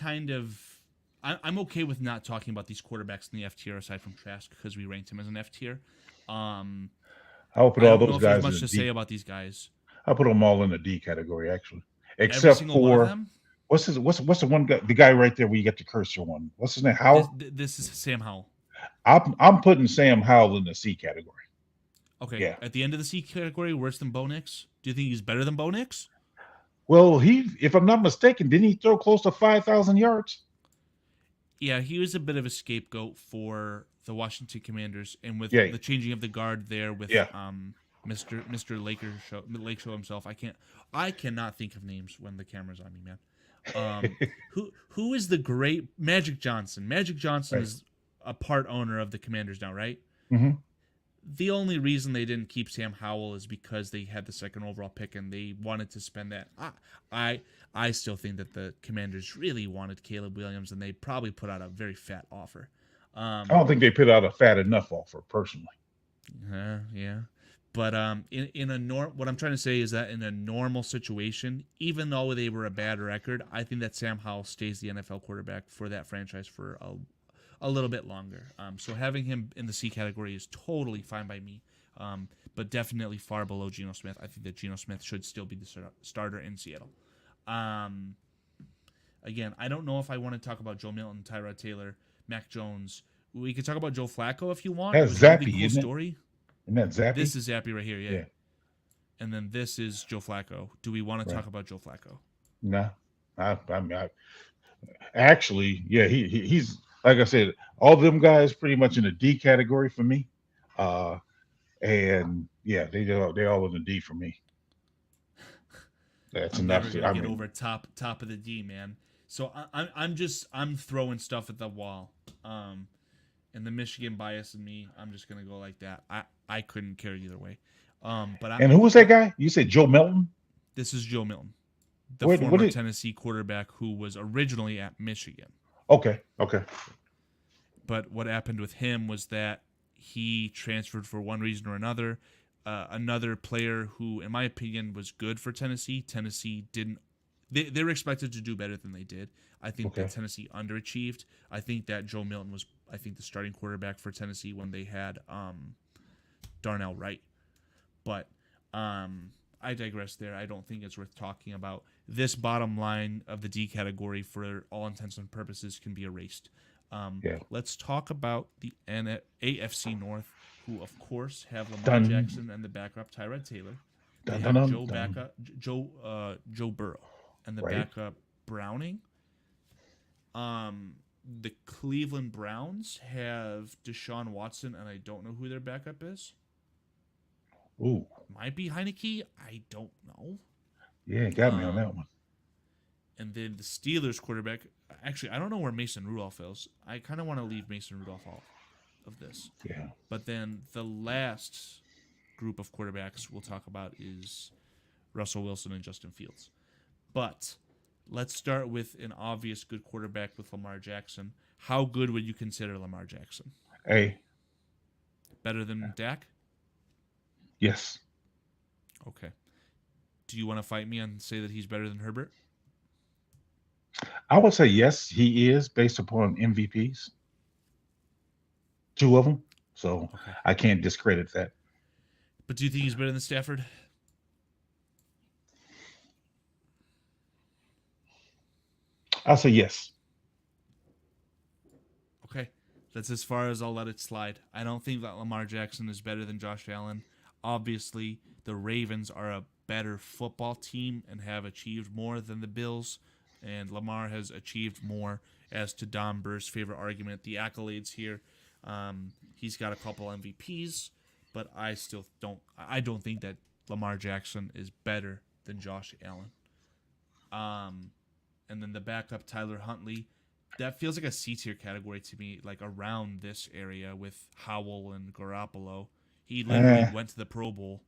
I'm okay with not talking about these quarterbacks in the F tier aside from Trask because we ranked him as an F tier. I'll put all those guys. Much to say about these guys. I'll put them all in the D category actually, Every except single one of for them? What's the one guy, the guy right there where you get the cursor one? What's his name? Howell. This is Sam Howell. I'm putting Sam Howell in the C category. Okay, Yeah. at the end of the C category, worse than Bo Nix? Do you think he's better than Bo Nix? Well, if I'm not mistaken, didn't he throw close to 5,000 yards? Yeah, he was a bit of a scapegoat for the Washington Commanders, and with Yeah. the changing of the guard there with Yeah. Mr. Lake Show himself. I cannot think of names when the camera's on me, man. Who is the great Magic Johnson? Magic Johnson Right. is a part owner of the Commanders now, right? Mm-hmm. The only reason they didn't keep Sam Howell is because they had the second overall pick and they wanted to spend that. I still think that the Commanders really wanted Caleb Williams and they probably put out a very fat offer. I don't think they put out a fat enough offer, personally. Yeah. But what I'm trying to say is that in a normal situation, even though they were a bad record, I think that Sam Howell stays the NFL quarterback for that franchise for a little bit longer. So having him in the C category is totally fine by me, but definitely far below Geno Smith. I think that Geno Smith should still be the starter in Seattle. Again, I don't know if I want to talk about Joe Milton, Tyrod Taylor, Mac Jones. We could talk about Joe Flacco if you want. That's It was a Zappy, really cool isn't it? story. Isn't that Zappy? This is Zappy right here, yeah. Yeah. And then this is Joe Flacco. Do we want to Right. talk about Joe Flacco? No. Actually, yeah, he's like I said, all them guys pretty much in the D category for me. And yeah, they all in the D for me. That's I'm enough. never gonna get over top of the D, man. So I'm throwing stuff at the wall. And the Michigan bias in me, I'm just gonna go like that. I couldn't care either way. And who was that guy? You said Joe Milton? This is Joe Milton, the What former did- Tennessee quarterback who was originally at Michigan. Okay. But what happened with him was that he transferred for one reason or another. Another player who, in my opinion, was good for Tennessee. Tennessee didn't. They were expected to do better than they did. I think that Tennessee underachieved. I think that Joe Milton was, the starting quarterback for Tennessee when they had Darnell Wright. But I digress there. I don't think it's worth talking about. This bottom line of the D category, for all intents and purposes, can be erased. Let's talk about the AFC North, who, of course, have Lamar Jackson and the backup Tyrod Taylor. They have Joe Burrow and the backup Browning. The Cleveland Browns have Deshaun Watson, and I don't know who their backup is. Ooh. Might be Heineke. I don't know. Yeah, got me on that one. And then the Steelers quarterback. Actually, I don't know where Mason Rudolph is. I kind of want to leave Mason Rudolph off of this. Yeah. But then the last group of quarterbacks we'll talk about is Russell Wilson and Justin Fields. But let's start with an obvious good quarterback with Lamar Jackson. How good would you consider Lamar Jackson? A. Better than Dak? Yes. Okay. Do you want to fight me and say that he's better than Herbert? I would say yes, he is based upon MVPs. 2 of them. So Okay. I can't discredit that. But do you think he's better than Stafford? I'll say yes. Okay. That's as far as I'll let it slide. I don't think that Lamar Jackson is better than Josh Allen. Obviously, the Ravens are a better football team and have achieved more than the Bills, and Lamar has achieved more, as to Don Burr's favorite argument. The accolades here, he's got a couple MVPs, but I don't think that Lamar Jackson is better than Josh Allen. And then the backup, Tyler Huntley, that feels like a C tier category to me, like around this area with Howell and Garoppolo. He literally went to the Pro Bowl.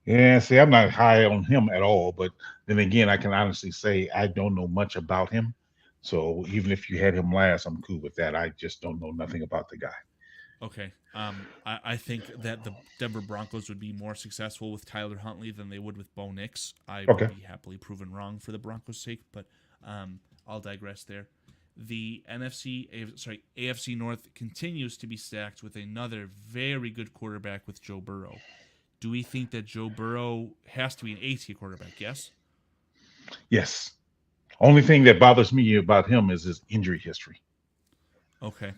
Yeah, see, I'm not high on him at all, but then again, I can honestly say I don't know much about him. So even if you had him last, I'm cool with that. I just don't know nothing about the guy. Okay. I think that the Denver Broncos would be more successful with Tyler Huntley than they would with Bo Nix. I would be happily proven wrong for the Broncos' sake, but I'll digress there. The AFC North continues to be stacked with another very good quarterback with Joe Burrow. Do we think that Joe Burrow has to be an A-tier quarterback? Yes? Yes, Only thing that bothers me about him is his injury history. Okay.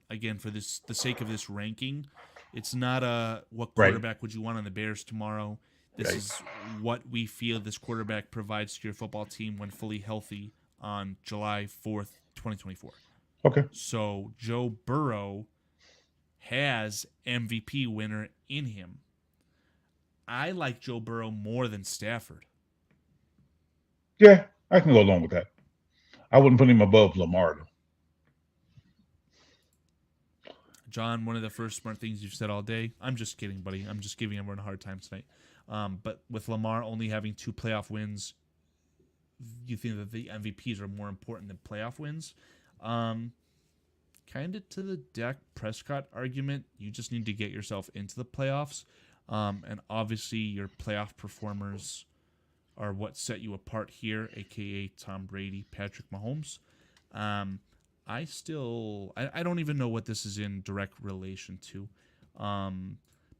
Again, for the sake of this ranking, it's not what Right. quarterback would you want on the Bears tomorrow. This Right. is what we feel this quarterback provides to your football team when fully healthy on July 4th, 2024. Okay. So Joe Burrow has MVP winner in him. I like Joe Burrow more than Stafford. Yeah, I can go along with that. I wouldn't put him above Lamar though. John, one of the first smart things you've said all day. I'm just kidding, buddy. I'm just giving everyone a hard time tonight. But with Lamar only having 2 playoff wins, you think that the MVPs are more important than playoff wins? Kind of to the Dak Prescott argument, you just need to get yourself into the playoffs. And obviously, your playoff performers are what set you apart here, aka Tom Brady, Patrick Mahomes. I don't even know what this is in direct relation to.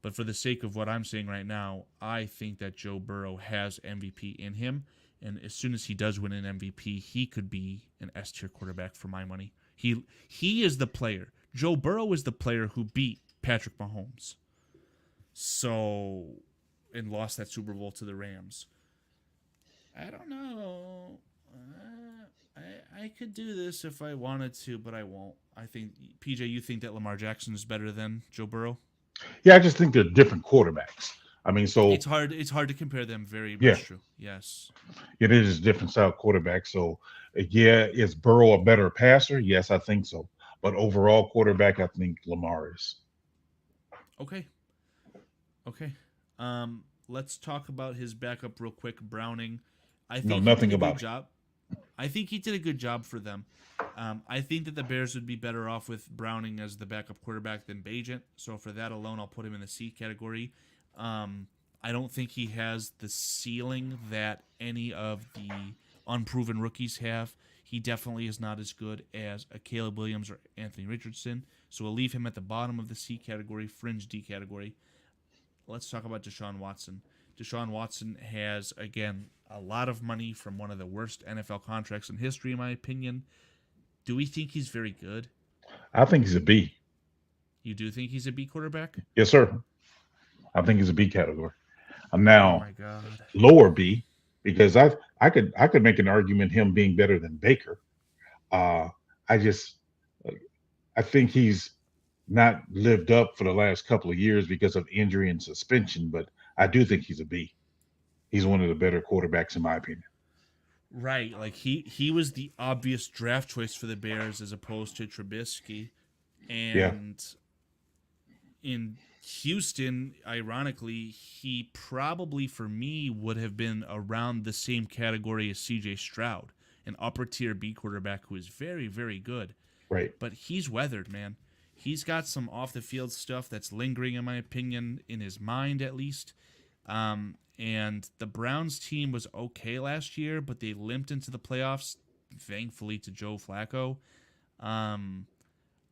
But for the sake of what I'm saying right now, I think that Joe Burrow has MVP in him. And as soon as he does win an MVP, he could be an S tier quarterback for my money. He is the player. Joe Burrow is the player who beat Patrick Mahomes. And lost that Super Bowl to the Rams. I don't know. I could do this if I wanted to, but I won't. I think, PJ, you think that Lamar Jackson is better than Joe Burrow? Yeah, I just think they're different quarterbacks. I mean, so It's hard to compare them. Very yeah, much true. Yes. it is different style quarterbacks. So yeah, is Burrow a better passer? Yes, I think so. But overall quarterback, I think Lamar is. Okay. Let's talk about his backup real quick, Browning. I Know think he nothing did a about good it. job. I think he did a good job for them. I think that the Bears would be better off with Browning as the backup quarterback than Bagent. So for that alone, I'll put him in the C category. I don't think he has the ceiling that any of the unproven rookies have. He definitely is not as good as a Caleb Williams or Anthony Richardson. So we'll leave him at the bottom of the C category, fringe D category. Let's talk about Deshaun Watson. Deshaun Watson has, again, a lot of money from one of the worst NFL contracts in history, in my opinion. Do we think he's very good? I think he's a B. You do think he's a B quarterback? Yes, sir. I think he's a B category. I'm Oh now my God. lower B because I could make an argument him being better than Baker. Uh, I just I think he's not lived up for the last couple of years because of injury and suspension, but I do think he's a B. He's one of the better quarterbacks in my opinion. Right, like he was the obvious draft choice for the Bears as opposed to Trubisky, Yeah, and in Houston, ironically, he probably for me would have been around the same category as C.J. Stroud, an upper tier B quarterback who is very, very good. right. But he's weathered, man. He's got some off the field stuff that's lingering, in my opinion, in his mind at least. And the Browns team was okay last year, but they limped into the playoffs, thankfully, to Joe Flacco.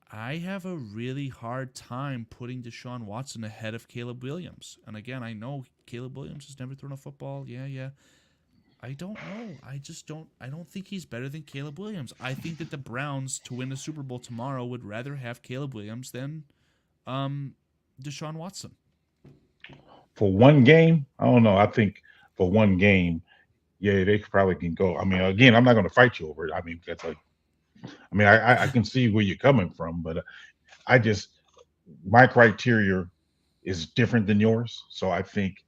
I have a really hard time putting Deshaun Watson ahead of Caleb Williams. And again, I know Caleb Williams has never thrown a football. Yeah. I don't know. I don't think he's better than Caleb Williams. I think that the Browns, to win the Super Bowl tomorrow, would rather have Caleb Williams than Deshaun Watson. For one game, I don't know. I think for one game, yeah, they probably can go. I mean, again, I'm not going to fight you over it. I mean, that's like, I mean, I can see where you're coming from, but I just my criteria is different than yours. So I think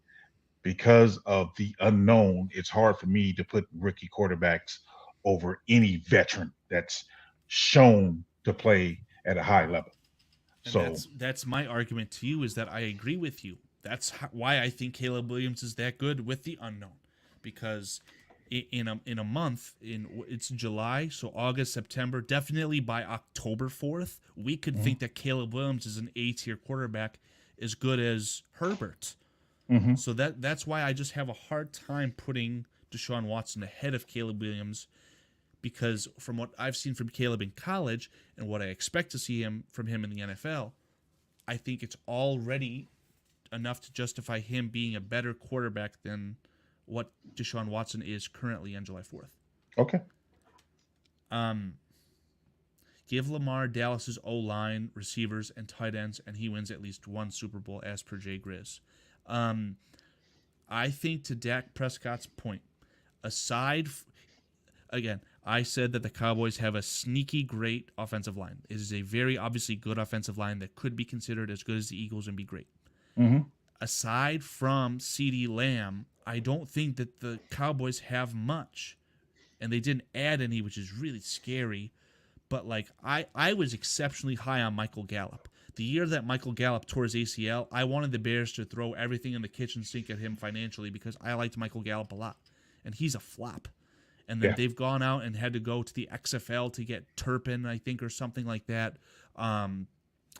because of the unknown, it's hard for me to put rookie quarterbacks over any veteran that's shown to play at a high level. And So that's my argument to you is that I agree with you. That's why I think Caleb Williams is that good with the unknown, because in a month, it's July, so August, September, definitely by October 4th, we could think that Caleb Williams is an A tier quarterback as good as Herbert. mhm. So that's why I just have a hard time putting Deshaun Watson ahead of Caleb Williams, because from what I've seen from Caleb in college and what I expect to see from him in the NFL, I think it's already enough to justify him being a better quarterback than what Deshaun Watson is currently on July 4th. Okay. Give Lamar Dallas's O-line, receivers, and tight ends, and he wins at least one Super Bowl, as per Jay Grizz. I think, to Dak Prescott's point, again, I said that the Cowboys have a sneaky great offensive line. It is a very obviously good offensive line that could be considered as good as the Eagles and be great. Mm-hmm. Aside From CeeDee Lamb, I don't think that the Cowboys have much. And they didn't add any, which is really scary. But I was exceptionally high on Michael Gallup. The year that Michael Gallup tore his ACL, I wanted the Bears to throw everything in the kitchen sink at him financially because I liked Michael Gallup a lot. And he's a flop. And then they've gone out and had to go to the XFL to get Turpin, I think, or something like that. And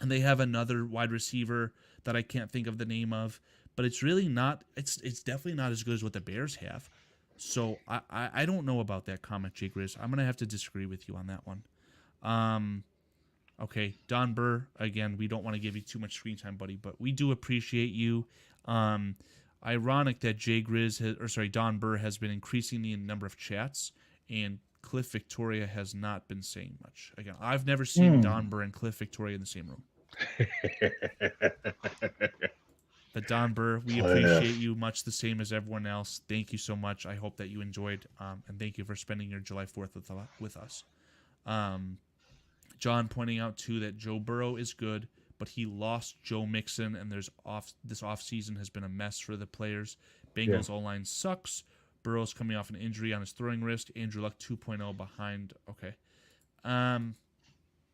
they have another wide receiver that I can't think of the name of. But it's really not, it's definitely not as good as what the Bears have. So I don't know about that comment, Jake Grizz. I'm going to have to disagree with you on that one. Okay, Don Burr, again, we don't want to give you too much screen time, buddy, but we do appreciate you. Ironic that Don Burr has been increasing the number of chats, and Cliff Victoria has not been saying much. Again, I've never seen Don Burr and Cliff Victoria in the same room. But Don Burr, we appreciate you much the same as everyone else. Thank you so much. I hope that you enjoyed, and thank you for spending your July 4th with us. John pointing out, too, that Joe Burrow is good, but he lost Joe Mixon, and this offseason has been a mess for the players. Bengals O-line sucks. Burrow's coming off an injury on his throwing wrist. Andrew Luck 2.0 behind. Okay.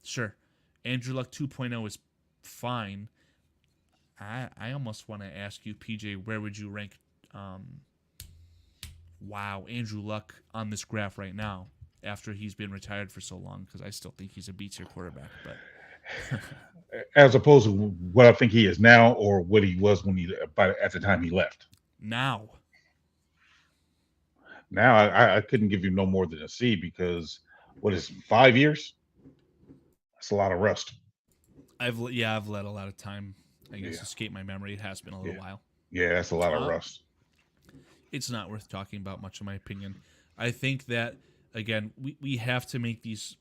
Sure. Andrew Luck 2.0 is fine. I almost want to ask you, PJ, where would you rank Andrew Luck on this graph right now after he's been retired for so long? Because I still think he's a B-tier quarterback. But as opposed to what I think he is now, or what he was at the time he left. Now I couldn't give you no more than a C, because what is 5 years? That's a lot of rust. I've let a lot of time, I guess, escape my memory. It has been a little while. Yeah, that's a lot of rust. It's not worth talking about much, in my opinion. I think that, again, we have to make these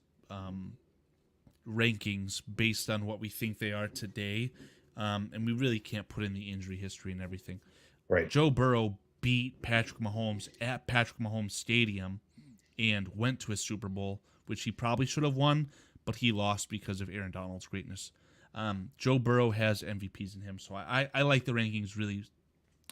rankings based on what we think they are today, and we really can't put in the injury history and everything. Right. Joe Burrow beat Patrick Mahomes at Patrick Mahomes Stadium and went to a Super Bowl, which he probably should have won, but he lost because of Aaron Donald's greatness. Joe Burrow has MVPs in him, so I like the rankings really.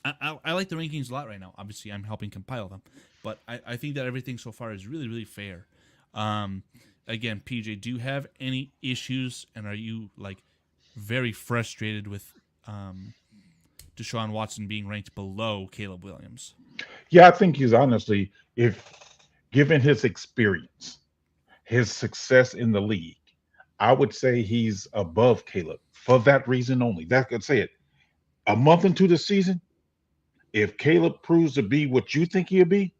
I like the rankings a lot right now. Obviously, I'm helping compile them, but I think that everything so far is really, really fair. Again, PJ, do you have any issues, and are you very frustrated with Deshaun Watson being ranked below Caleb Williams? Yeah, I think he's honestly, if given his experience, his success in the league, I would say he's above Caleb for that reason only. That could say it. A month into the season, if Caleb proves to be what you think he'll be,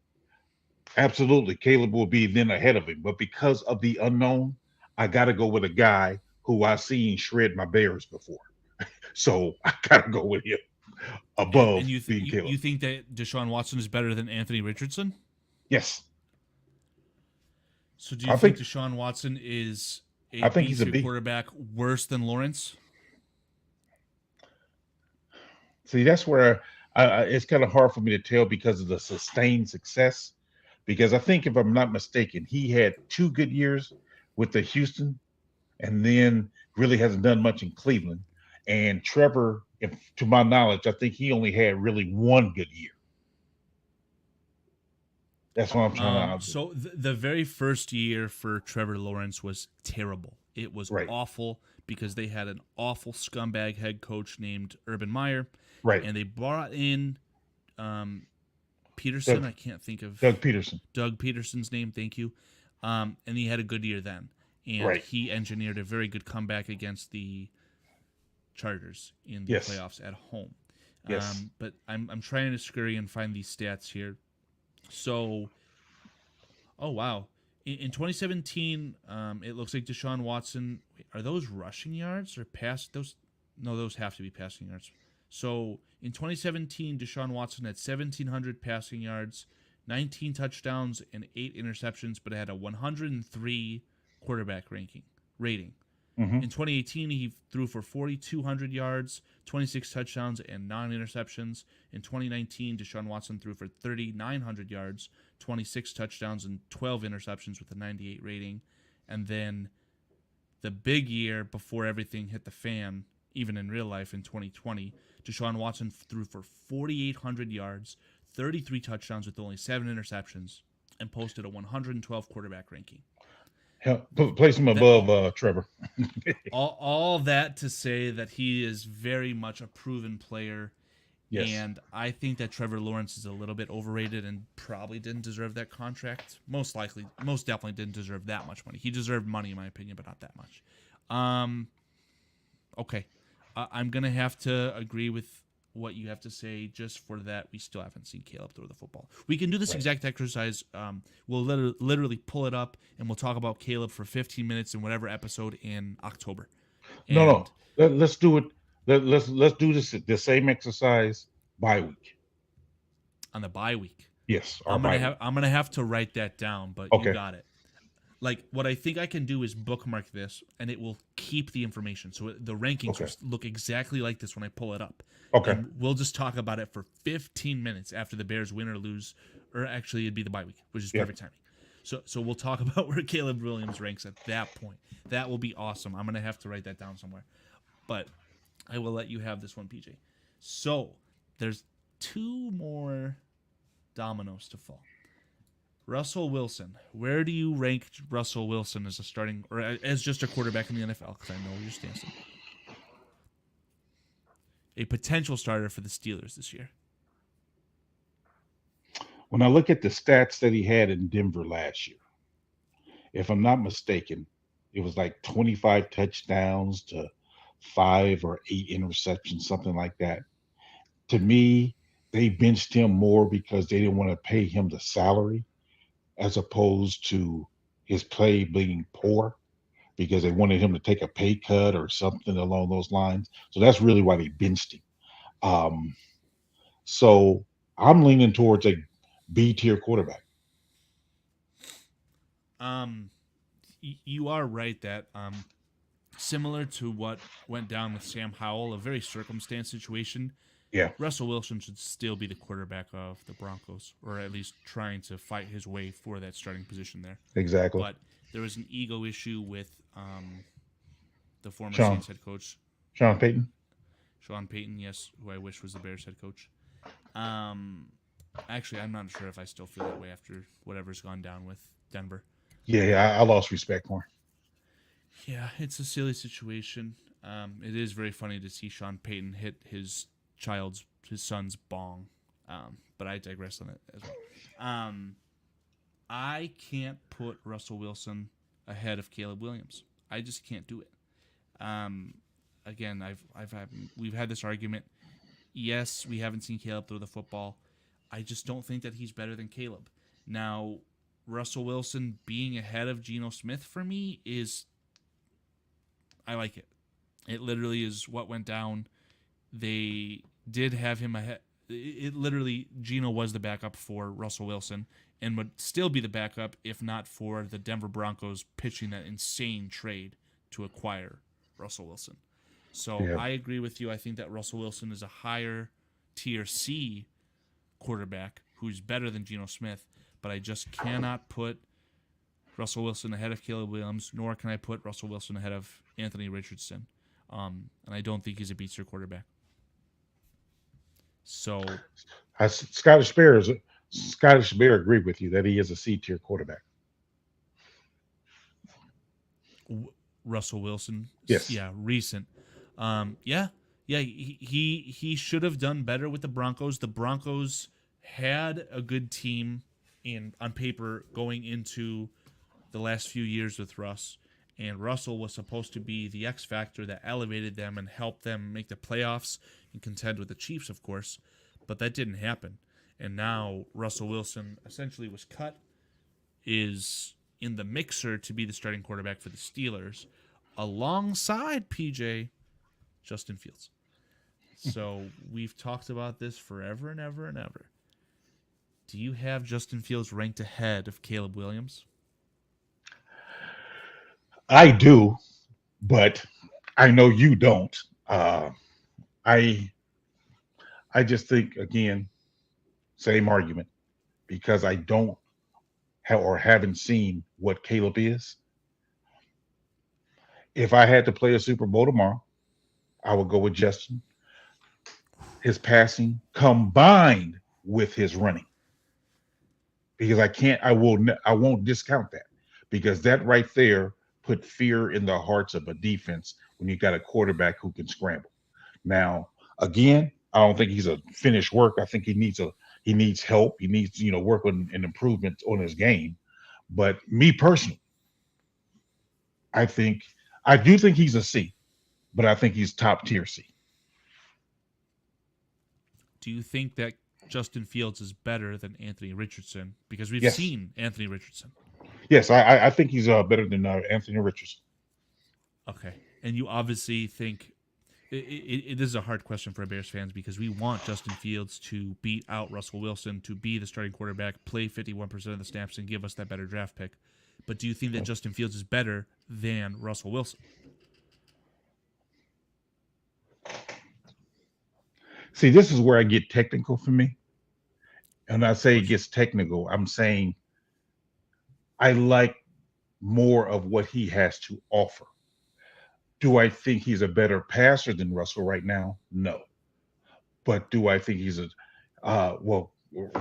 absolutely, Caleb will be then ahead of him. But because of the unknown, I got to go with a guy who I've seen shred my Bears before. So I got to go with him above and being Caleb. You think that Deshaun Watson is better than Anthony Richardson? Yes. So do you think Deshaun Watson is a B-tier quarterback worse than Lawrence? See, that's where it's kind of hard for me to tell because of the sustained success. Because I think, if I'm not mistaken, he had 2 good years with the Houston, and then really hasn't done much in Cleveland. And Trevor, to my knowledge, I think he only had really 1 good year. That's what I'm trying to. So the very first year for Trevor Lawrence was terrible. It was awful because they had an awful scumbag head coach named Urban Meyer. Right. And they brought in Peterson. I can't think of Doug Peterson. Doug Peterson's name. Thank you. And he had a good year then. And he engineered a very good comeback against the Chargers in the playoffs at home. Yes. But I'm trying to scurry and find these stats here. So, oh wow, in 2017, it looks like Deshaun Watson. Are those rushing yards or pass? Those have to be passing yards. So in 2017, Deshaun Watson had 1,700 passing yards, 19 touchdowns and 8 interceptions, but it had a 103 quarterback rating. Hmm. In 2018, he threw for 4,200 yards, 26 touchdowns, and 9 interceptions. In 2019, Deshaun Watson threw for 3,900 yards, 26 touchdowns, and 12 interceptions with a 98 rating. And then the big year before everything hit the fan, even in real life in 2020, Deshaun Watson threw for 4,800 yards, 33 touchdowns with only 7 interceptions, and posted a 112 quarterback ranking. Place him above Trevor. All that to say that he is very much a proven player. Yes. And I think that Trevor Lawrence is a little bit overrated and probably didn't deserve that contract. Most definitely didn't deserve that much money. He deserved money, in my opinion, but not that much. Okay. I'm going to have to agree with what you have to say. Just for that, we still haven't seen Caleb throw the football. We can do this exact exercise. We'll literally pull it up, and we'll talk about Caleb for 15 minutes in whatever episode in October. No. Let's do it. Let's do the same exercise bye week. On the bye week. Yes. I'm gonna have to write that down, but Okay. you got it. Like, what I think I can do is bookmark this, and it will keep the information. So the rankings will look exactly like this when I pull it up. Okay. And we'll just talk about it for 15 minutes after the Bears win or lose, or actually it'd be the bye week, which is perfect timing. So we'll talk about where Caleb Williams ranks at that point. That will be awesome. I'm gonna have to write that down somewhere, but I will let you have this one, PJ. So there's 2 more dominoes to fall. Russell Wilson. Where do you rank Russell Wilson as a starting or as just a quarterback in the NFL? Because I know your stance. A potential starter for the Steelers this year. When I look at the stats that he had in Denver last year, if I'm not mistaken, it was like 25 touchdowns to 5 or 8 interceptions, something like that. To me, they benched him more because they didn't want to pay him the salary as opposed to his play being poor because they wanted him to take a pay cut or something along those lines. So that's really why they benched him. So I'm leaning towards a B tier quarterback. You are right that similar to what went down with Sam Howell, a very circumstance situation. Yeah. Russell Wilson should still be the quarterback of the Broncos, or at least trying to fight his way for that starting position there. Exactly. But there was an ego issue with the former Sean. Saints head coach. Sean Payton? Sean Payton, yes, who I wish was the Bears head coach. Actually, I'm not sure if I still feel that way after whatever's gone down with Denver. Yeah, I lost respect for him. Yeah, it's a silly situation. It is very funny to see Sean Payton hit his son's bong. But I digress on it as well. I can't put Russell Wilson ahead of Caleb Williams. I just can't do it. Again, we've had this argument. Yes, we haven't seen Caleb throw the football. I just don't think that he's better than Caleb. Now, Russell Wilson being ahead of Geno Smith for me I like it. It literally is what went down. They did have him ahead. It literally, Geno was the backup for Russell Wilson and would still be the backup if not for the Denver Broncos pitching that insane trade to acquire Russell Wilson. So yeah. I agree with you. I think that Russell Wilson is a higher tier C quarterback who's better than Geno Smith, but I just cannot put Russell Wilson ahead of Caleb Williams, nor can I put Russell Wilson ahead of Anthony Richardson. And I don't think he's a beats-tier quarterback. So, Scottish Bear agree with you that he is a C-tier quarterback. Russell Wilson, yes, yeah, recent, he should have done better with the Broncos. The Broncos had a good team on paper going into the last few years with Russ. And Russell was supposed to be the X factor that elevated them and helped them make the playoffs and contend with the Chiefs, of course. But that didn't happen. And now Russell Wilson essentially was cut, is in the mixer to be the starting quarterback for the Steelers, alongside PJ, Justin Fields. So we've talked about this forever and ever and ever. Do you have Justin Fields ranked ahead of Caleb Williams? I do, but I know you don't. I I just think again, same argument because I don't have or haven't seen what Caleb is. If I had to play a Super Bowl tomorrow, I would go with Justin. His passing combined with his running, because I won't discount that, because that right there put fear in the hearts of a defense when you got a quarterback who can scramble. Now, again, I don't think he's a finished work. I think he needs help. He needs work on an improvement on his game. But me personally, I think I do think he's a C, but I think he's top tier C. Do you think that Justin Fields is better than Anthony Richardson? Because we've Yes, seen Anthony Richardson. yes, I think he's better than Anthony Richardson. Okay. And you obviously think this is a hard question for Bears fans because we want Justin Fields to beat out Russell Wilson, to be the starting quarterback, play 51% of the snaps, and give us that better draft pick. But do you think that Justin Fields is better than Russell Wilson? See, this is where I get technical for me. And I Of say it course. gets technical. I'm saying I like more of what he has to offer. Do I think he's a better passer than Russell right now? No. But do I think he's a well,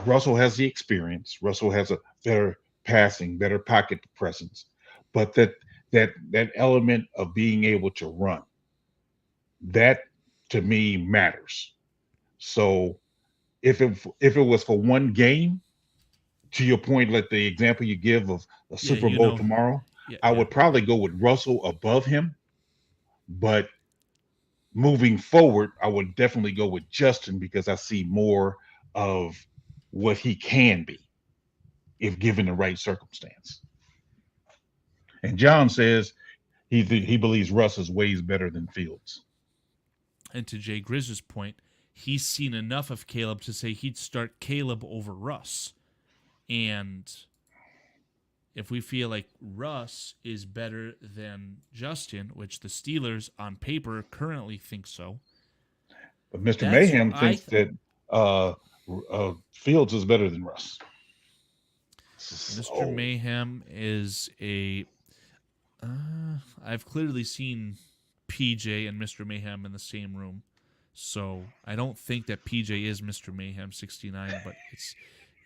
Russell has the experience. Russell has a better passing, better pocket presence. But that element of being able to run, that to me matters. So if it was for one game, to your point, like the example you give of a Yeah, Super Bowl tomorrow, Yeah, I yeah. would probably go with Russell above him. But moving forward, I would definitely go with Justin because I see more of what he can be if given the right circumstance. And John says he believes Russ is ways better than Fields. And to Jay Grizz's point, he's seen enough of Caleb to say he'd start Caleb over Russ. And if we feel like Russ is better than Justin, which the Steelers on paper currently think so, But Mr. that's Mayhem I thinks that Fields is better than Russ. Mr. So Mayhem is a I've clearly seen PJ and Mr. Mayhem in the same room. So I don't think that PJ is Mr. Mayhem 69, but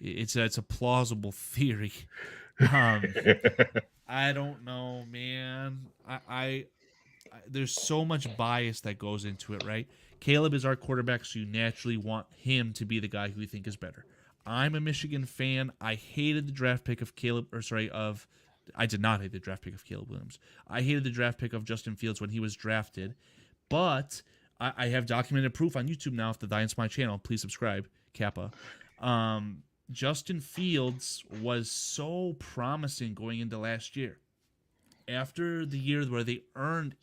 it's a plausible theory. Um, I don't know, man. I there's so much bias that goes into it, right? Caleb is our quarterback, so you naturally want him to be the guy who you think is better. I'm a Michigan fan. I hated the draft pick of I did not hate the draft pick of Caleb Williams. I hated the draft pick of Justin Fields when he was drafted, but I have documented proof on YouTube now. If the Giants my channel, please subscribe, Kappa. Justin Fields was so promising going into last year. After the year where they earned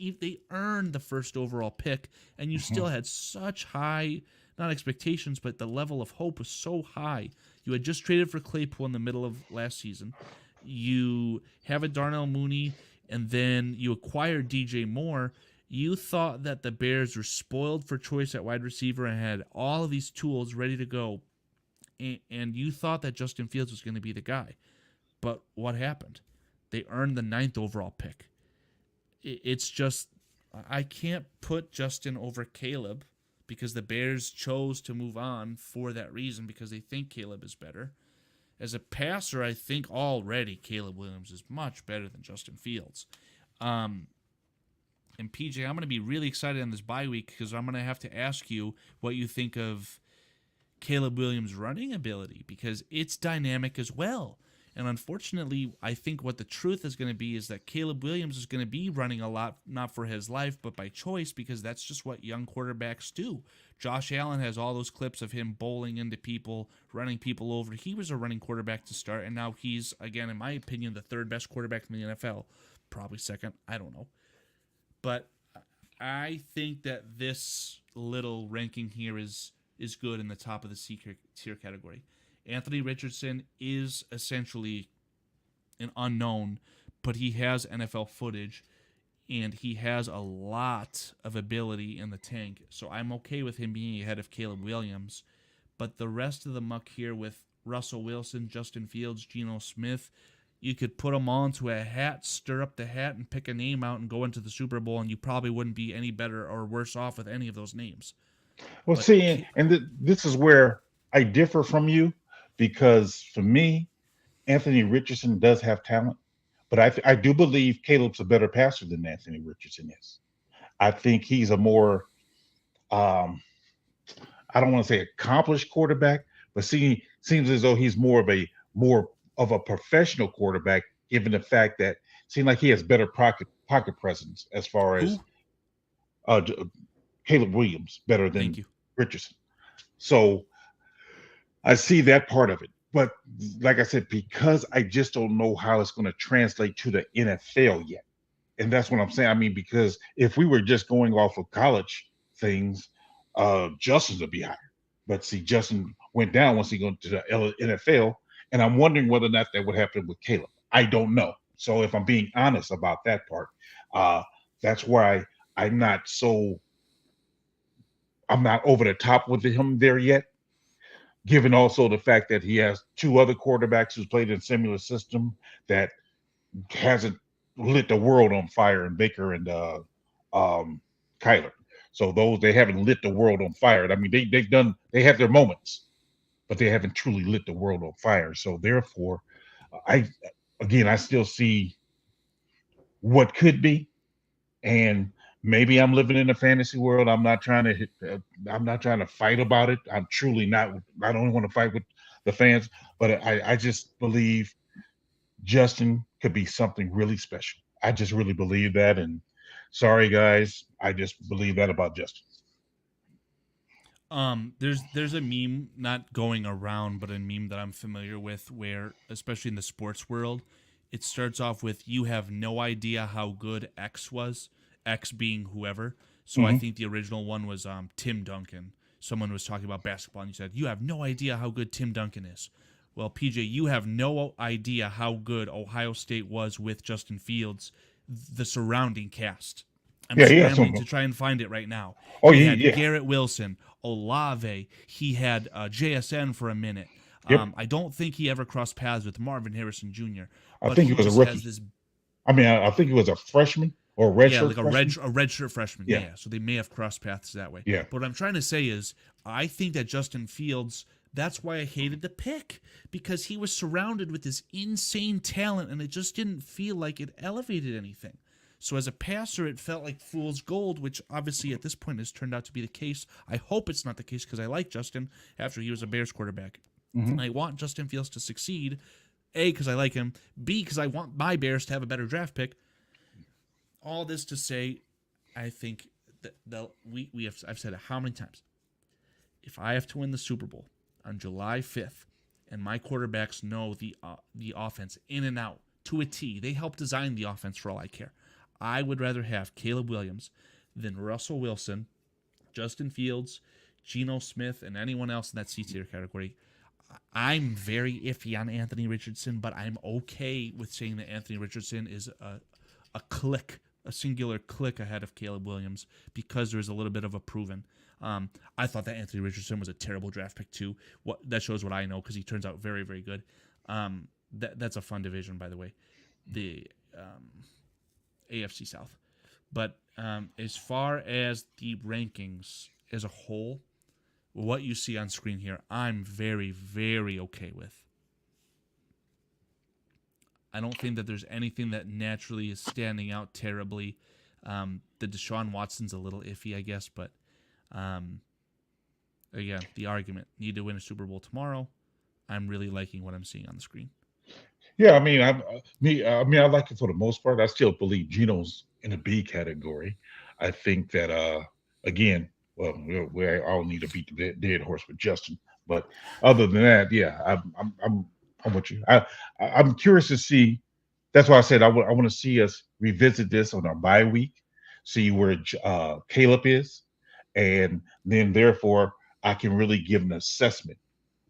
the first overall pick, and you still had such high, not expectations, but the level of hope was so high. You had just traded for Claypool in the middle of last season. You have a Darnell Mooney, and then you acquired DJ Moore. You thought that the Bears were spoiled for choice at wide receiver and had all of these tools ready to go. And you thought that Justin Fields was going to be the guy. But what happened? They earned the 9th overall pick. It's just, I can't put Justin over Caleb because the Bears chose to move on for that reason because they think Caleb is better. As a passer, I think already Caleb Williams is much better than Justin Fields. And PJ, I'm going to be really excited on this bye week because I'm going to have to ask you what you think of Caleb Williams' running ability because it's dynamic as well. And unfortunately, I think what the truth is going to be is that Caleb Williams is going to be running a lot, not for his life, but by choice, because that's just what young quarterbacks do. Josh Allen has all those clips of him bowling into people, running people over. He was a running quarterback to start, and now he's, again, in my opinion, the third best quarterback in the NFL. Probably second. I don't know. But I think that this little ranking here is good in the top of the C tier category. Anthony Richardson is essentially an unknown, but he has NFL footage and he has a lot of ability in the tank. So I'm okay with him being ahead of Caleb Williams. But the rest of the muck here with Russell Wilson, Justin Fields, Geno Smith, you could put them all into a hat, stir up the hat, and pick a name out and go into the Super Bowl, and you probably wouldn't be any better or worse off with any of those names. Well, But see, and this is where I differ from you because for me, Anthony Richardson does have talent, but I do believe Caleb's a better passer than Anthony Richardson is. I think he's a more um, I don't want to say accomplished quarterback, but seems as though he's more of a professional quarterback, given the fact that it seems like he has better pocket presence as far as who? J- Caleb Williams better Thank than you. Richardson. So I see that part of it. But like I said, because I just don't know how it's going to translate to the NFL yet. And that's what I'm saying. I mean, because if we were just going off of college things, Justin's would be higher. But see, Justin went down once he got to the NFL, and I'm wondering whether or not that would happen with Caleb. I don't know. So if I'm being honest about that part, uh, that's why I'm not so I'm not over the top with him there yet. Given also the fact that he has two other quarterbacks who's played in similar system that hasn't lit the world on fire in Baker and Kyler. So those they haven't lit the world on fire. I mean, they have their moments, but they haven't truly lit the world on fire. So therefore, I I still see what could be, and maybe I'm living in a fantasy world. I'm not trying to fight about it. I'm truly not. I don't want to fight with the fans, but I just believe Justin could be something really special. I just really believe that. And sorry, guys, I just believe that about Justin. There's a meme not going around, but a meme that I'm familiar with where, especially in the sports world, it starts off with you have no idea how good X was, X being whoever. So I Hmm. think the original one was Tim Duncan. Someone was talking about basketball and you said, you have no idea how good Tim Duncan is. Well, PJ, you have no idea how good Ohio State was with Justin Fields, the surrounding cast. I'm Yeah, he has scrambling some. to try and find it right now. Oh, He yeah, had yeah. Garrett Wilson, Olave. He had JSN for a minute. Yep. I don't think he ever crossed paths with Marvin Harrison Jr., I but think he he was a just has rookie. this, I mean, I think he was a freshman or a yeah, redshirt like a freshman. redshirt freshman. Yeah. Yeah, so they may have crossed paths that way. Yeah. But what I'm trying to say is, I think that Justin Fields. That's why I hated the pick, because he was surrounded with this insane talent, and it just didn't feel like it elevated anything. So as a passer, it felt like fool's gold, which obviously at this point has turned out to be the case. I hope it's not the case because I like Justin after he was a Bears quarterback. Hmm. I want Justin Fields to succeed, A, because I like him, B, because I want my Bears to have a better draft pick. All this to say, I think that I've said it how many times? If I have to win the Super Bowl on July 5th and my quarterbacks know the offense in and out to a T, they help design the offense for all I care. I would rather have Caleb Williams than Russell Wilson, Justin Fields, Geno Smith, and anyone else in that C-tier category. I'm very iffy on Anthony Richardson, but I'm okay with saying that Anthony Richardson is a singular click ahead of Caleb Williams because there's a little bit of a proven. I thought that Anthony Richardson was a terrible draft pick too. That shows what I know because he turns out very, very good. That's a fun division, by the way, the AFC South. But as far as the rankings as a whole, what you see on screen here, I'm very, very okay with. I don't think that there's anything that naturally is standing out terribly. The Deshaun Watson's a little iffy, I guess, but again, the argument, need to win a Super Bowl tomorrow. I'm really liking what I'm seeing on the screen. Yeah, I mean, I like it for the most part. I still believe Geno's in the B category. I think that again, well, we all need to beat the dead horse with Justin. But other than that, yeah, I'm with you. I'm curious to see. That's why I said I want to see us revisit this on our bye week, see where Caleb is, and then therefore I can really give an assessment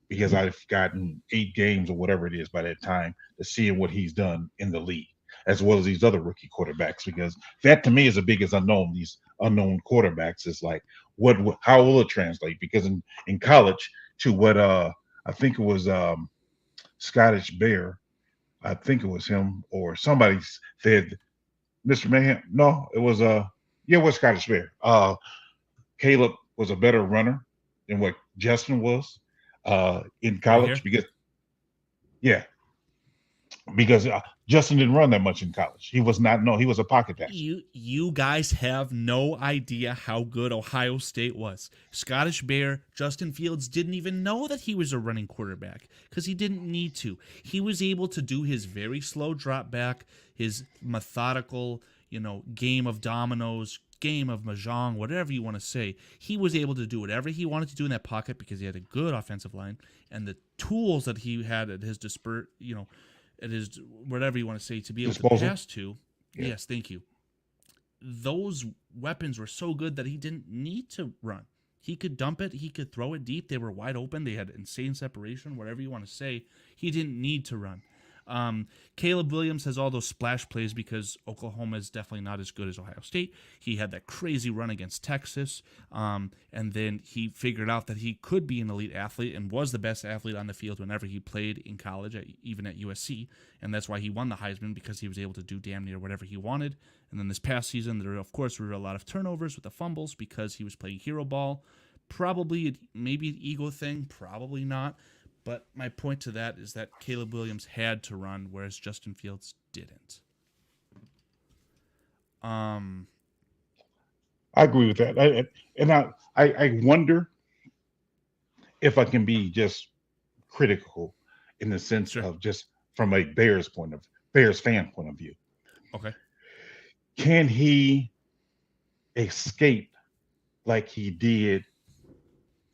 because I've gotten 8 games or whatever it is by that time to seeing what he's done in the league, as well as these other rookie quarterbacks. Because that to me is the biggest unknown. These unknown quarterbacks is like how will it translate? Because in college, to what I think it was Scottish Bear, I think it was him or somebody said, Mr. Mayhem. No, it was yeah, it was Scottish Bear. Caleb was a better runner than what Justin was in Right college here. because yeah, because Justin didn't run that much in college. He was not no, he was a pocket passer. You guys have no idea how good Ohio State was. Scottish Bear, Justin Fields didn't even know that he was a running quarterback because he didn't need to. He was able to do his very slow drop back, his methodical, game of dominoes, game of mahjong, whatever you want to say. He was able to do whatever he wanted to do in that pocket because he had a good offensive line and the tools that he had at his at his whatever you want to say to be able to Disposal. pass to. Yeah. Yes, thank you. Those weapons were so good that he didn't need to run. He could dump it. He could throw it deep. They were wide open. They had insane separation, whatever you want to say. He didn't need to run. Caleb Williams has all those splash plays because Oklahoma is definitely not as good as Ohio State. He had that crazy run against Texas, and then he figured out that he could be an elite athlete and was the best athlete on the field whenever he played in college, even at USC, and that's why he won the Heisman, because he was able to do damn near whatever he wanted. And then this past season, there of course were a lot of turnovers with the fumbles because he was playing hero ball. Probably maybe an ego thing, probably not. But my point to that is that Caleb Williams had to run, whereas Justin Fields didn't. I agree with that. I wonder if I can be just critical in the sense Sure. of just from a Bears fan point of view. Okay. Can he escape like he did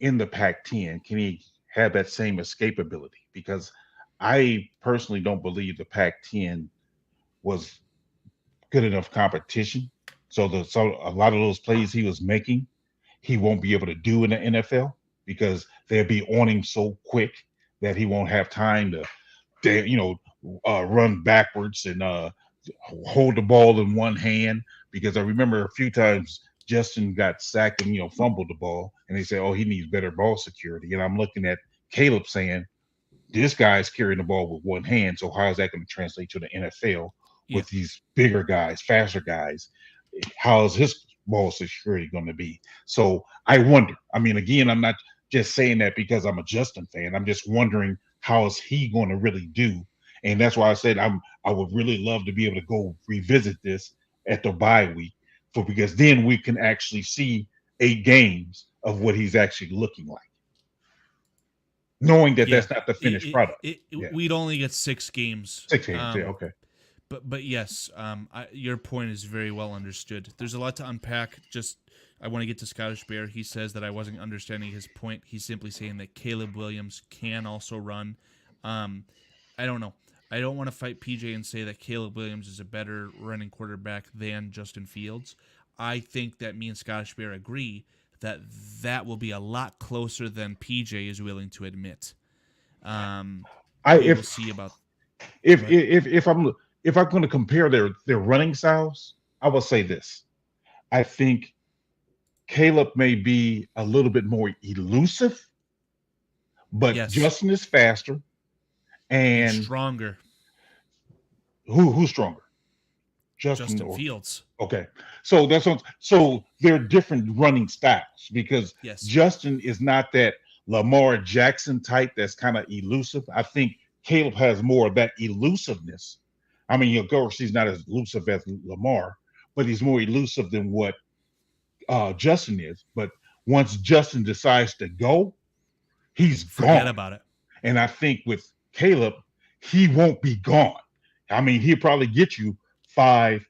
in the Pac-10? Can he have that same escapability? Because I personally don't believe the Pac-10 was good enough competition. So a lot of those plays he was making, he won't be able to do in the NFL because they'll be on him so quick that he won't have time to run backwards and hold the ball in one hand. Because I remember a few times Justin got sacked and fumbled the ball, and they say, "Oh, he needs better ball security." And I'm looking at Caleb saying, "This guy's carrying the ball with one hand, so how is that going to translate to the NFL with these bigger guys, faster guys? How is his ball security going to be?" So I wonder. I mean, again, I'm not just saying that because I'm a Justin fan. I'm just wondering how is he going to really do, and that's why I said I would really love to be able to go revisit this at the bye week, because then we can actually see 8 games of what he's actually looking like, knowing that that's not the finished product. We'd only get 6 games. 6 games, yeah, okay. But yes, your point is very well understood. There's a lot to unpack. I want to get to Scottish Bear. He says that I wasn't understanding his point. He's simply saying that Caleb Williams can also run. I don't know. I don't want to fight PJ and say that Caleb Williams is a better running quarterback than Justin Fields. I think that me and Scottish Bear agree that will be a lot closer than PJ is willing to admit. We'll see about if I'm going to compare their running styles, I will say this. I think Caleb may be a little bit more elusive, but yes. Justin is faster and stronger. Who's stronger? Justin Fields. Okay, so so they're different running styles because Justin is not that Lamar Jackson type that's kind of elusive. I think Caleb has more of that elusiveness. I mean, of course, he's not as elusive as Lamar, but he's more elusive than what Justin is. But once Justin decides to go, he's Forget gone. about it. And I think with Caleb, he won't be gone. I mean, he'll probably get you 5-10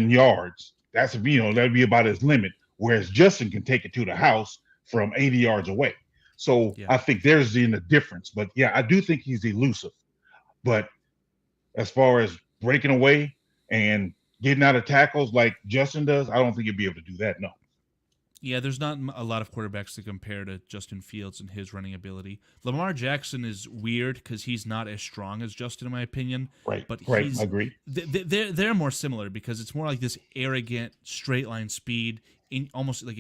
yards. That'd be about his limit. Whereas Justin can take it to the house from 80 yards away. So I think there's the difference. But yeah, I do think he's elusive. But as far as breaking away and getting out of tackles like Justin does, I don't think he'll be able to do that. No. Yeah, there's not a lot of quarterbacks to compare to Justin Fields and his running ability. Lamar Jackson is weird because he's not as strong as Justin, in my opinion. Right. But Right. I he's agree. they're more similar because it's more like this arrogant straight line speed. In almost like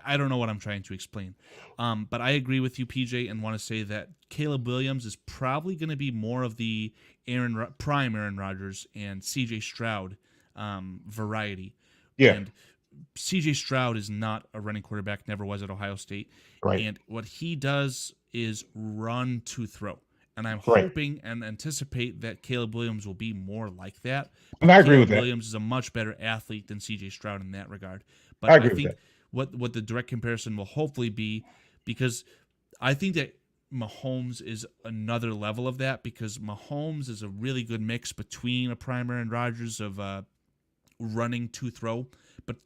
I don't know what I'm trying to explain, but I agree with you, PJ, and want to say that Caleb Williams is probably going to be more of the prime Aaron Rodgers and C.J. Stroud variety, Yeah. and CJ Stroud is not a running quarterback, never was at Ohio State. Right. And what he does is run to throw. And I'm Right. hoping and anticipate that Caleb Williams will be more like that. And I But agree with Caleb that. Williams is a much better athlete than CJ Stroud in that regard. I But I agree with think that. what the direct comparison will hopefully be, because I think that Mahomes is another level of that, because Mahomes is a really good mix between a primer and Rodgers of running to throw. But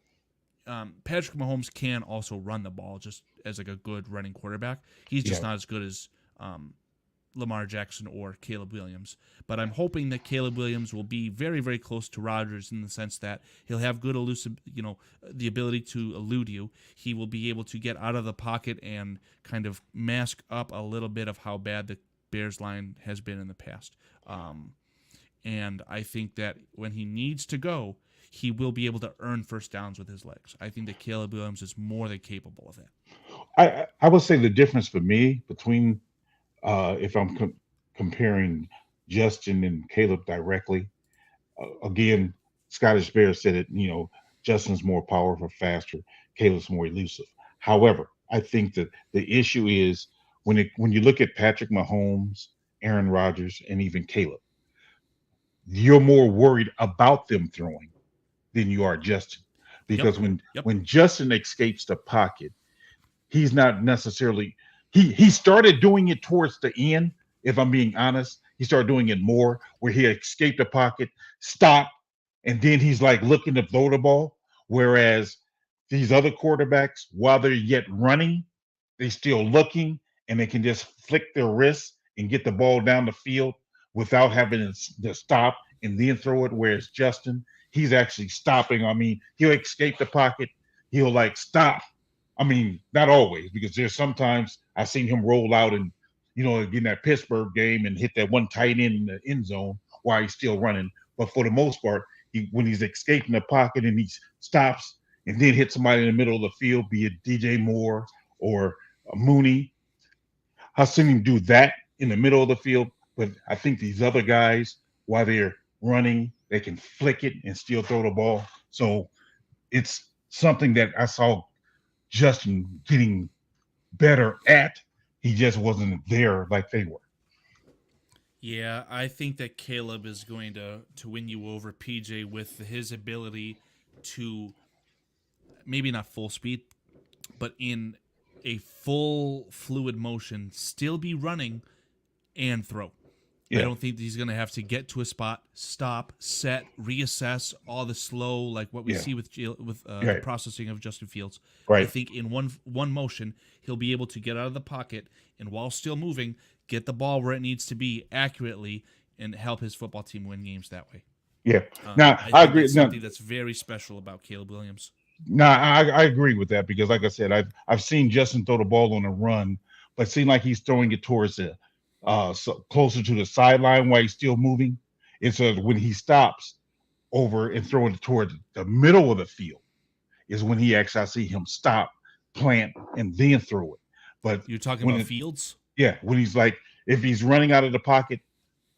Patrick Mahomes can also run the ball just as like a good running quarterback. He's just Yeah. not as good as Lamar Jackson or Caleb Williams. But I'm hoping that Caleb Williams will be very, very close to Rodgers in the sense that he'll have good elusive, the ability to elude you. He will be able to get out of the pocket and kind of mask up a little bit of how bad the Bears line has been in the past. And I think that when he needs to go, he will be able to earn first downs with his legs. I think that Caleb Williams is more than capable of that. I would say the difference for me between if I'm comparing Justin and Caleb directly, again, Scottish Bear said it. Justin's more powerful, faster. Caleb's more elusive. However, I think that the issue is when you look at Patrick Mahomes, Aaron Rodgers, and even Caleb, you're more worried about them throwing than you are Justin, because Yep. when Justin escapes the pocket, he's not necessarily he started doing it towards the end. If I'm being honest, he started doing it more where he escaped the pocket, stop, and then he's like looking to throw the ball. Whereas these other quarterbacks, while they're yet running, they still looking and they can just flick their wrists and get the ball down the field without having to stop and then throw it. Whereas Justin, he's actually stopping. I mean, he'll escape the pocket, he'll like stop. I mean, not always, because there's sometimes I've seen him roll out and, in that Pittsburgh game and hit that one tight end in the end zone while he's still running. But for the most part, when he's escaping the pocket and he stops and then hits somebody in the middle of the field, be it DJ Moore or Mooney, I've seen him do that in the middle of the field. But I think these other guys, while they're running, they can flick it and still throw the ball. So it's something that I saw Justin getting better at. He just wasn't there like they were. Yeah, I think that Caleb is going to win you over, PJ, with his ability to maybe not full speed, but in a full fluid motion, still be running and throw. I Yeah. don't think that he's going to have to get to a spot, stop, set, reassess, all the slow, like what we Yeah. see with the Right. processing of Justin Fields. I Right. think in one motion, he'll be able to get out of the pocket and while still moving, get the ball where it needs to be accurately and help his football team win games that way. Yeah. Now I I think agree. that's Now, something that's very special about Caleb Williams. I agree with that because, like I said, I've seen Justin throw the ball on a run, but it seemed like he's throwing it towards the closer to the sideline while he's still moving. It's when he stops over and throwing it toward the middle of the field is when he actually I see him stop, plant, and then throw it. But You're talking when about Fields? when he's like if he's running out of the pocket,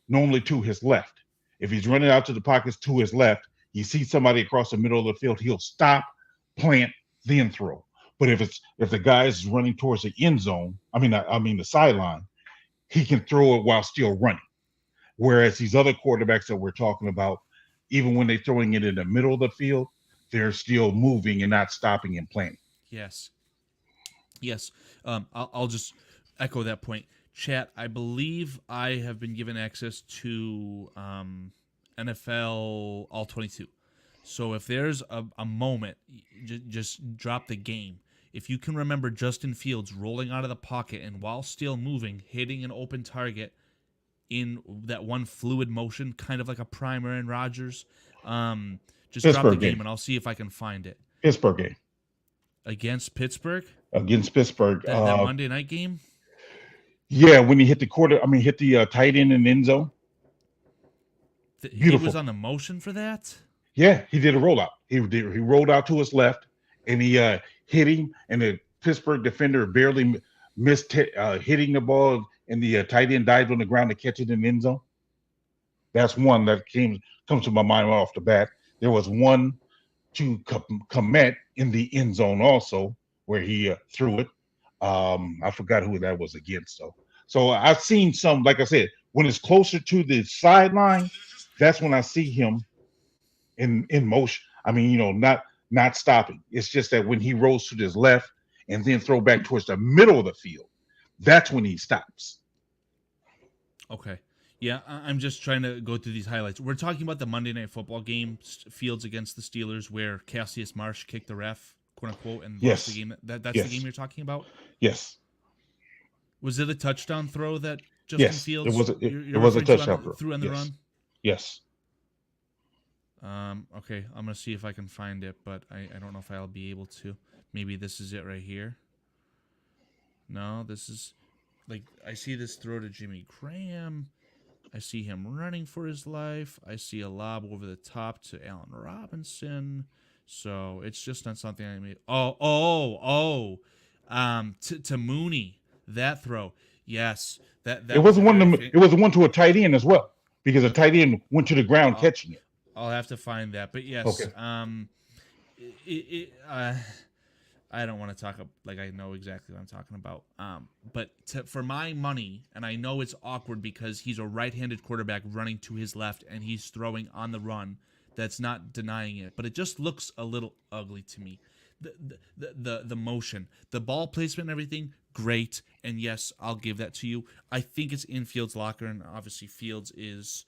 normally to his left. If he's running out to the pockets to his left, he sees somebody across the middle of the field, he'll stop, plant, then throw. But if the guy is running towards the end zone, I mean the sideline, he can throw it while still running. Whereas these other quarterbacks that we're talking about, even when they're throwing it in the middle of the field, they're still moving and not stopping and planting. Yes. Yes. I'll just echo that point. Chat, I believe I have been given access to NFL All 22. So if there's a moment, just drop the game. If you can remember Justin Fields rolling out of the pocket and while still moving, hitting an open target in that one fluid motion, kind of like a primer and Rodgers, just drop the Pittsburgh game game. and I'll see if I can find it. Pittsburgh game. against Pittsburgh. Against Pittsburgh. That Monday night game. Yeah, when he hit the tight end in the end zone. He Beautiful. was on the motion for that. Yeah, he did a rollout. He rolled out to his left, and he hit him, and the Pittsburgh defender barely missed hitting the ball, and the tight end dived on the ground to catch it in the end zone. That's one that comes to my mind right off the bat. There was one to Komet in the end zone also, where he threw it. I forgot who that was against, though. So I've seen some, like I said, when it's closer to the sideline, that's when I see him in motion. I mean, not stopping. It's just that when he rolls to his left and then throw back towards the middle of the field, that's when he stops. Okay. Yeah, I'm just trying to go through these highlights. We're talking about the Monday Night Football game, Fields against the Steelers, where Cassius Marsh kicked the ref, quote unquote, and lost the game. That's the game you're talking about? Yes. Was it a touchdown throw that Justin Fields? It was a touchdown throw. Threw on the run? Yes. Okay, I'm gonna see if I can find it, but I don't know if I'll be able to. Maybe this is it right here. No, this is I see this throw to Jimmy Graham. I see him running for his life. I see a lob over the top to Allen Robinson. So it's just not something I made. To Mooney, that throw. Yes, that it wasn't one. It was one to a tight end as well, because a tight end went to the ground catching it. I'll have to find that, but yes. Okay. I don't want to talk like I know exactly what I'm talking about. But for my money, and I know it's awkward because he's a right-handed quarterback running to his left and he's throwing on the run. That's not denying it, but it just looks a little ugly to me. The motion, the ball placement, and everything, great. And yes, I'll give that to you. I think it's in Fields' locker, and obviously Fields is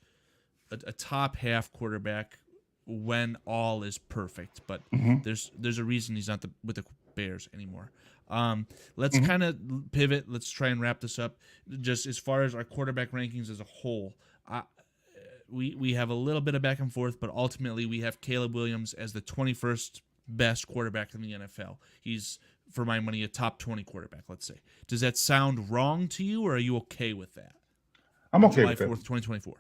a top half quarterback when all is perfect. But there's a reason he's not with the Bears anymore. Let's kind of pivot. Let's try and wrap this up. Just as far as our quarterback rankings as a whole, we have a little bit of back and forth, but ultimately we have Caleb Williams as the 21st best quarterback in the NFL. He's, for my money, a top 20 quarterback, let's say. Does that sound wrong to you, or are you okay with that? I'm okay with that. July 4th, 2024.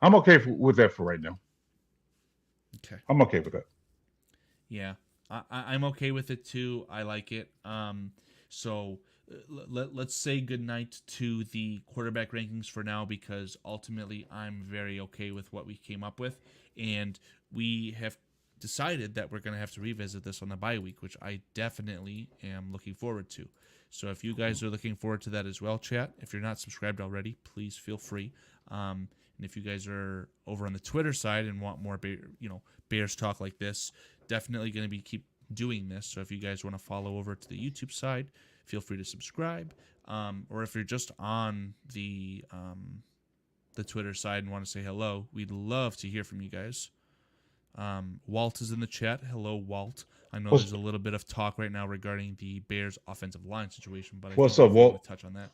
I'm okay with that for right now. Okay. I'm okay with that. Yeah. I'm okay with it too. I like it. So let's say goodnight to the quarterback rankings for now, because ultimately I'm very okay with what we came up with, and we have decided that we're going to have to revisit this on the bye week, which I definitely am looking forward to. So if you guys are looking forward to that as well, chat, if you're not subscribed already, please feel free. And if you guys are over on the Twitter side and want more Bears talk like this, definitely going to keep doing this. So if you guys want to follow over to the YouTube side, feel free to subscribe. Or if you're just on the Twitter side and want to say hello, we'd love to hear from you guys. Walt is in the chat. Hello, Walt. I know there's a little bit of talk right now regarding the Bears offensive line situation, but what's up, Walt? Touch on that.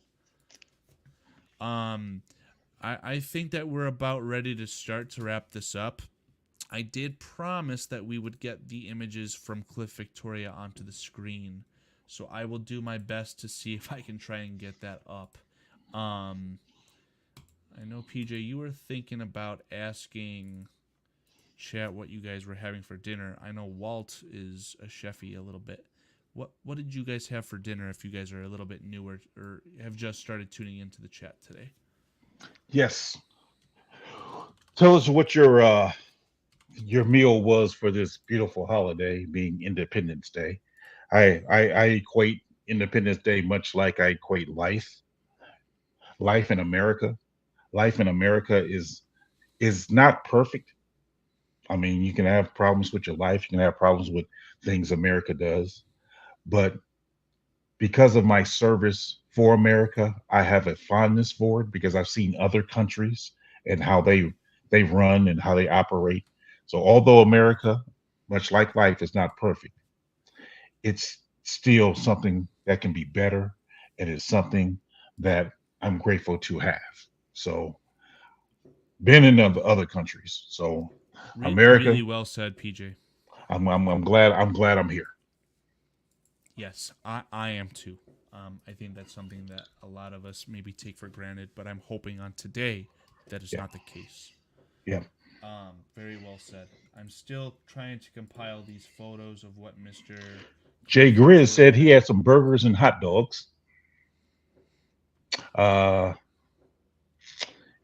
I think that we're about ready to start to wrap this up. I did promise that we would get the images from Cliff Victoria onto the screen, so I will do my best to see if I can try and get that up. I know, PJ, you were thinking about asking chat what you guys were having for dinner. I know Walt is a chefy a little bit. What did you guys have for dinner, if you guys are a little bit newer or have just started tuning into the chat today? Yes. Tell us what your meal was for this beautiful holiday, being Independence Day. I equate Independence Day much like I equate life. Life in America. Life in America is not perfect. I mean, you can have problems with your life. You can have problems with things America does. But because of my service for America, I have a fondness for it, because I've seen other countries and how they run and how they operate. So although America, much like life, is not perfect, it's still something that can be better, and it's something that I'm grateful to have. So been in other countries. So America, really well said, PJ. I'm glad I'm here. Yes, I am too. I think that's something that a lot of us maybe take for granted, but I'm hoping on today that is Yeah. not the case. Yeah. Very well said. I'm still trying to compile these photos of what Mr. Jay Cliff Grizz enjoyed said he having. had some burgers and hot dogs. Uh,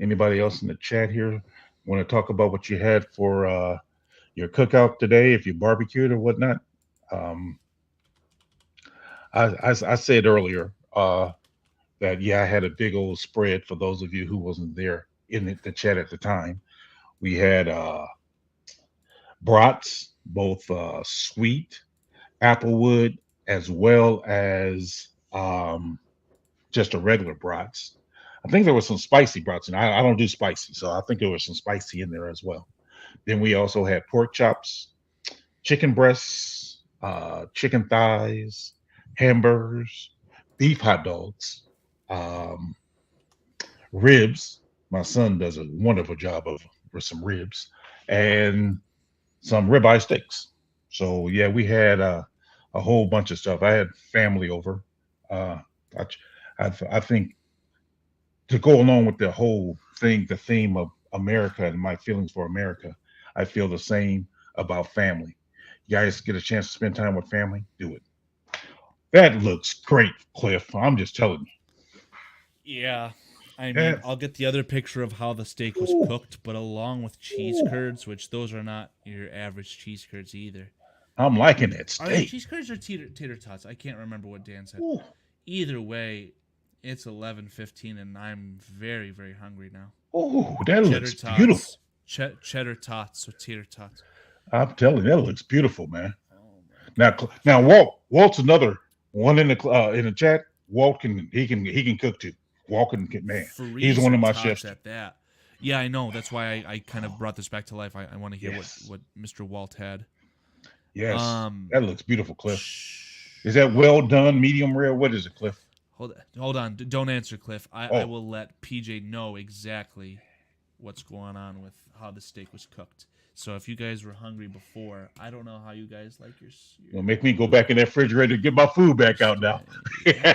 Anybody else in the chat here want to talk about what you had for your cookout today? If you barbecued or whatnot. Um, I said earlier that yeah, I had a big old spread for those of you who wasn't there in the chat at the time. We had brats, both sweet, applewood, as well as just a regular brats. I think there was some spicy brats, and I don't do spicy, so I think there was some spicy in there as well. Then we also had pork chops, chicken breasts, chicken thighs, hamburgers, beef hot dogs, um, ribs. My son does a wonderful job of with some ribs, and some ribeye steaks. So yeah, we had a whole bunch of stuff. I had family over. Uh, I, I think to go along with the whole thing, the theme of America and my feelings for America, I feel the same about family. You guys get a chance to spend time with family, do it. That looks great, Cliff. I'm just telling Yeah. I you. mean, Yeah. I'll get the other picture of how the steak was Ooh, cooked, but along with cheese ooh. curds, which those are not your average cheese curds either. I'm liking that Are they steak. cheese curds or tater tots? I can't remember what Dan said. Ooh, Either way, it's 11:15 and I'm very very hungry now. ooh, that Cheddar looks beautiful. tots, cheddar tots or tater tots. I'm telling you, that looks beautiful, man. Oh my Now, god! now, Walt's another one in the chat. Walt he can cook too. Walt can man. He's one Freezer of my tots chefs. at that. Yeah, I know. That's why I kind of brought this back to life. I want to hear Yes, what Mr. Walt had. yes, Um, that looks beautiful, Cliff. shh. Is that well done, medium rare? What is it, Cliff? Hold on. Don't answer, Cliff. I Oh, will let PJ know exactly what's going on with how the steak was cooked. So if you guys were hungry before, I don't know how you guys like you'll make me go back in that refrigerator to get my food back out now. Yeah,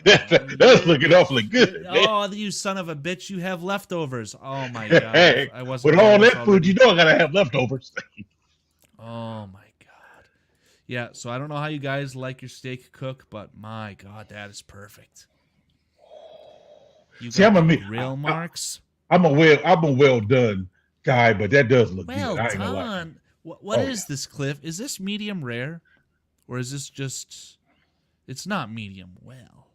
That's looking awfully good, man. oh, you son of a bitch! You have leftovers. Oh my god! Hey, I wasn't with aware all of this that food, you already. know I gotta have leftovers. Oh my god! Yeah. So I don't know how you guys like your steak cook, but my god, that is perfect. You See, got the grill marks. I'm a well done guy, but that does look good. Well I ain't gonna lie. done. What Oh is yeah, this, Cliff? Is this medium rare, or is this just? It's not medium well.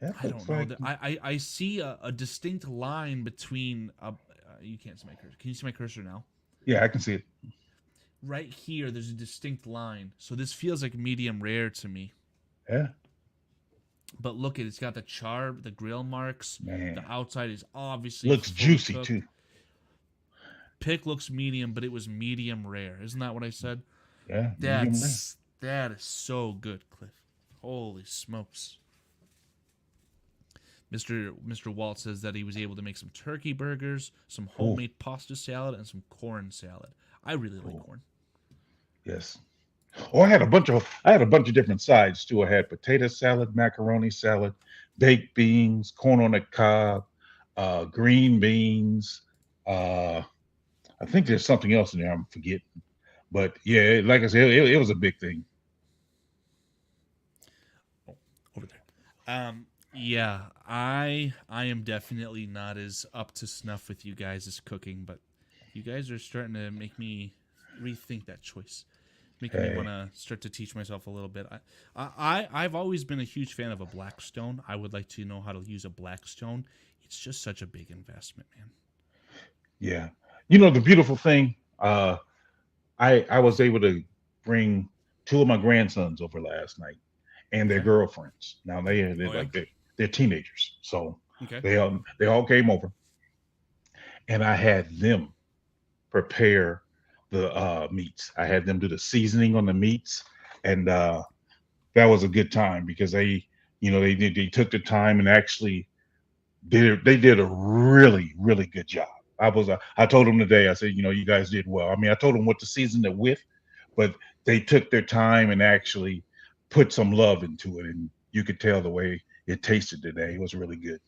that I looks don't know. like I see a distinct line between. You can't see my cursor. Can you see my cursor now? yeah, I can see it. Right here, there's a distinct line. So this feels like medium rare to me. Yeah, But look at it. It's got the char, the grill marks. man, The outside is obviously looks fully juicy cooked. too. Pick looks medium, but it was medium rare. Isn't that what I said? Yeah, medium rare. That is so good, Cliff. Holy smokes. Mr. Walt says that he was able to make some turkey burgers, some Oh, homemade pasta salad, and some corn salad. I really like oh, corn. yes. Oh, I had a bunch of different sides too. I had potato salad, macaroni salad, baked beans, corn on the cob, green beans. Uh, I think there's something else in there I'm forgetting. But yeah, like I said, it was a big thing. Oh, over there. Yeah, I am definitely not as up to snuff with you guys as cooking, but you guys are starting to make me rethink that choice. Making me want Hey, to start to teach myself a little bit. I've always been a huge fan of a Blackstone. I would like to know how to use a Blackstone. It's just such a big investment, man. yeah. You know the beautiful thing. I was able to bring two of my grandsons over last night and their Okay. girlfriends. Now they're Oh yeah. like they're teenagers, so Okay. they all came over, and I had them prepare the meats. I had them do the seasoning on the meats, and that was a good time because they took the time and actually they did a really good job. I told them today. I said, you guys did well. I mean, I told them what to season it with, but they took their time and actually put some love into it, and you could tell the way it tasted today. It was really good.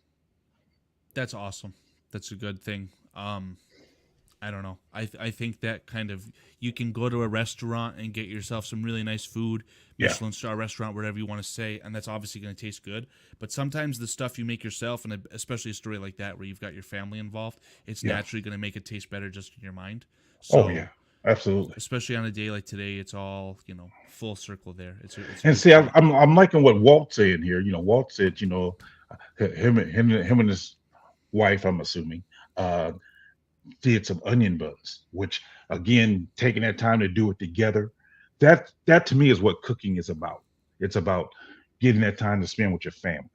That's awesome. That's a good thing. I don't know. I think that kind of, you can go to a restaurant and get yourself some really nice food, Yeah. Michelin star restaurant, whatever you want to say, and that's obviously going to taste good. But sometimes the stuff you make yourself, and especially a story like that where you've got your family involved, it's Yeah. naturally going to make it taste better just in your mind. Oh So, yeah, absolutely. especially on a day like today, it's all, full circle there. It's a And good see, point. I'm liking what Walt said here. Walt said, him and his wife, I'm assuming, uh, did some onion buns, which again, taking that time to do it together, that to me is what cooking is about. It's about getting that time to spend with your family.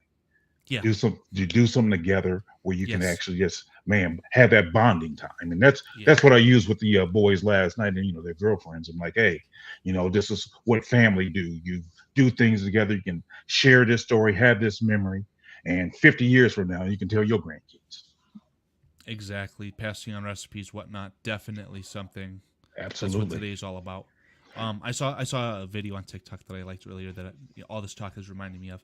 Yeah. You do something together where you can Yes. actually just, man, have that bonding time. And that's Yeah. that's what I used with the boys last night, and their girlfriends. I'm like, hey, this is what family do. You do things together. You can share this story, have this memory, and 50 years from now, you can tell your grandkids. Exactly. Passing on recipes, whatnot, definitely something. That's what Absolutely. today's all about. I saw a video on TikTok that I liked earlier that all this talk is reminding me of.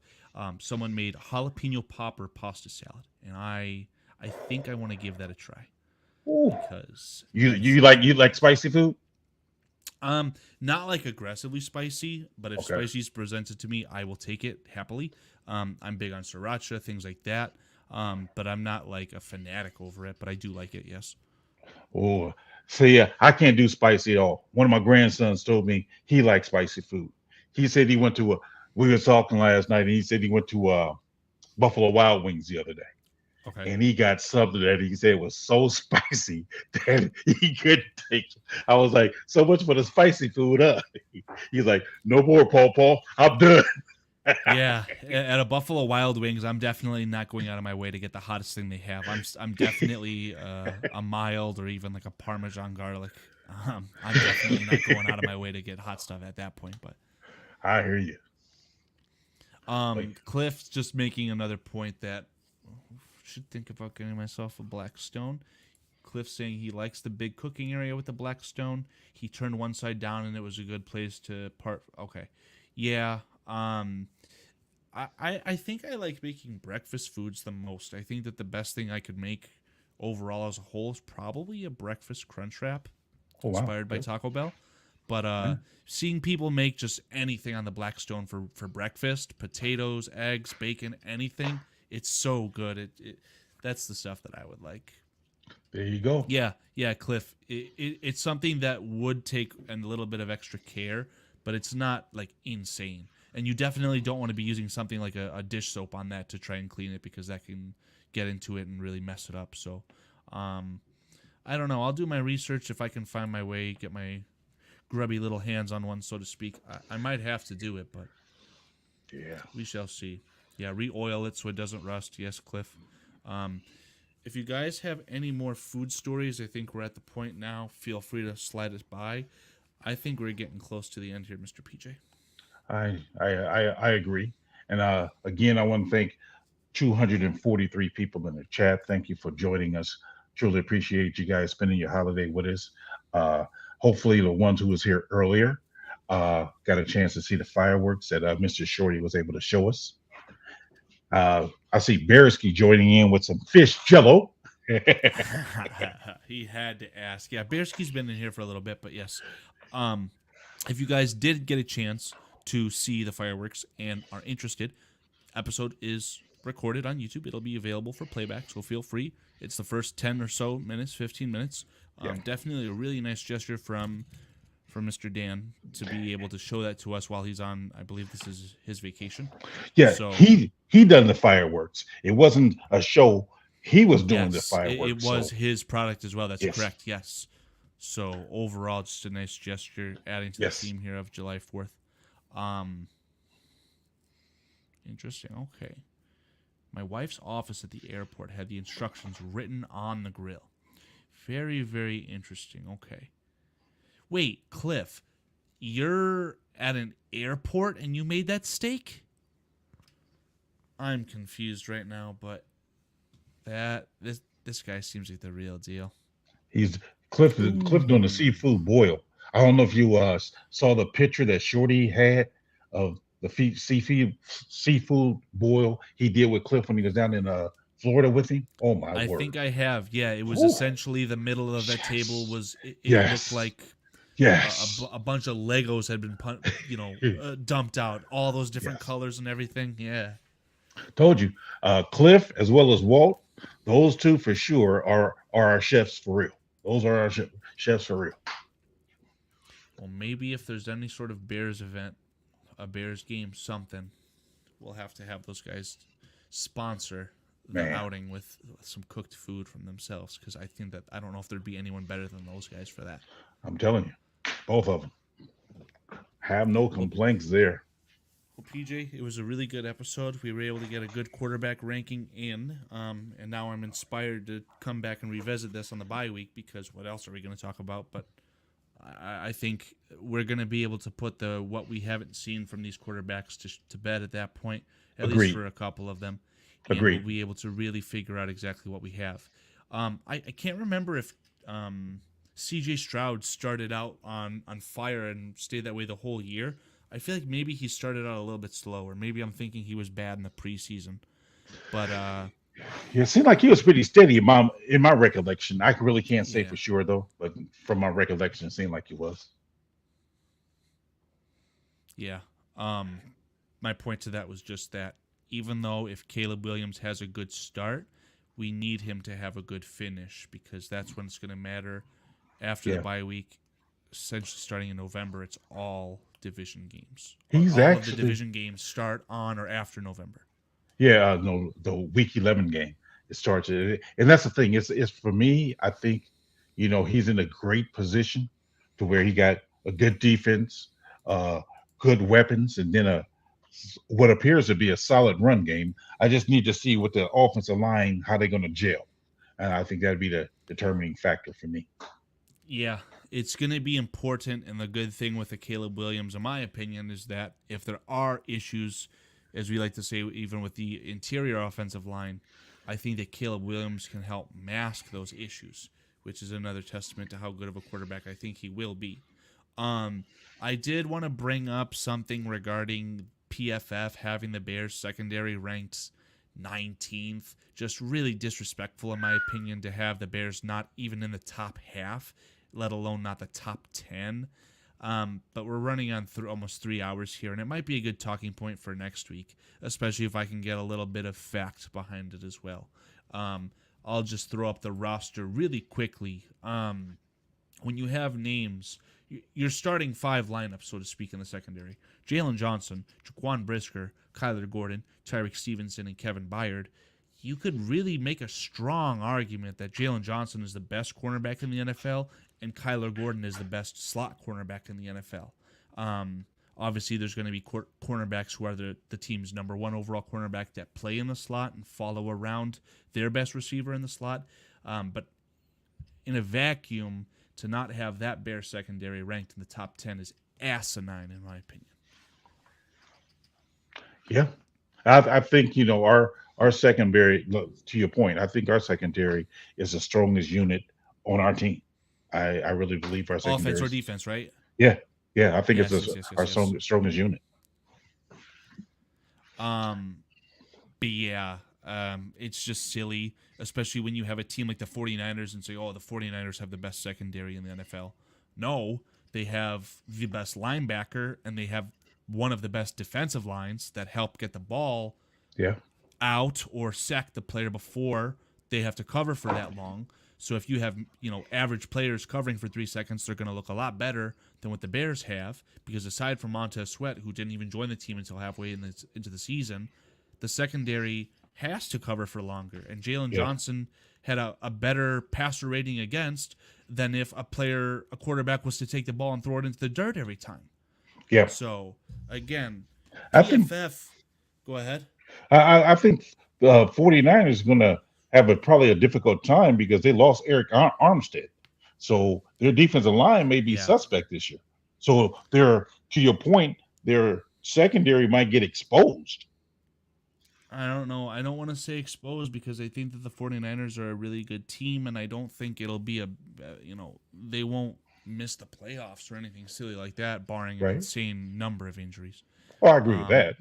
Someone made jalapeno popper pasta salad, and I think I want to give that a try Ooh. because You like spicy food? not like aggressively spicy, but if Okay. spicy is presented to me, I will take it happily. I'm big on sriracha, things like that. But I'm not like a fanatic over it, but I do like it. Yes. Oh, see, I can't do spicy at all. One of my grandsons told me he likes spicy food. He said he went to we were talking last night, and he said he went to Buffalo Wild Wings the other day, Okay. and he got something that he said was so spicy that he couldn't take it. I was like, so much for the spicy food, huh? He's like, no more, Paul. I'm done. Yeah, at a Buffalo Wild Wings, I'm definitely not going out of my way to get the hottest thing they have. I'm definitely a mild or even like a Parmesan garlic. I'm definitely not going out of my way to get hot stuff at that point. But I hear you. Cliff's just making another point that should think about getting myself a black stone. Cliff saying he likes the big cooking area with the black stone. He turned one side down and it was a good place to part. Okay, yeah. I think I like making breakfast foods the most. I think that the best thing I could make overall as a whole is probably a breakfast crunch wrap Oh wow. inspired by Okay. Taco Bell. But Yeah. seeing people make just anything on the Blackstone for breakfast, potatoes, eggs, bacon, anything, it's so good. That's the stuff that I would like. There you go. Yeah, Cliff. It's something that would take a little bit of extra care, but it's not like insane. And you definitely don't want to be using something like a dish soap on that to try and clean it because that can get into it and really mess it up. So, I don't know. I'll do my research if I can find my way, get my grubby little hands on one, so to speak. I might have to do it, but Yeah. we shall see. Yeah, re-oil it so it doesn't rust. Yes, Cliff. If you guys have any more food stories, I think we're at the point now. Feel free to slide us by. I think we're getting close to the end here, Mr. PJ. I agree. And again, I want to thank 243 people in the chat. Thank you for joining us. Truly appreciate you guys spending your holiday with us. Hopefully, the ones who was here earlier got a chance to see the fireworks that Mr. Shorty was able to show us. I see Bearski joining in with some fish jello. He had to ask. Yeah, Bearski's been in here for a little bit, but yes. If you guys did get a chance to see the fireworks and are interested, episode is recorded on YouTube. It'll be available for playback, so feel free. It's the first 10 or so minutes, 15 minutes. Yeah. Definitely a really nice gesture from Mr. Dan to be able to show that to us while he's on, I believe this is his vacation. Yeah, So- he done the fireworks. It wasn't a show. He was doing the Yes, fireworks. it was so, his product as well. That's Yes. correct. Yes. So overall, just a nice gesture, adding to Yes. the theme here of July 4th. Interesting. Okay. My wife's office at the airport had the instructions written on the grill. Very, very interesting. Okay. Wait, Cliff, you're at an airport and you made that steak? I'm confused right now, but this guy seems like the real deal. he's Cliff doing the seafood boil. I don't know if you saw the picture that Shorty had of the seafood boil he did with Cliff when he was down in Florida with him. Oh my I word! think I have. Yeah, it was Whew. essentially the middle of that table Yes, was it looked yes, like yes. a bunch of Legos had been dumped out, all those different Yes. colors and everything. Yeah. Told you, Cliff as well as Walt, those two for sure are our chefs for real. Those are our chefs for real. Well, maybe if there's any sort of Bears event, a Bears game, something, we'll have those guys sponsor the Man, outing with some cooked food from themselves, because I don't know if there'd be anyone better than those guys for that. I'm telling you, both of them have no Well, complaints there. Well, PJ, it was a really good episode. We were able to get a good quarterback ranking in, and now I'm inspired to come back and revisit this on the bye week, because what else are we going to talk about? But I think we're going to be able to put the what we haven't seen from these quarterbacks to bed at that point, at least Agreed. for a couple of them, and we'll Agreed. be able to really figure out exactly what we have. I can't remember if C.J. Stroud started out on fire and stayed that way the whole year. I feel like maybe he started out a little bit slower. Maybe I'm thinking he was bad in the preseason, but Yeah, it seemed like he was pretty steady in my recollection. I really can't say yeah, for sure though, but from my recollection, it seemed like he was. yeah. My point to that was just that even though if Caleb Williams has a good start, we need him to have a good finish, because that's when it's going to matter after the Yeah, bye week. Essentially, starting in November, it's all division games. he's All of the actually division games start on or after November. yeah. No, the week 11 game it starts, and that's the thing. It's for me. I think he's in a great position to where he got a good defense, uh, good weapons, and then a what appears to be a solid run game. I just need to see with the offensive line how they're going to gel, and I think that'd be the determining factor for me. Yeah, it's going to be important. And the good thing with the Caleb Williams, in my opinion, is that if there are issues, as we like to say, even with the interior offensive line, I think that Caleb Williams can help mask those issues, which is another testament to how good of a quarterback I think he will be. Um, I did want to bring up something regarding PFF having the Bears secondary ranked 19th. Just really disrespectful, in my opinion, to have the Bears not even in the top half, let alone not the top 10. But we're running on almost 3 hours here, and it might be a good talking point for next week, especially if I can get a little bit of fact behind it as well. I'll just throw up the roster really quickly. When you have names, you're starting five lineups, so to speak, in the secondary. Jalen Johnson, Jaquan Brisker, Kyler Gordon, Tyreek Stevenson, and Kevin Byard. You could really make a strong argument that Jalen Johnson is the best cornerback in the NFL and Kyler Gordon is the best slot cornerback in the NFL. Obviously, there's going to be cornerbacks who are the team's number one overall cornerback that play in the slot and follow around their best receiver in the slot. But in a vacuum, to not have that Bear secondary ranked in the top 10 is asinine, in my opinion. Yeah, I think our secondary. Look, to your point, I think our secondary is the strongest unit on our team. I really believe our Offense secondary or is. defense, right? Yeah, yeah. I think it's Yes, yes, yes, yes, our yes. strongest unit. Um, but yeah, it's just silly, especially when you have a team like the 49ers and say, oh, the 49ers have the best secondary in the NFL. No, they have the best linebacker and they have one of the best defensive lines that help get the ball Yeah, out or sack the player before they have to cover for that long. So if you have, average players covering for 3 seconds, they're going to look a lot better than what the Bears have, because aside from Montez Sweat, who didn't even join the team until halfway into the season, the secondary has to cover for longer. And Jalen yeah. Johnson had a better passer rating against than if a quarterback was to take the ball and throw it into the dirt every time. Yeah, So, again, I think PFF, go ahead. I think the 49ers is going to have probably a difficult time because they lost Eric Armstead, so their defensive line may be Yeah. suspect this year. So to your point, their secondary might get exposed. I don't know. I don't want to say exposed because I think that the 49ers are a really good team, and I don't think it'll be they won't miss the playoffs or anything silly like that, barring an Right. insane number of injuries. Well, I agree with Um, that,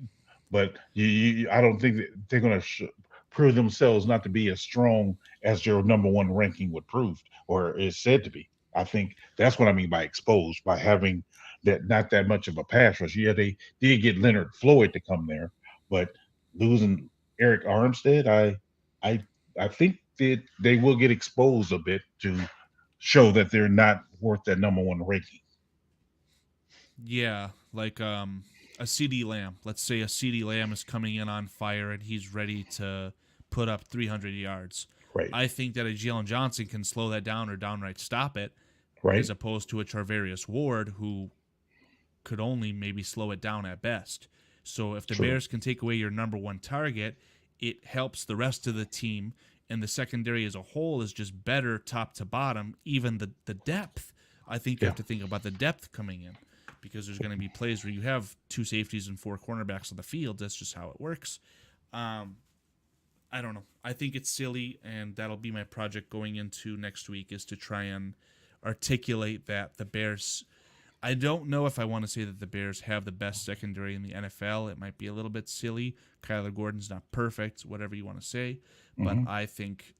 but I don't think that they're going to prove themselves not to be as strong as their number one ranking would prove or is said to be. I think that's what I mean by exposed, by having that not that much of a pass rush. Yeah, they did get Leonard Floyd to come there, but losing Eric Armstead, I, I think that they will get exposed a bit to show that they're not worth that number one ranking. Yeah, like a CD Lamb. Let's say a CD Lamb is coming in on fire and he's ready to put up 300 yards. Right, I think that a Jalen Johnson can slow that down or downright stop it, right, as opposed to a Charvarius Ward who could only maybe slow it down at best. So if the true. Bears can take away your number one target, it helps the rest of the team, and the secondary as a whole is just better top to bottom. Even the depth, I think you Yeah. have to think about the depth coming in, because there's going to be plays where you have 2 safeties and 4 cornerbacks on the field. That's just how it works. I don't know. I think it's silly, and that'll be my project going into next week, is to try and articulate that the Bears. I don't know if I want to say that the Bears have the best secondary in the NFL. It might be a little bit silly. Kyler Gordon's not perfect, whatever you want to say. But Mhm. I think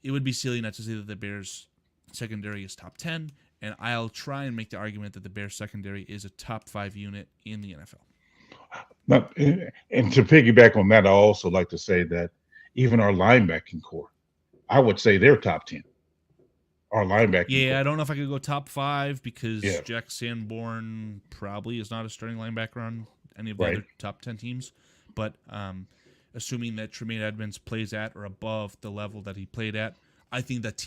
it would be silly not to say that the Bears secondary is top 10. And I'll try and make the argument that the Bears secondary is a top 5 unit in the NFL. Not, and to piggyback on that, I also like to say that even our linebacking core, I would say they're top 10. Our linebacking Yeah, core. I don't know if I could go top 5 because Yeah. Jack Sanborn probably is not a starting linebacker on any of the Right. other top 10 teams. But assuming that Tremaine Edmonds plays at or above the level that he played at, I think that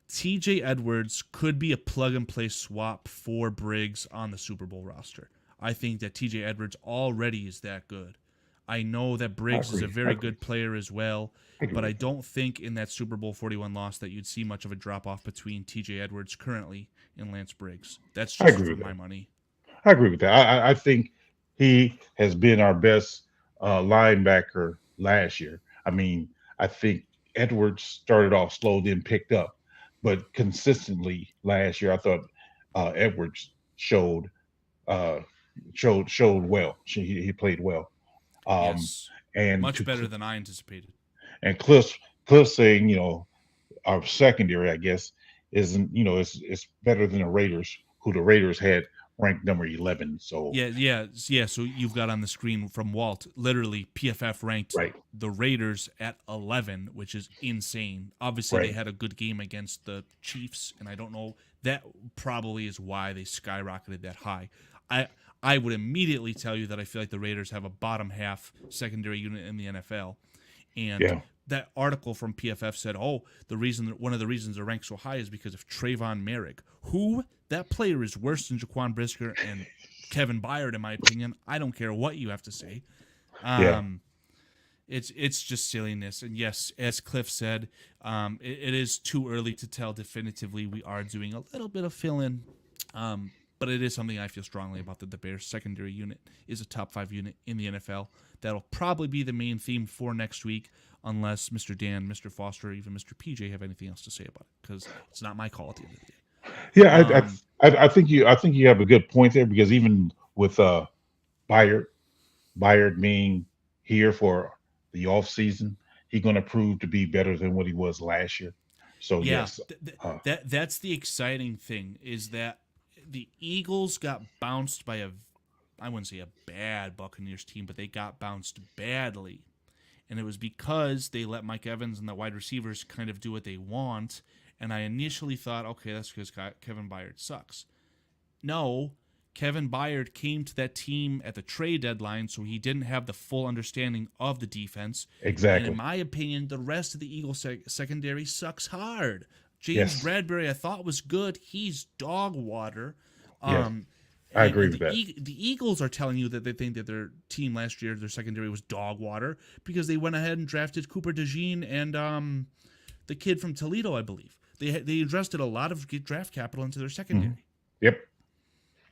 TJ Edwards could be a plug-and-play swap for Briggs on the Super Bowl roster. I think that TJ Edwards already is that good. I know that Briggs is a agree. I very agree. good player as well, I agree but I with that. don't think in that Super Bowl 41 loss that you'd see much of a drop-off between TJ Edwards currently and Lance Briggs. That's I just agree for with my that. money. I agree with that. I think he has been our best linebacker last year. I mean, I think Edwards started off slow, then picked up, but consistently last year, I thought Edwards uh, showed well. He played well. Um, Yes, and much to better than I anticipated. and Cliff saying, our secondary, I guess, isn't, it's better than the Raiders, who the Raiders had ranked number 11. So Yeah. So you've got on the screen from Walt, literally PFF ranked right, the Raiders at 11, which is insane. Obviously, they right, had a good game against the Chiefs, and I don't know, that probably is why they skyrocketed that high. I would immediately tell you that I feel like the Raiders have a bottom half secondary unit in the NFL, and yeah, that article from PFF said, "Oh, one of the reasons they're ranked so high is because of Trayvon Merrick, who that player is worse than Jaquan Brisker and Kevin Byard, in my opinion. I don't care what you have to say. yeah, Um, it's just silliness. And yes, as Cliff said, it is too early to tell definitively. We are doing a little bit of fill-in, but it is something I feel strongly about, that the Bears secondary unit is a top 5 unit in the NFL. That'll probably be the main theme for next week, unless Mr. Dan, Mr. Foster, or even Mr. PJ have anything else to say about it, because it's not my call at the end of the day. yeah. Um, I think you have a good point there, because even with Byard Byard being here for the off season, he's going to prove to be better than what he was last year. So Yeah, yes, uh, that's the exciting thing, is that the Eagles got bounced by I wouldn't say a bad Buccaneers team, but they got bounced badly. And it was because they let Mike Evans and the wide receivers kind of do what they want. And I initially thought, okay, that's because Kevin Byard sucks. No, Kevin Byard came to that team at the trade deadline, so he didn't have the full understanding of the defense. And in exactly. my opinion, the rest of the Eagles secondary sucks hard. James Yes, Bradbury, I thought, was good. He's dog water. yes, Um, I and agree and with the, that. the Eagles are telling you that they think that their team last year, their secondary, was dog water because they went ahead and drafted Cooper DeJean and the kid from Toledo, I believe. They invested a lot of draft capital into their secondary. Mhm. Yep.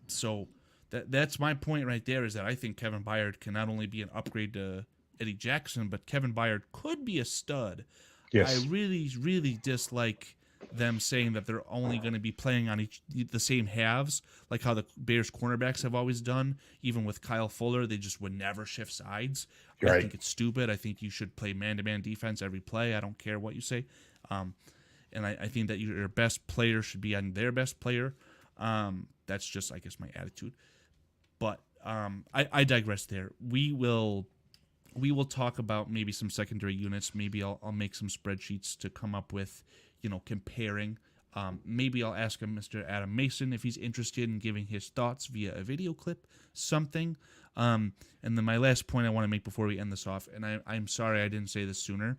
So that's my point right there, is that I think Kevin Byard can not only be an upgrade to Eddie Jackson, but Kevin Byard could be a stud. I Yes. really, really dislike them saying that they're only going to be playing on the same halves, like how the Bears cornerbacks have always done. Even with Kyle Fuller, they just would never shift sides. I Right. think it's stupid. I think you should play man-to-man defense every play. I don't care what you say. And I think that your best player should be on their best player. That's just, I guess, my attitude. But I digress there. We will talk about maybe some secondary units. Maybe I'll make some spreadsheets to come up with, comparing. Maybe I'll ask Mr. Adam Mason if he's interested in giving his thoughts via a video clip, something. And then my last point I want to make before we end this off, and I'm sorry I didn't say this sooner.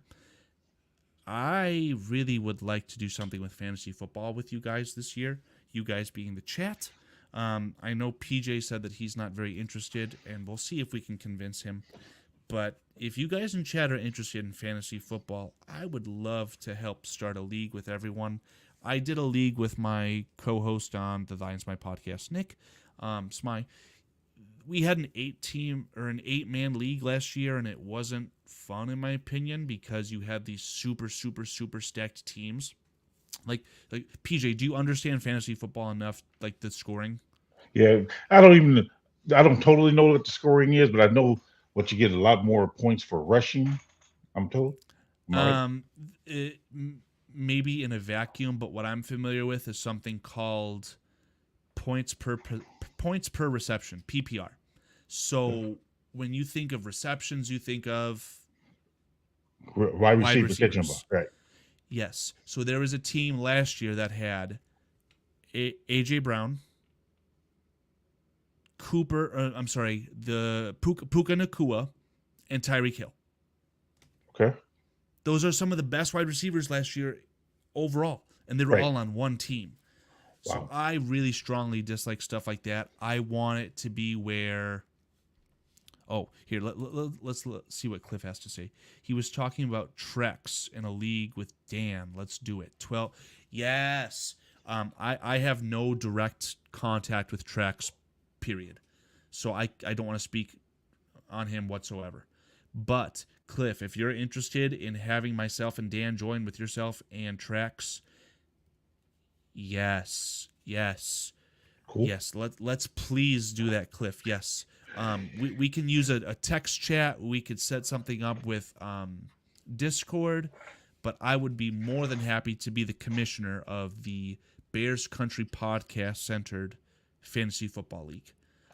I really would like to do something with fantasy football with you guys this year, you guys being the chat. I know PJ said that he's not very interested, and we'll see if we can convince him. But if you guys in chat are interested in fantasy football, I would love to help start a league with everyone. I did a league with my co-host on the Lions My Podcast, Nick Smy. We had an 8-man league last year, and it wasn't fun in my opinion because you had these super stacked teams. Like PJ, do you understand fantasy football enough, like the scoring? Yeah, I don't totally know what the scoring is, but I know what you get a lot more points for rushing. I'm told. Am I right? Maybe in a vacuum, but what I'm familiar with is something called points per reception, PPR. So when you think of receptions, you think of Wide receiver catching the ball, right? Yes. So there was a team last year that had AJ Brown, the Puka Nakua, and Tyreek Hill. Okay. Those are some of the best wide receivers last year overall, and they were all on one team. So Wow. I really strongly dislike stuff like that. I want it to be where... Oh, here, let's see what Cliff has to say. He was talking about Trex in a league with Dan. Let's do it. 12. Yes. I have no direct contact with Trex, period. So I don't want to speak on him whatsoever. But, Cliff, if you're interested in having myself and Dan join with yourself and Trex, yes. Cool. Yes, let's please do that, Cliff. Yes. We can use a text chat. We could set something up with Discord, but I would be more than happy to be the commissioner of the Bears Country Podcast centered fantasy football league.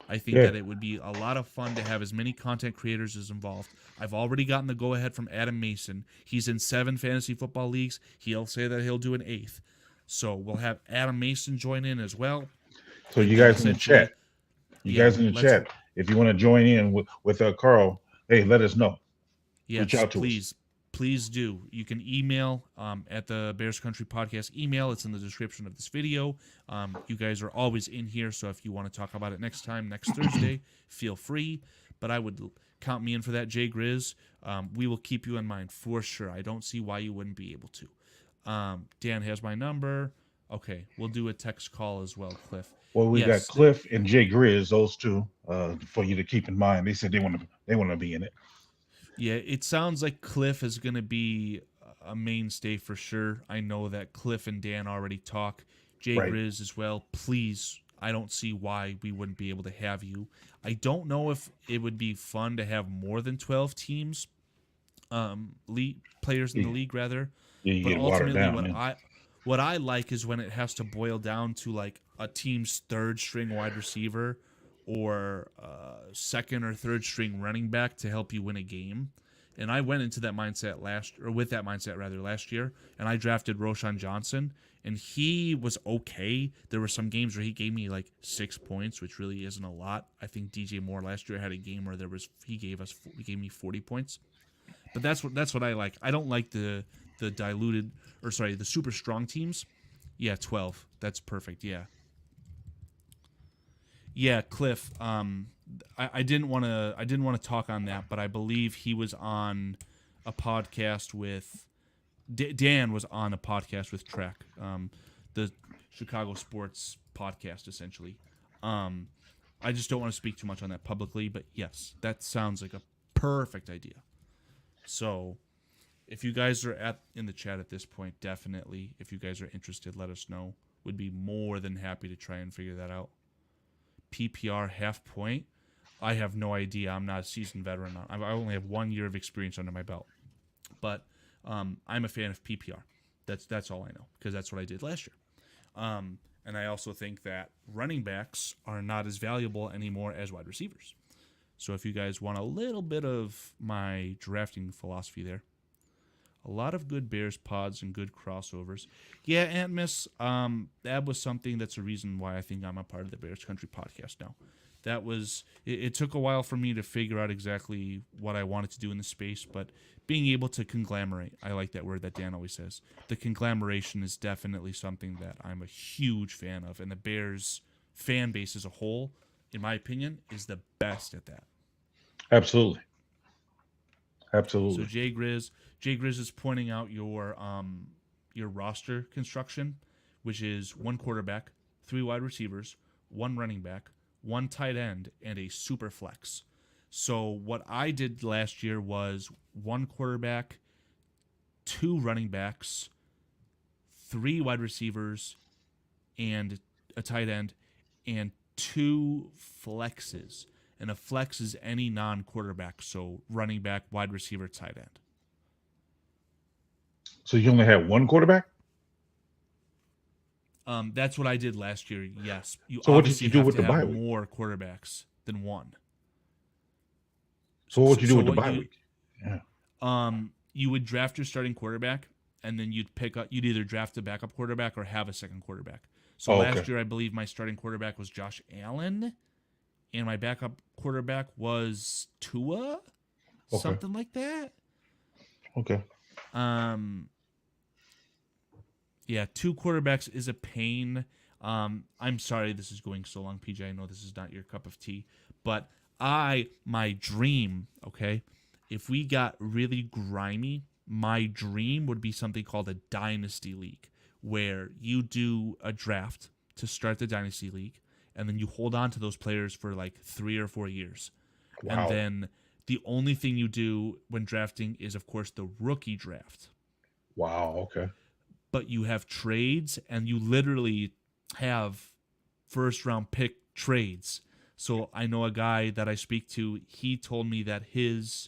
I think that it would be a lot of fun to have as many content creators as involved. I've already gotten the go ahead from Adam Mason. He's in 7 fantasy football leagues. He'll say that he'll do an 8th. So we'll have Adam Mason join in as well. So you guys in the chat, if you want to join in with Karl, hey, let us know. Yes, reach out to us. Please do. You can email at the Bears Country Podcast email. It's in the description of this video. You guys are always in here, so if you want to talk about it next Thursday, feel free. But I would count me in for that, Jay Grizz. We will keep you in mind for sure. I don't see why you wouldn't be able to. Dan has my number. Okay, we'll do a text call as well, Cliff. Well, we got Cliff and Jay Grizz, those two, for you to keep in mind. They said they want to be in it. Yeah, it sounds like Cliff is going to be a mainstay for sure. I know that Cliff and Dan already talk. Jay Grizz as well. Please, I don't see why we wouldn't be able to have you. I don't know if it would be fun to have more than 12 teams, players in the league, rather. Yeah, you but get watered ultimately, down. what I like is when it has to boil down to like a team's 3rd string wide receiver or 2nd or 3rd string running back to help you win a game. And I went into that mindset last year, and I drafted Roschon Johnson, and he was okay. There were some games where he gave me like 6 points, which really isn't a lot. I think DJ Moore last year had a game where he gave me 40 points. But that's what I like. I don't like the super strong teams. Yeah, 12. That's perfect. Yeah. Yeah, Cliff. I didn't want to talk on that, but I believe he was on a podcast with Dan was on a podcast with Trek, the Chicago sports podcast, essentially. I just don't want to speak too much on that publicly, but yes, that sounds like a perfect idea. So, if you guys are in the chat at this point, definitely, if you guys are interested, let us know. Would be more than happy to try and figure that out. PPR half point. I have no idea. I'm not a seasoned veteran. I only have 1 year of experience under my belt. But I'm a fan of PPR. That's all I know, because that's what I did last year. And I also think that running backs are not as valuable anymore as wide receivers. So if you guys want a little bit of my drafting philosophy there, a lot of good Bears pods and good crossovers. Yeah, Aunt Miss, that was something that's a reason why I think I'm a part of the Bears Country Podcast now. That was, it took a while for me to figure out exactly what I wanted to do in the space, but being able to conglomerate, I like that word that Dan always says. The conglomeration is definitely something that I'm a huge fan of, and the Bears fan base as a whole, in my opinion, is the best at that. Absolutely. So Jay Grizz is pointing out your roster construction, which is 1 quarterback, 3 wide receivers, 1 running back, 1 tight end, and a super flex. So what I did last year was 1 quarterback, 2 running backs, 3 wide receivers, and a tight end, and 2 flexes. And a flex is any non-quarterback, so running back, wide receiver, tight end. So you only had 1 quarterback? That's what I did last year, yes. You So what did obviously you do have with to the have bye week? more quarterbacks than 1. So what would you do with the what bye week? Yeah. You would draft your starting quarterback, and then you'd either draft a backup quarterback or have a second quarterback. So last year, I believe my starting quarterback was Josh Allen, and my backup quarterback was Tua, something like that. Okay. Yeah, 2 quarterbacks is a pain. I'm sorry this is going so long, PJ. I know this is not your cup of tea, but my dream, okay, if we got really grimy, my dream would be something called a dynasty league, where you do a draft to start the dynasty league, and then you hold on to those players for like 3 or 4 years. Wow. And then the only thing you do when drafting is, of course, the rookie draft. Wow, okay. But you have trades, and you literally have first-round pick trades. So I know a guy that I speak to, he told me that his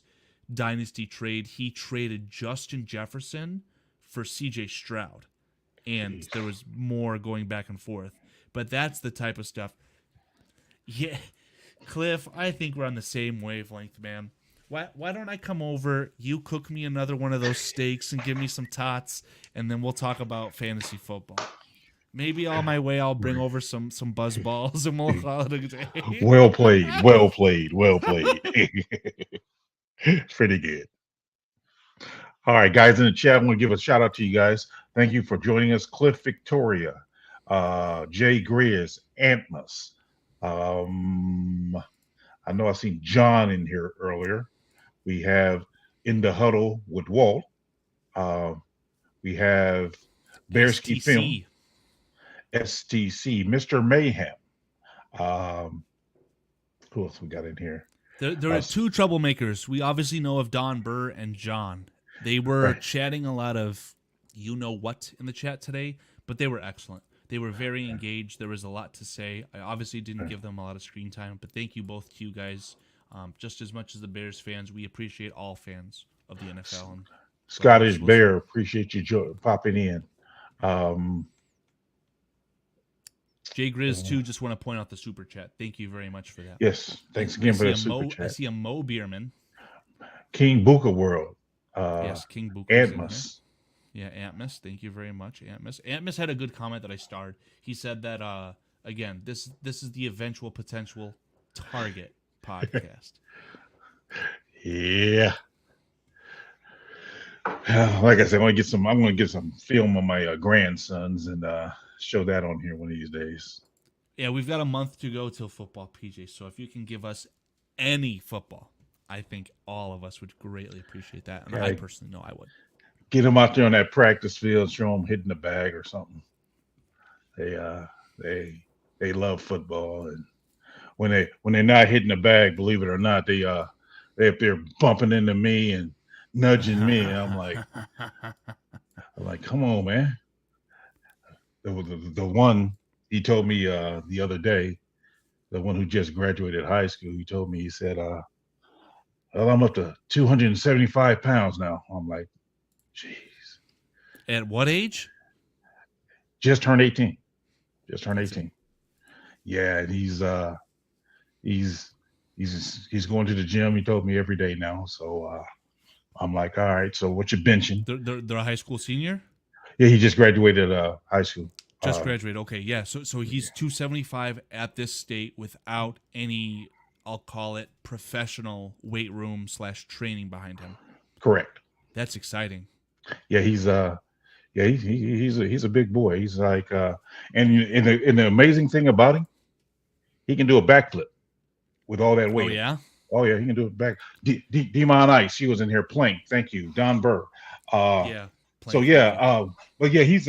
dynasty trade, he traded Justin Jefferson for CJ Stroud. And there was more going back and forth. But that's the type of stuff. Yeah, Cliff, I think we're on the same wavelength, man. Why don't I come over, you cook me another one of those steaks and give me some tots, and then we'll talk about fantasy football. Maybe on my way I'll bring over some buzz balls and we'll call it a day. Well played. It's pretty good. All right, guys in the chat, I want to give a shout out to you guys. Thank you for joining us. Cliff Victoria, Jay Grizz, Antmus. I know I seen John in here earlier. We have In the Huddle with Walt. We have Bearski Film, STC, Mr. Mayhem. Who else we got in here? There are 2 troublemakers. We obviously know of Don Burr and John. They were chatting a lot of you-know-what in the chat today, but they were excellent. They were very engaged. There was a lot to say. I obviously didn't give them a lot of screen time, but thank you both to you guys. Just as much as the Bears fans, we appreciate all fans of the NFL. And Scottish Bear, appreciate you popping in. Jay Grizz, too, just want to point out the super chat. Thank you very much for that. Yes, thanks again for the super chat. I see a Mo Bierman. King Buka World. Yes, King Buka. Antmus. Yeah, Antmus. Thank you very much, Antmus. Antmus had a good comment that I starred. He said that, again, this is the eventual potential target podcast. Yeah. Like I said, I'm gonna get some film on my grandsons and show that on here one of these days. Yeah, we've got a month to go till football, PJ. So if you can give us any football, I think all of us would greatly appreciate that. And I personally know I would. Get them out there on that practice field, show them hitting the bag or something. They love football, and when they're not hitting the bag, believe it or not, they up there bumping into me and nudging me. I'm like, come on, man. The one he told me the other day, the one who just graduated high school, he told me, he said, well, I'm up to 275 pounds now. I'm like, jeez. At what age? Just turned 18. Just turned 18. Yeah, and he's going to the gym. He told me every day now. So I'm like, all right. So what you benching? They're a high school senior. Yeah, he just graduated high school. Just graduated. Okay, yeah. So he's 275 at this state without any, I'll call it, professional weight room / training behind him. Correct. That's exciting. Yeah, he's a big boy. He's like, and the amazing thing about him, he can do a backflip with all that weight. Oh yeah. Oh yeah, he can do it back. Demon Ice, she was in here playing. Thank you, Don Burr. Yeah. So yeah, but yeah, he's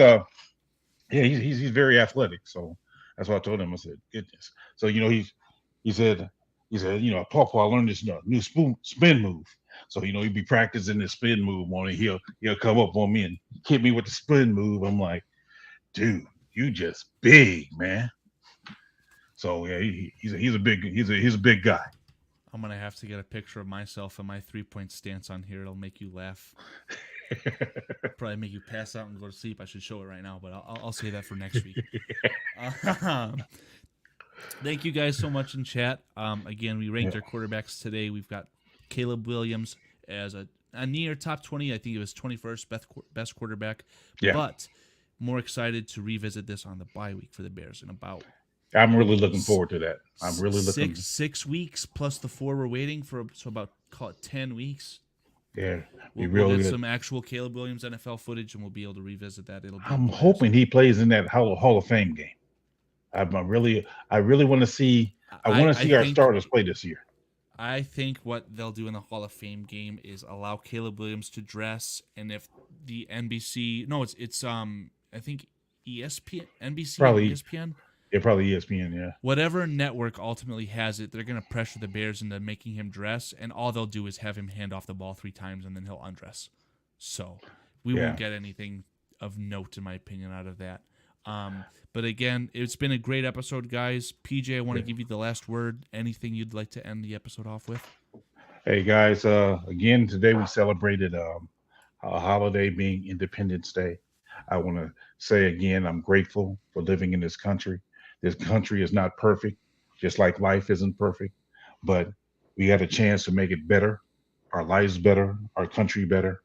very athletic. So that's what I told him. I said, goodness. So he said, Papa, I learned this new spin move. So he'd be practicing the spin move on it. He'll come up on me and hit me with the spin move. I'm like, dude, you just big, man. So yeah, he's a big guy. I'm gonna have to get a picture of myself and my 3-point stance on here. It'll make you laugh. Probably make you pass out and go to sleep. I should show it right now, but I'll say that for next week. Thank you guys so much in chat. Again, we ranked our quarterbacks today. We've got Caleb Williams as a near top 20. I think it was 21st best quarterback. Yeah. But more excited to revisit this on the bye week for the Bears in about. I'm really looking forward to that. I'm really looking. 6 weeks plus the 4 we're waiting for, so about call it 10 weeks. Yeah, we'll get some actual Caleb Williams NFL footage, and we'll be able to revisit that. I'm hoping he plays in that Hall of Fame game. I really want to see. I want to see our starters play this year. I think what they'll do in the Hall of Fame game is allow Caleb Williams to dress, and if the NBC, it's I think ESPN, NBC, probably ESPN. Yeah, probably ESPN, yeah. Whatever network ultimately has it, they're going to pressure the Bears into making him dress, and all they'll do is have him hand off the ball 3 times, and then he'll undress. So we won't get anything of note, in my opinion, out of that. But again, it's been a great episode, guys. PJ, I want to give you the last word. Anything you'd like to end the episode off with? Hey, guys. Again, today we celebrated a holiday being Independence Day. I want to say again, I'm grateful for living in this country. This country is not perfect, just like life isn't perfect, but we had a chance to make it better, our lives better, our country better.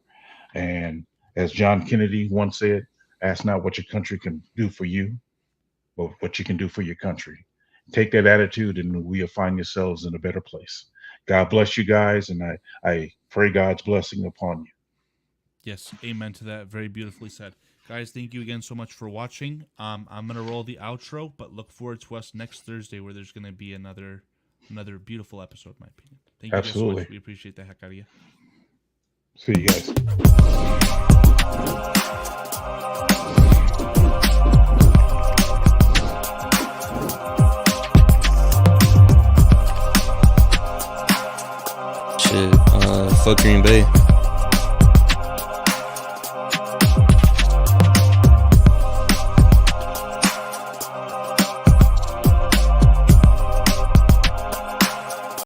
And as John Kennedy once said, ask not what your country can do for you, but what you can do for your country. Take that attitude and we'll find yourselves in a better place. God bless you guys, and I pray God's blessing upon you. Yes, amen to that. Very beautifully said. Guys, thank you again so much for watching. I'm going to roll the outro, but look forward to us next Thursday where there's going to be another beautiful episode, in my opinion. Thank you guys so much. We appreciate the heck out of you. See you guys. Shit, fuck Green Bay.